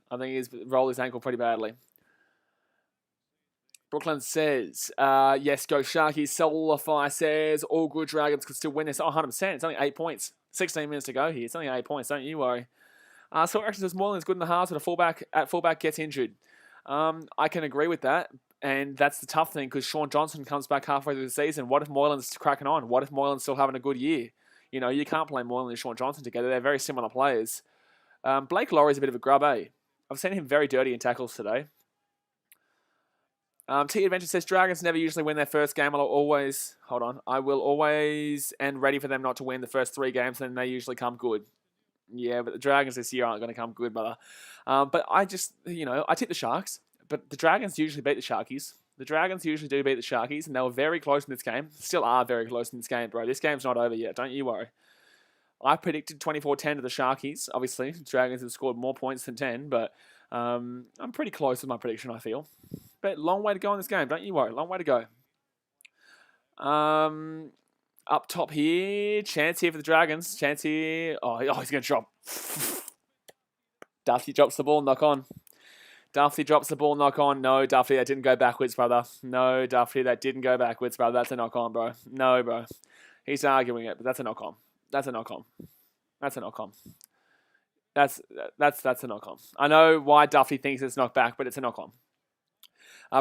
Speaker 1: Brooklyn says, yes, go Sharkies. Solify says, all good Dragons could still win this. 100%. It's only 8 points. 16 minutes to go here. It's only 8 points. Don't you worry. So actually says, Moylan's good in the halves, but a fullback gets injured. I can agree with that. And that's the tough thing because Sean Johnson comes back halfway through the season. What if Moylan's cracking on? What if Moylan's still having a good year? You know, you can't play Moylan and Sean Johnson together. They're very similar players. Blake Laurie's a bit of a grub, eh? I've seen him very dirty in tackles today. T Adventure says, Dragons never usually win their first game. I will always and ready for them not to win the first 3 games, and they usually come good. Yeah, but the Dragons this year aren't going to come good, brother. But I just, I tip the Sharks. But the Dragons usually beat the Sharkies. The Dragons usually do beat the Sharkies, and they were very close in this game. Still are very close in this game, bro. This game's not over yet. Don't you worry. I predicted 24-10 to the Sharkies. Obviously, the Dragons have scored more points than 10, but I'm pretty close with my prediction, I feel. But long way to go in this game. Don't you worry. Long way to go. Up top here. Chance here for the Dragons. Chance here. Oh he's going to drop. Duffy drops the ball. Knock on. Duffy drops the ball, knock on. No, Duffy, that didn't go backwards, brother. No, Duffy, that didn't go backwards, brother. That's a knock on, bro. No, bro. He's arguing it, but that's a knock on. That's a knock on. That's a knock on. That's a knock on. I know why Duffy thinks it's knocked back, but it's a knock on.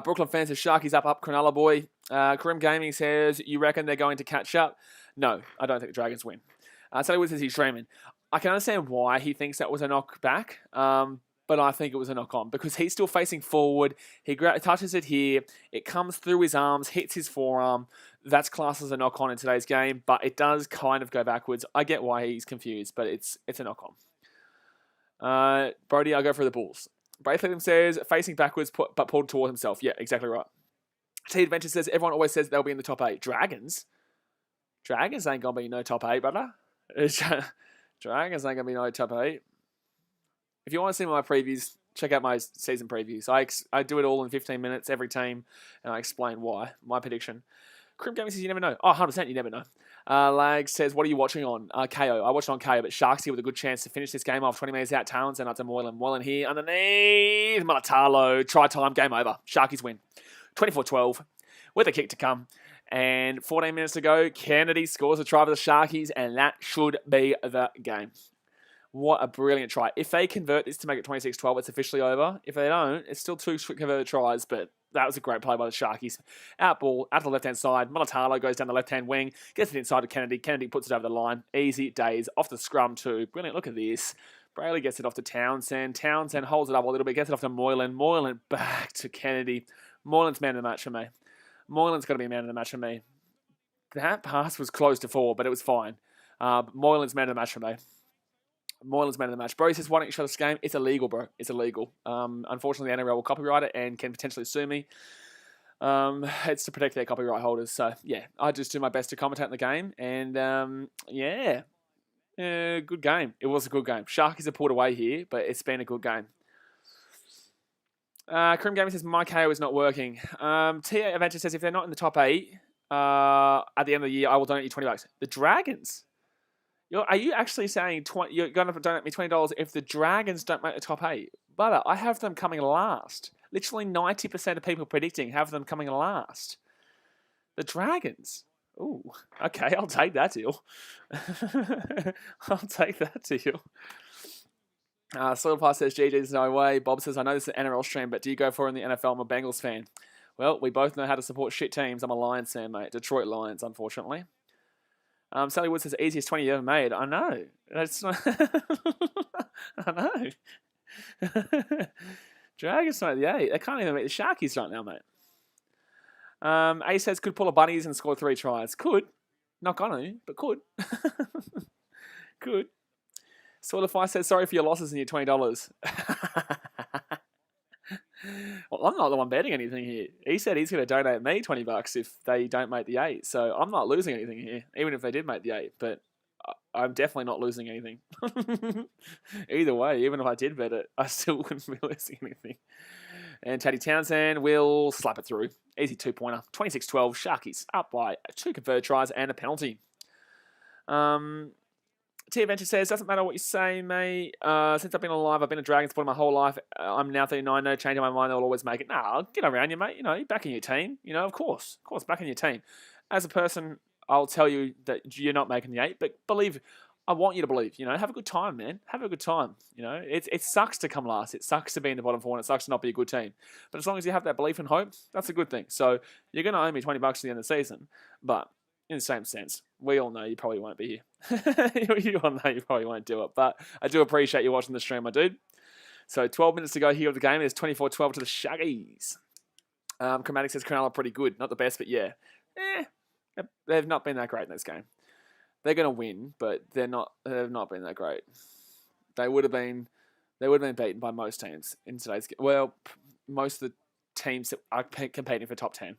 Speaker 1: Brooklyn fans says Sharkies up, Cronulla boy. Karim Gaming says, you reckon they're going to catch up? No, I don't think the Dragons win. Sally Wood says he's streaming. I can understand why he thinks that was a knock back. But I think it was a knock-on because he's still facing forward. He touches it here. It comes through his arms, hits his forearm. That's classed as a knock-on in today's game, but it does kind of go backwards. I get why he's confused, but it's a knock-on. Brody, I'll go for the Bulls. Braithwaite says, facing backwards, but pulled toward himself. Yeah, exactly right. T Adventure says, everyone always says they'll be in the top 8. Dragons? Dragons ain't going to be no top 8, brother. Dragons ain't going to be no top 8. If you want to see my previews, check out my season previews. I do it all in 15 minutes, every team, and I explain why. My prediction. Crim Gaming says you never know. Oh, 100%, you never know. Lag says, what are you watching on? KO. I watched it on KO, but Sharks here with a good chance to finish this game off. 20 metres out, Talons, and up to Moylan. Moylan here underneath. Malatalo. Try time, game over. Sharkies win. 24-12 with a kick to come. And 14 minutes to go, Kennedy scores a try for the Sharkies, and that should be the game. What a brilliant try. If they convert this to make it 26-12, it's officially over. If they don't, it's still 2 converted tries, but that was a great play by the Sharkies. Out ball, out to the left-hand side. Malatalo goes down the left-hand wing, gets it inside to Kennedy. Kennedy puts it over the line. Easy days. Off the scrum too. Brilliant. Look at this. Brayley gets it off to Townsend. Townsend holds it up a little bit, gets it off to Moylan. Moylan back to Kennedy. Moylan's man of the match for me. Moylan's got to be man of the match for me. That pass was close to 4, but it was fine. Moylan's man of the match for me. Moylan's man of the match. Bro says, why don't you show this game? It's illegal, bro. It's illegal. Unfortunately, the NRL will copyright it and can potentially sue me. It's to protect their copyright holders. So, yeah, I just do my best to commentate on the game. And, yeah, good game. It was a good game. Sharkies are pulled away here, but it's been a good game. Crim Gaming says, my KO is not working. TA Adventure says, if they're not in the top 8 at the end of the year, I will donate you $20. The Dragons? Are you actually saying you're going to donate me $20 if the Dragons don't make the top 8? But I have them coming last. Literally 90% of people predicting have them coming last. The Dragons. Ooh, okay, I'll take that deal. I'll take that deal. Soilpass says, GG's no way. Bob says, I know this is an NRL stream, but do you go for it in the NFL? I'm a Bengals fan. Well, we both know how to support shit teams. I'm a Lions fan, mate. Detroit Lions, unfortunately. Sally Wood says, easiest 20 you ever made. I know. That's not... I know. Dragons make the 8. They can't even make the Sharkies right now, mate. A says, could pull a bunnies and score 3 tries. Could. Not gonna, but could. Could. Soilify says, sorry for your losses and your $20. Well, I'm not the one betting anything here. He said he's going to donate me $20 if they don't make the 8. So I'm not losing anything here, even if they did make the 8. But I'm definitely not losing anything. Either way, even if I did bet it, I still wouldn't be losing anything. And Teddy Townsend will slap it through. Easy 2-pointer. 26-12. Sharkies up by 2 converted tries and a penalty. T Adventure says, doesn't matter what you say, mate. Since I've been alive, I've been a Dragon supporter my whole life. I'm now 39, no change in my mind. They'll always make it. Nah, I'll get around you, mate. You know, backing your team. You know, of course, backing your team. As a person, I'll tell you that you're not making the 8, but believe. I want you to believe. You know, have a good time, man. Have a good time. You know, it sucks to come last. It sucks to be in the bottom 4, and it sucks to not be a good team. But as long as you have that belief and hope, that's a good thing. So you're going to owe me $20 at the end of the season, but in the same sense, we all know you probably won't be here. You all know you probably won't do it. But I do appreciate you watching the stream, my dude. So 12 minutes to go here of the game. It's 24-12 to the Shaggies. Chromatic says Cronulla pretty good. Not the best, but yeah. They've not been that great in this game. They're going to win, but they've not been that great. They would have been beaten by most teams in today's game. Well, most of the teams that are competing for top 10.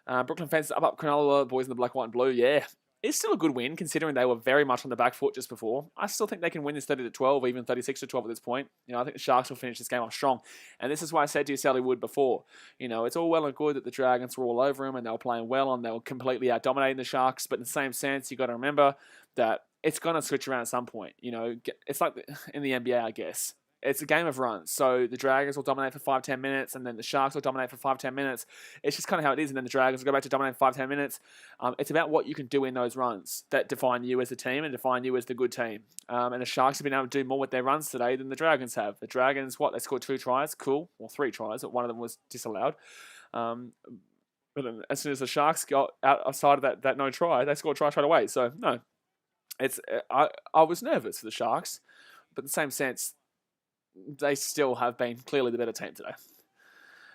Speaker 1: Brooklyn fans up Cronulla, boys in the black, white, and blue. Yeah, it's still a good win considering they were very much on the back foot just before. I still think they can win this 30-12, even 36-12 at this point. You know, I think the Sharks will finish this game off strong. And this is why I said to you, Sally Wood, before. You know, it's all well and good that the Dragons were all over them and they were playing well and they were completely out-dominating the Sharks. But in the same sense, you got to remember that it's going to switch around at some point. You know, it's like in the NBA, I guess. It's a game of runs. So the Dragons will dominate for 5-10 minutes, and then the Sharks will dominate for 5-10 minutes. It's just kind of how it is, and then the Dragons will go back to dominate for 5-10 minutes. It's about what you can do in those runs that define you as a team and define you as the good team. And the Sharks have been able to do more with their runs today than the Dragons have. The Dragons, they scored 2 tries. Cool. Well, 3 tries, but one of them was disallowed. But then as soon as the Sharks got outside of that no try, they scored a try straight away. So, no. I was nervous for the Sharks, but in the same sense, they still have been clearly the better team today.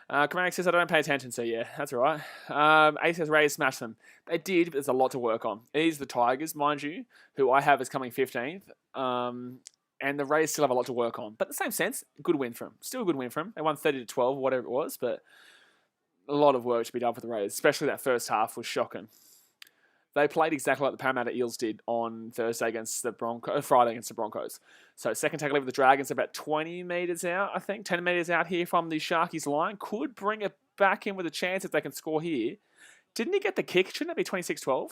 Speaker 1: Chromatic says, I don't pay attention, so yeah, that's all right. A says, Rays smashed them. They did, but there's a lot to work on. It is the Tigers, mind you, who I have as coming 15th. And the Rays still have a lot to work on. But in the same sense, good win for them. Still a good win for them. They won 30-12 or whatever it was, but a lot of work to be done for the Rays, especially that first half was shocking. They played exactly like the Parramatta Eels did on Friday against the Broncos. So second tackle over the Dragons, about 20 metres out, I think. 10 metres out here from the Sharkies line. Could bring it back in with a chance if they can score here. Didn't he get the kick? Shouldn't it be 26-12?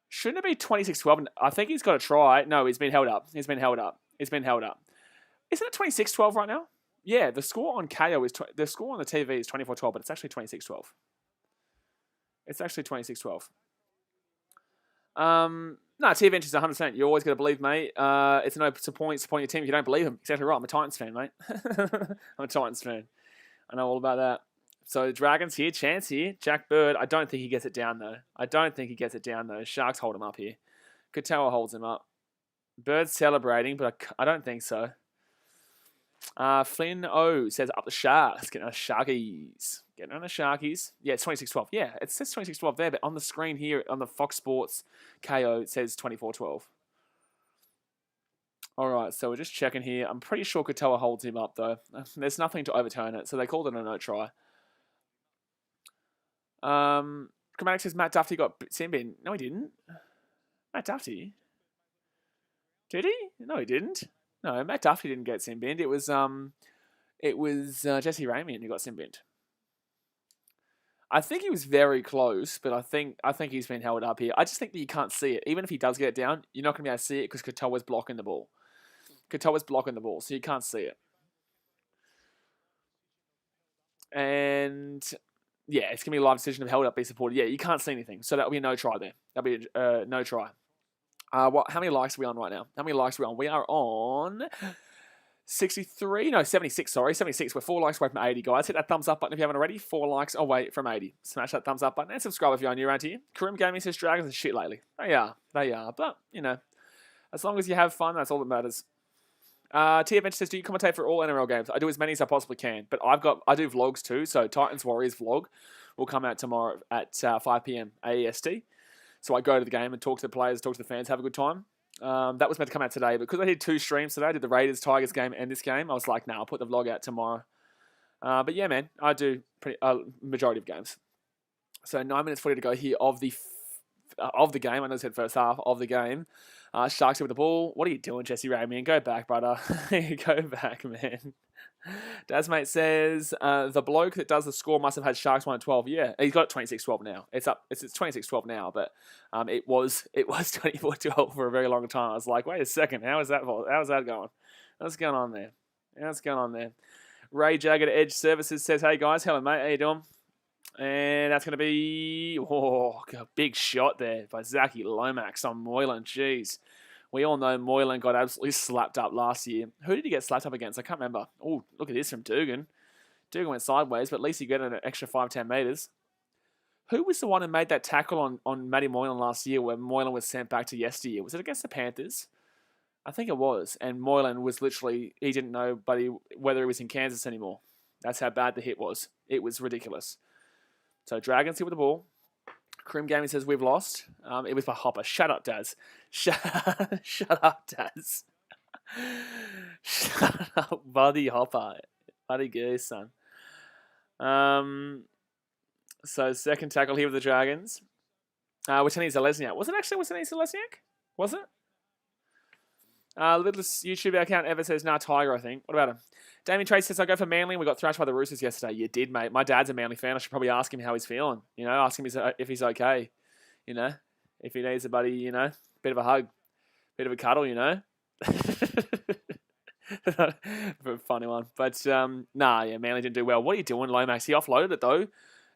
Speaker 1: Shouldn't it be 26-12? I think he's got to try. No, he's been held up. Isn't it 26-12 right now? Yeah, the score on KO is... the score on the TV is 24-12, but it's actually 26-12. It's actually 26-12. No, TV entries 100%. You always got to believe, mate. It's no support your team if you don't believe them. Exactly right. I'm a Titans fan, mate. I'm a Titans fan. I know all about that. So Dragons here, chance here. Jack Bird. I don't think he gets it down though. Sharks hold him up here. Katoa holds him up. Bird's celebrating, but I don't think so. Flynn O says up the Sharks. Getting on the Sharkies. Yeah, it's 26-12. Yeah, it says 26-12 there, but on the screen here on the Fox Sports KO, it says 24-12. All right, so we're just checking here. I'm pretty sure Katoa holds him up, though. There's nothing to overturn it, so they called it a no try. Chromatic says Matt Duffy got sin bin. No, he didn't. Matt Duffy? Did he? No, he didn't. No, Matt Duffy didn't get sin binned. It was Jesse Ramian who got sin binned. I think he was very close, but I think he's been held up here. I just think that you can't see it. Even if he does get it down, you're not going to be able to see it because Katoa's blocking the ball. So you can't see it. And yeah, it's going to be a live decision of held up, be supported. Yeah, you can't see anything. So that'll be a no try there. That'll be no try. How many likes are we on right now? We are on 76, sorry. 76. We're 4 likes away from 80, guys. Hit that thumbs up button if you haven't already. 4 likes away from 80. Smash that thumbs up button and subscribe if you're new around here. Karim Gaming says Dragons are shit lately. They are. But, as long as you have fun, that's all that matters. T Adventure says, do you commentate for all NRL games? I do as many as I possibly can. But I do vlogs too. So Titans Warriors vlog will come out tomorrow at 5 p.m. AEST. So I go to the game and talk to the players, talk to the fans, have a good time. That was meant to come out today, but because I did 2 streams today, I did the Raiders-Tigers game and this game, I was like, I'll put the vlog out tomorrow. But yeah, man, I do majority of games. So 9 minutes 40 to go here of the game. I know I said first half of the game. Sharks with the ball. What are you doing, Jesse Ramian? Go back, brother. Go back, man. Dasmate says, the bloke that does the score must have had Sharks 1 at 12. Yeah, he's got 26-12 now. It's 26-12 now, but it was 24-12 for a very long time. I was like, wait a second, how is that going? What's going on there? Ray Jagged Edge Services says, hey guys, hello mate, how you doing? And that's going to be a big shot there by Zachy Lomax on Moylan. Jeez. We all know Moylan got absolutely slapped up last year. Who did he get slapped up against? I can't remember. Oh, look at this from Dugan. Dugan went sideways, but at least he got an extra 5-10 metres. Who was the one who made that tackle on Matty Moylan last year where Moylan was sent back to yesteryear? Was it against the Panthers? I think it was. And Moylan was literally, he didn't know whether he was in Kansas anymore. That's how bad the hit was. It was ridiculous. So Dragons here with the ball. Crim Gaming says we've lost. It was by Hopper. Shut up, Daz. Shut up, Daz. Shut up, Buddy Hopper. Buddy Goose, son. So second tackle here with the Dragons. Witani Zalesniak. Was it actually Witani Zalesniak? Was it? The littlest YouTube account ever says, nah, Tiger, I think. What about him? Damien Trace says, I go for Manly and we got thrashed by the Roosters yesterday. You did, mate. My dad's a Manly fan. I should probably ask him how he's feeling. Ask him if he's okay. If he needs a buddy, bit of a hug. Bit of a cuddle, Funny one. But, Manly didn't do well. What are you doing, Lomax? He offloaded it, though.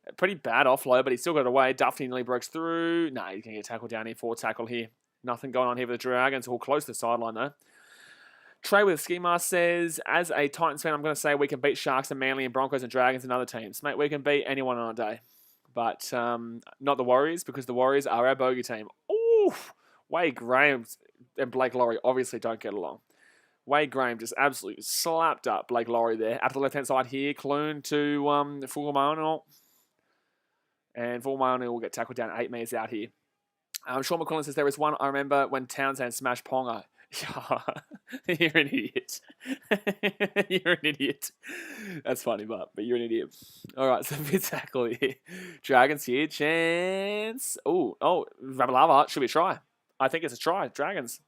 Speaker 1: A pretty bad offload, but he still got it away. Duffy nearly breaks through. Nah, he's going to get tackled down here. 4 tackle here. Nothing going on here with the Dragons. All close to the sideline, though. Trey with Ski Mask says, as a Titans fan, I'm going to say we can beat Sharks and Manly and Broncos and Dragons and other teams. Mate, we can beat anyone on a day. But not the Warriors, because the Warriors are our bogey team. Ooh! Wade Graham and Blake Laurie obviously don't get along. Wade Graham just absolutely slapped up Blake Laurie there. Up the left-hand side here, Clune to Fulmaonel. And Fulmaonel will get tackled down 8 metres out here. Sean McCullen says, there was one I remember when Townsend smashed Ponga. You're an idiot. You're an idiot. That's funny, but you're an idiot. All right, so mid tackle here. Dragons here. Chance. Oh, Rabalava. Should be a try. I think it's a try. Dragons.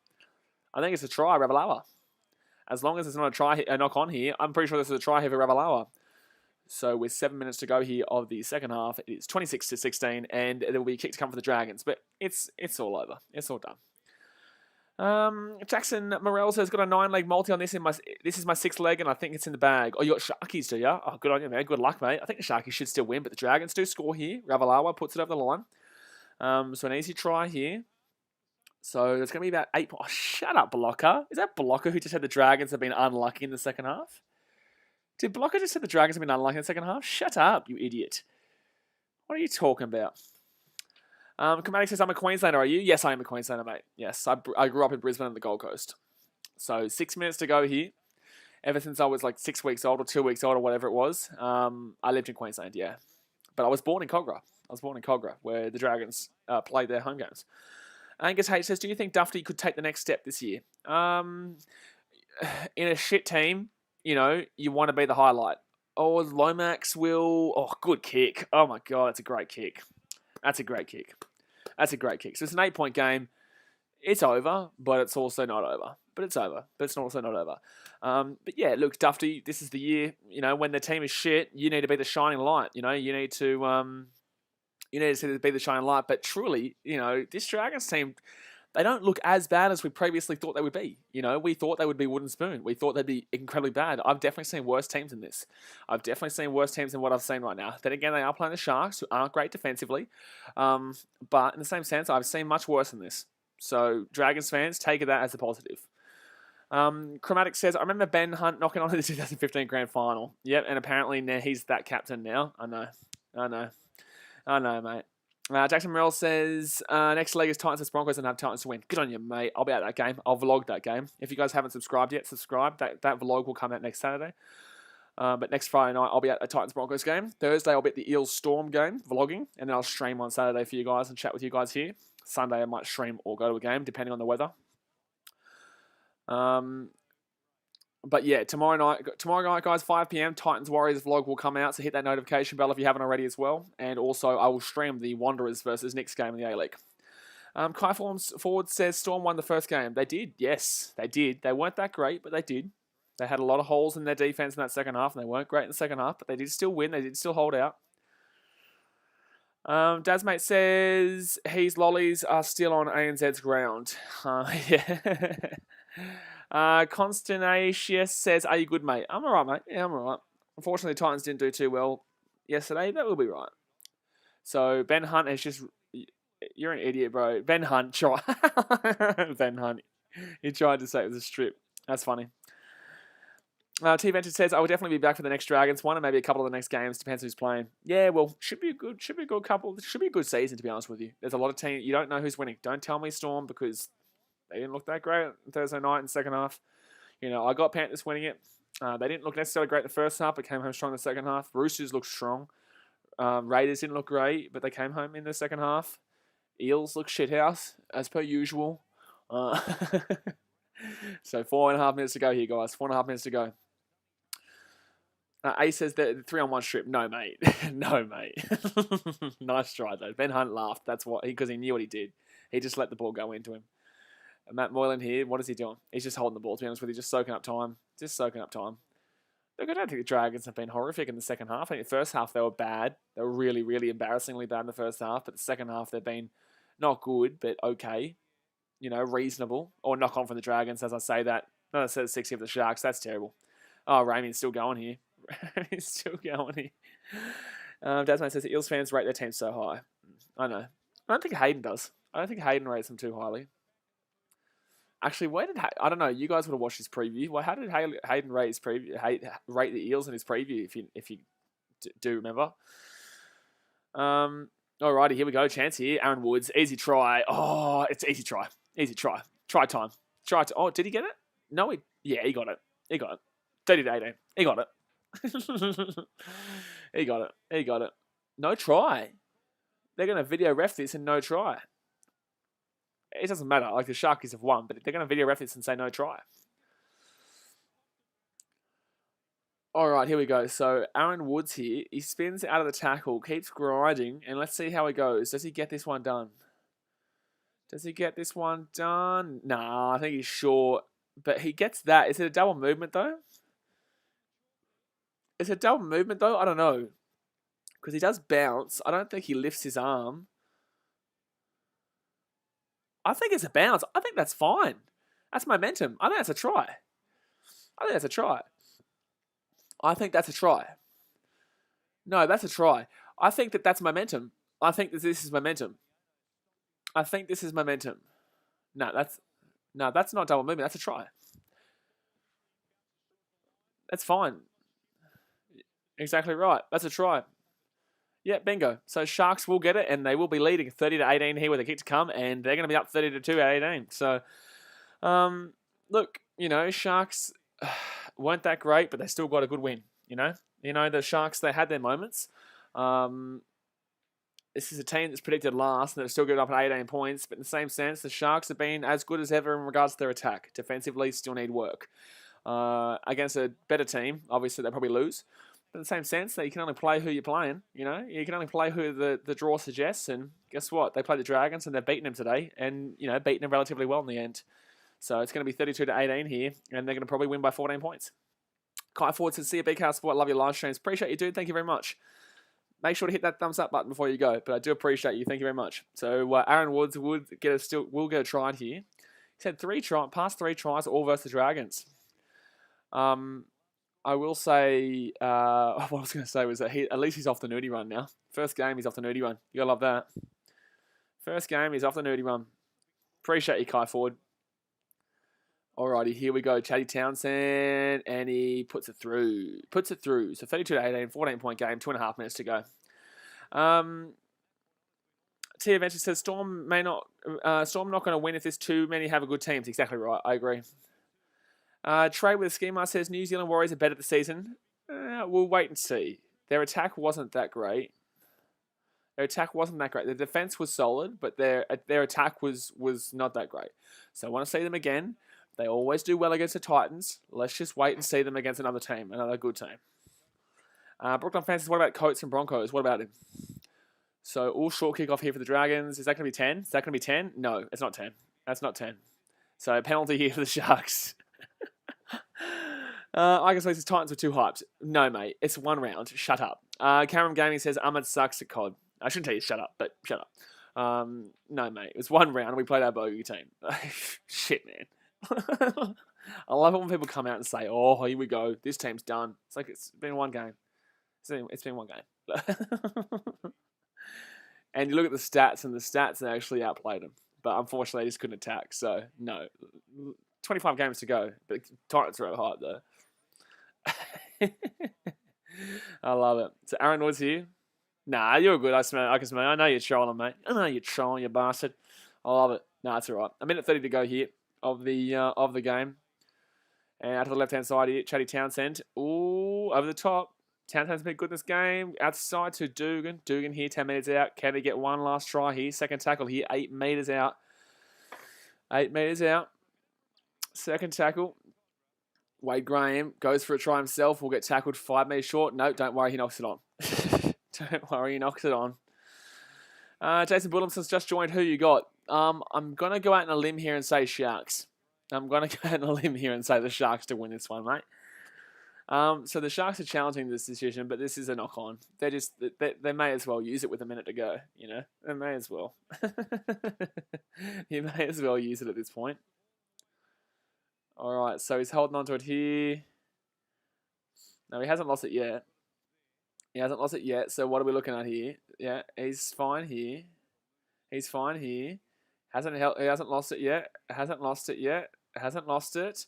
Speaker 1: I think it's a try, Rabalava. As long as it's not a knock on here, I'm pretty sure this is a try here for Rabalava. So with 7 minutes to go here of the second half, it is 26-16, and there will be a kick to come for the Dragons. But it's all over. It's all done. Jackson Morel says, got a 9-leg multi on this. This is my 6th leg, and I think it's in the bag. Oh, you got Sharkies, do you? Oh, good on you, man. Good luck, mate. I think the Sharkies should still win, but the Dragons do score here. Ravalawa puts it over the line. So an easy try here. So it's going to be about 8 points. Oh, shut up, Blocker. Is that Blocker who just said the Dragons have been unlucky in the second half? Did Blocker just say the Dragons have been unlucky in the second half? Shut up, you idiot. What are you talking about? Chromatic says, I'm a Queenslander, are you? Yes, I am a Queenslander, mate. Yes, I grew up in Brisbane and the Gold Coast. So 6 minutes to go here. Ever since I was like 6 weeks old or 2 weeks old or whatever it was, I lived in Queensland, yeah. But I was born in Cogra. Where the Dragons played their home games. Angus H says, do you think Dufty could take the next step this year? In a shit team, you know, you want to be the highlight. Oh, Lomax will... Oh, good kick. Oh, my God, that's a great kick. That's a great kick. So it's an 8-point game. It's over, but it's also not over. But it's over. But it's also not over. But yeah, look, Dufty, this is the year, you know, when the team is shit, you need to be the shining light. You know, you need to be the shining light. But truly, you know, this Dragons team, they don't look as bad as we previously thought they would be. You know, we thought they would be wooden spoon. We thought they'd be incredibly bad. I've definitely seen worse teams than this. I've definitely seen worse teams than what I've seen right now. Then again, they are playing the Sharks, who aren't great defensively. But in the same sense, I've seen much worse than this. So, Dragons fans, take that as a positive. Chromatic says, I remember Ben Hunt knocking on in the 2015 Grand Final. Yep, and apparently now he's that captain now. I know, mate. Jackson Morrell says, next leg is Titans vs Broncos and have Titans to win. Good on you, mate. I'll be at that game. I'll vlog that game. If you guys haven't subscribed yet, subscribe. That vlog will come out next Saturday. But next Friday night, I'll be at a Titans Broncos game. Thursday, I'll be at the Eels Storm game, vlogging. And then I'll stream on Saturday for you guys and chat with you guys here. Sunday, I might stream or go to a game, depending on the weather. But yeah, tomorrow night, guys, 5 p.m, Titans Warriors vlog will come out, so hit that notification bell if you haven't already as well. And also, I will stream the Wanderers versus Knicks game in the A-League. Kai Forward says Storm won the first game. They did, yes, they did. They weren't that great, but they did. They had a lot of holes in their defense in that second half, and they weren't great in the second half, but they did still win. They did still hold out. Dazmate says his lollies are still on ANZ's ground. Yeah. Constantatius says, are you good, mate? I'm alright, mate. Yeah, I'm alright. Unfortunately, the Titans didn't do too well yesterday, but we'll be right. So, Ben Hunt has just... You're an idiot, bro. Ben Hunt tried... Ben Hunt. He tried to say it was a strip. That's funny. T-Venture says, I will definitely be back for the next Dragons one and maybe a couple of the next games. Depends who's playing. Yeah, well, should be a good couple. Should be a good season, to be honest with you. There's a lot of teams... You don't know who's winning. Don't tell me Storm, because... They didn't look that great on Thursday night in the second half. You know, I got Panthers winning it. They didn't look necessarily great in the first half, but came home strong in the second half. Roosters looked strong. Raiders didn't look great, but they came home in the second half. Eels looked shithouse, as per usual. So 4.5 minutes to go here, guys. 4.5 minutes to go. A says the 3-on-1 strip. No, mate. No, mate. Nice try, though. Ben Hunt laughed. That's what, because he knew what he did. He just let the ball go into him. And Matt Moylan here, what is he doing? He's just holding the ball, to be honest with you, just soaking up time. Look, I don't think the Dragons have been horrific in the second half. I think the first half they were bad. They were really, really embarrassingly bad in the first half. But the second half they've been not good, but okay. You know, reasonable. Or knock on for the Dragons, as I say that. No, I said 60 of the Sharks. That's terrible. Oh, Ramey's still going here. Ramey's still going here. Dasman says the Eels fans rate their team so high. I know. I don't think Hayden does. I don't think Hayden rates them too highly. Actually, where did I don't know? You guys would have watched his preview. Well, how did Hayden rate his preview? Rate the Eels in his preview, if you do remember. Alrighty, here we go. Chance here. Aaron Woods, easy try. Oh, it's easy try. Easy try. Try time. Oh, did he get it? No, he got it. 30-18. He got it. He got it. No try. They're gonna video ref this and no try. it doesn't matter. Like, the Sharkies have won, but they're going to video ref this and say no try. All right, here we go. So Aaron Woods here. He spins out of the tackle, keeps grinding, and let's see how he goes. Does he get this one done? Does he get this one done? Nah, I think he's short. But he gets that. Is it a double movement, though? Is it a double movement, though? I don't know. Because he does bounce. I don't think he lifts his arm. I think it's a bounce. I think that's fine. That's momentum. I think that's a try. I think that's a try. I think that's a try. No, that's a try. I think that's momentum. I think that this is momentum. I think this is momentum. No, that's not double movement. That's a try. That's fine. Exactly right. That's a try. Yeah, bingo. So Sharks will get it, and they will be leading 30-18 here with a kick to come, and they're going to be up 32 at 18. So, look, Sharks weren't that great, but they still got a good win. The Sharks, they had their moments. This is a team that's predicted last, and they're still getting up at 18 points. But in the same sense, the Sharks have been as good as ever in regards to their attack. Defensively, still need work. Against a better team, obviously they probably lose. But in the same sense, that you can only play who you're playing. You can only play who the draw suggests. And guess what? They played the Dragons, and they're beating them today, and beating them relatively well in the end. So it's going to be 32-18 here, and they're going to probably win by 14 points. Kai Ford says, see you, BKR Sport. Love your live streams. Appreciate you, dude. Thank you very much. Make sure to hit that thumbs up button before you go. But I do appreciate you. Thank you very much. So Aaron Woods will get a try here. He said past three tries, all versus the Dragons. I will say, what I was going to say was that at least he's off the nudie run now. First game, he's off the nudie run. You gotta love that. First game, he's off the nudie run. Appreciate you, Kai Ford. Alrighty, here we go. Chatty Townsend, and he puts it through. So 32-18, 14-point game, 2.5 minutes to go. T eventually says Storm not going to win if there's too many have a good teams. Exactly right. I agree. Trade with Schema says New Zealand Warriors are better this season. We'll wait and see. Their attack wasn't that great. The defense was solid, but their attack was not that great. So I want to see them again. They always do well against the Titans. Let's just wait and see them against another team, another good team. Brooklyn fans says, what about Coates and Broncos? What about him? So all short kickoff here for the Dragons. Is that going to be 10? Is that going to be 10? No, it's not 10. That's not 10. So penalty here for the Sharks. I guess these Titans were too hyped. No, mate. It's one round. Shut up. Cameron Gaming says, Ahmed sucks at COD. I shouldn't tell you shut up, but shut up. No, mate. It was one round and we played our bogey team. Shit, man. I love it when people come out and say, oh, here we go. This team's done. It's like it's been one game. It's been one game. And you look at the stats, and the stats actually outplayed them. But unfortunately, they just couldn't attack. So, no. 25 games to go. But Titans are hard, though. I love it. So, Aaron Woods here. Nah, you're good. I can smell. I know you're trolling, mate. I know you're trolling, you bastard. I love it. Nah, it's all right. A minute 30 to go here of the game. And out to the left-hand side here, Chatty Townsend. Ooh, over the top. Townsend's been good in this game. Outside to Dugan. Dugan here, 10 metres out. Can he get one last try here? Second tackle here, 8 metres out. 8 metres out. Second tackle. Wade Graham goes for a try himself. Will get tackled 5 metres short. No, don't worry, he knocks it on. Don't worry, he knocks it on. Jason Bullimson's just joined. Who you got? I'm going to go out on a limb here and say Sharks. I'm going to go out on a limb here and say the Sharks to win this one, mate. So the Sharks are challenging this decision, but this is a knock-on. They may as well use it with a minute to go, They may as well. You may as well use it at this point. All right, so he's holding on to it here. No, he hasn't lost it yet. He hasn't lost it yet, so what are we looking at here? Yeah, he's fine here. He's fine here. He hasn't lost it yet. Hasn't lost it yet. Hasn't lost it.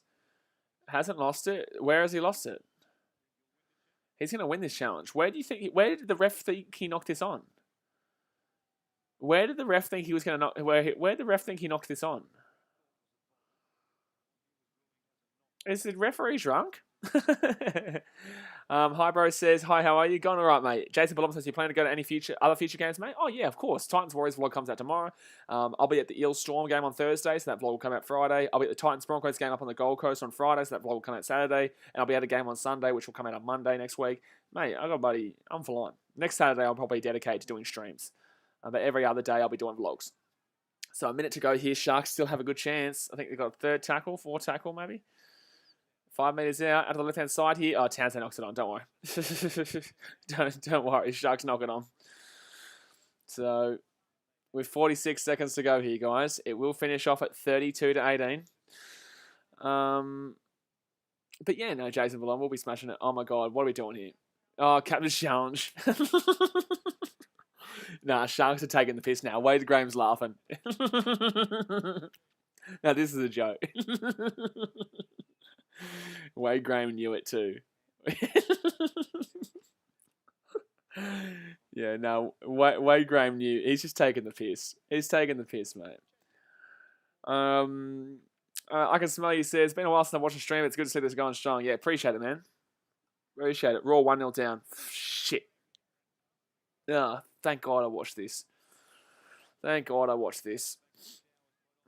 Speaker 1: Hasn't lost it. Where has he lost it? He's going to win this challenge. Where did the ref think he knocked this on? Where did the ref think he was going to knock? Where did the ref think he knocked this on? Is the referee drunk? Hi, bro says, hi, how are you? Going all right, mate. Jason Ballum says, you plan to go to any other future games, mate? Oh, yeah, of course. Titans Warriors vlog comes out tomorrow. I'll be at the Eels Storm game on Thursday, so that vlog will come out Friday. I'll be at the Titans Broncos game up on the Gold Coast on Friday, so that vlog will come out Saturday. And I'll be at a game on Sunday, which will come out on Monday next week. Mate, I'm flying. Next Saturday, I'll probably dedicate to doing streams. But every other day, I'll be doing vlogs. So a minute to go here. Sharks still have a good chance. I think they've got a third tackle, fourth tackle, maybe. 5 meters out to the left-hand side here. Oh, Townsend knocks it on. Don't worry. don't worry. Sharks knock it on. So, with 46 seconds to go here, guys, it will finish off at 32-18. But yeah, no, Jason Vallon will be smashing it. Oh my God, what are we doing here? Oh, Captain's Challenge. Nah, Sharks are taking the piss now. Wade Graham's laughing. Now, this is a joke. Wade Graham knew it too. Yeah, no, Wade Graham knew. He's just taking the piss. He's taking the piss, mate. I can smell you, says. It's been a while since I watched a stream. It's good to see this going strong. Yeah, appreciate it, man. Appreciate it. Raw 1-0 down. Shit. Ah, thank God I watched this. Thank God I watched this.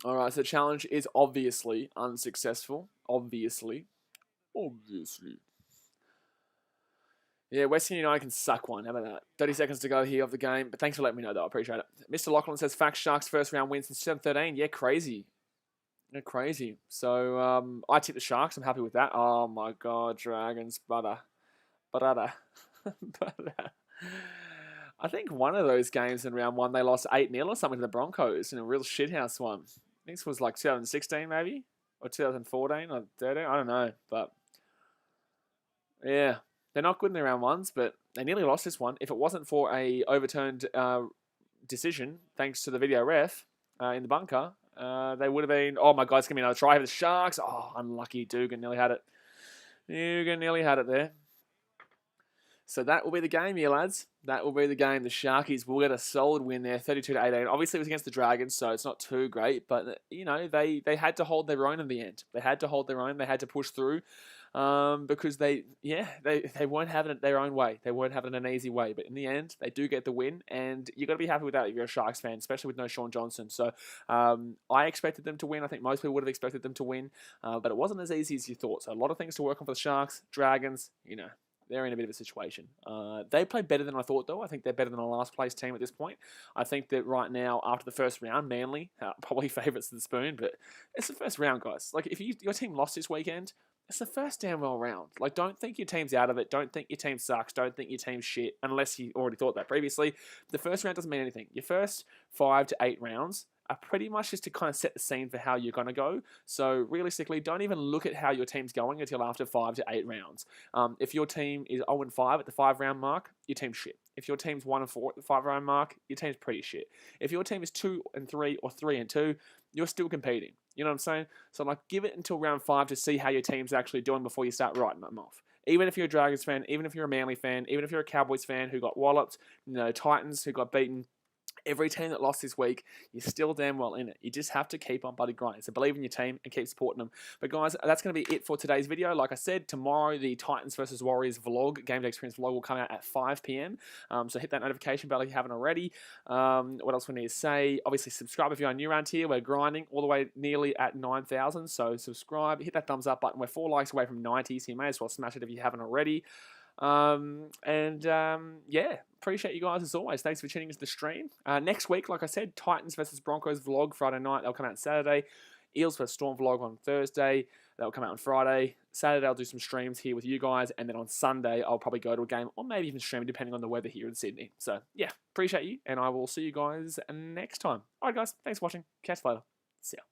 Speaker 1: Alright, so the challenge is obviously unsuccessful. Obviously. Yeah, Western United can suck one. How about that? 30 seconds to go here of the game. But thanks for letting me know, though. I appreciate it. Mr. Lachlan says, Facts Sharks first round win since 2013. Yeah, crazy. Yeah, crazy. So, I tipped the Sharks. I'm happy with that. Oh, my God. Dragons. Butter. Butter. I think one of those games in round one, they lost 8-0 or something to the Broncos in a real shithouse one. I think this was like 2016, maybe? Or 2014 or 13. I don't know. But, yeah. They're not good in the round ones, but they nearly lost this one. If it wasn't for a overturned decision, thanks to the video ref in the bunker, they would have been, oh my God, it's going to be another try for the Sharks. Oh, unlucky. Dugan nearly had it. Dugan nearly had it there. So that will be the game here, lads. That will be the game. The Sharkies will get a solid win there, 32-18. Obviously, it was against the Dragons, so it's not too great. But, you know, they had to hold their own in the end. They had to hold their own. They had to push through because they weren't having it their own way. They weren't having it an easy way. But in the end, they do get the win. And you've got to be happy with that if you're a Sharks fan, especially with no Sean Johnson. So I expected them to win. I think most people would have expected them to win. But it wasn't as easy as you thought. So a lot of things to work on for the Sharks. Dragons, you know. They're in a bit of a situation. They played better than I thought, though. I think they're better than a last place team at this point. I think that right now, after the first round, Manly probably favourites to the spoon, but it's the first round, guys. Like, if your team lost this weekend, it's the first damn well round. Like, don't think your team's out of it. Don't think your team sucks. Don't think your team's shit, unless you already thought that previously. The first round doesn't mean anything. Your first 5 to 8 rounds are pretty much just to kind of set the scene for how you're going to go. So realistically, don't even look at how your team's going until after 5 to 8 rounds. If your team is 0-5 at the 5-round mark, your team's shit. If your team's 1-4 at the 5-round mark, your team's pretty shit. If your team is 2-3 or 3-2, you're still competing. You know what I'm saying? So like, give it until round 5 to see how your team's actually doing before you start writing them off. Even if you're a Dragons fan, even if you're a Manly fan, even if you're a Cowboys fan who got walloped, you know, Titans who got beaten, every team that lost this week, you're still damn well in it. You just have to keep on bloody grinding. So believe in your team and keep supporting them. But guys, that's going to be it for today's video. Like I said, tomorrow the Titans versus Warriors vlog, Game Day Experience vlog, will come out at 5 p.m. So hit that notification bell if you haven't already. What else we need to say? Obviously, subscribe if you're new around here. We're grinding all the way nearly at 9,000. So subscribe, hit that thumbs up button. We're 4 likes away from 90, so you may as well smash it if you haven't already. Yeah, appreciate you guys as always. Thanks for tuning into the stream. Next week, like I said, Titans versus Broncos vlog Friday night. They'll come out Saturday. Eels versus Storm vlog on Thursday. That'll come out on Friday. Saturday, I'll do some streams here with you guys. And then on Sunday, I'll probably go to a game or maybe even stream, depending on the weather here in Sydney. So, yeah, appreciate you. And I will see you guys next time. All right, guys. Thanks for watching. Catch you later. See ya.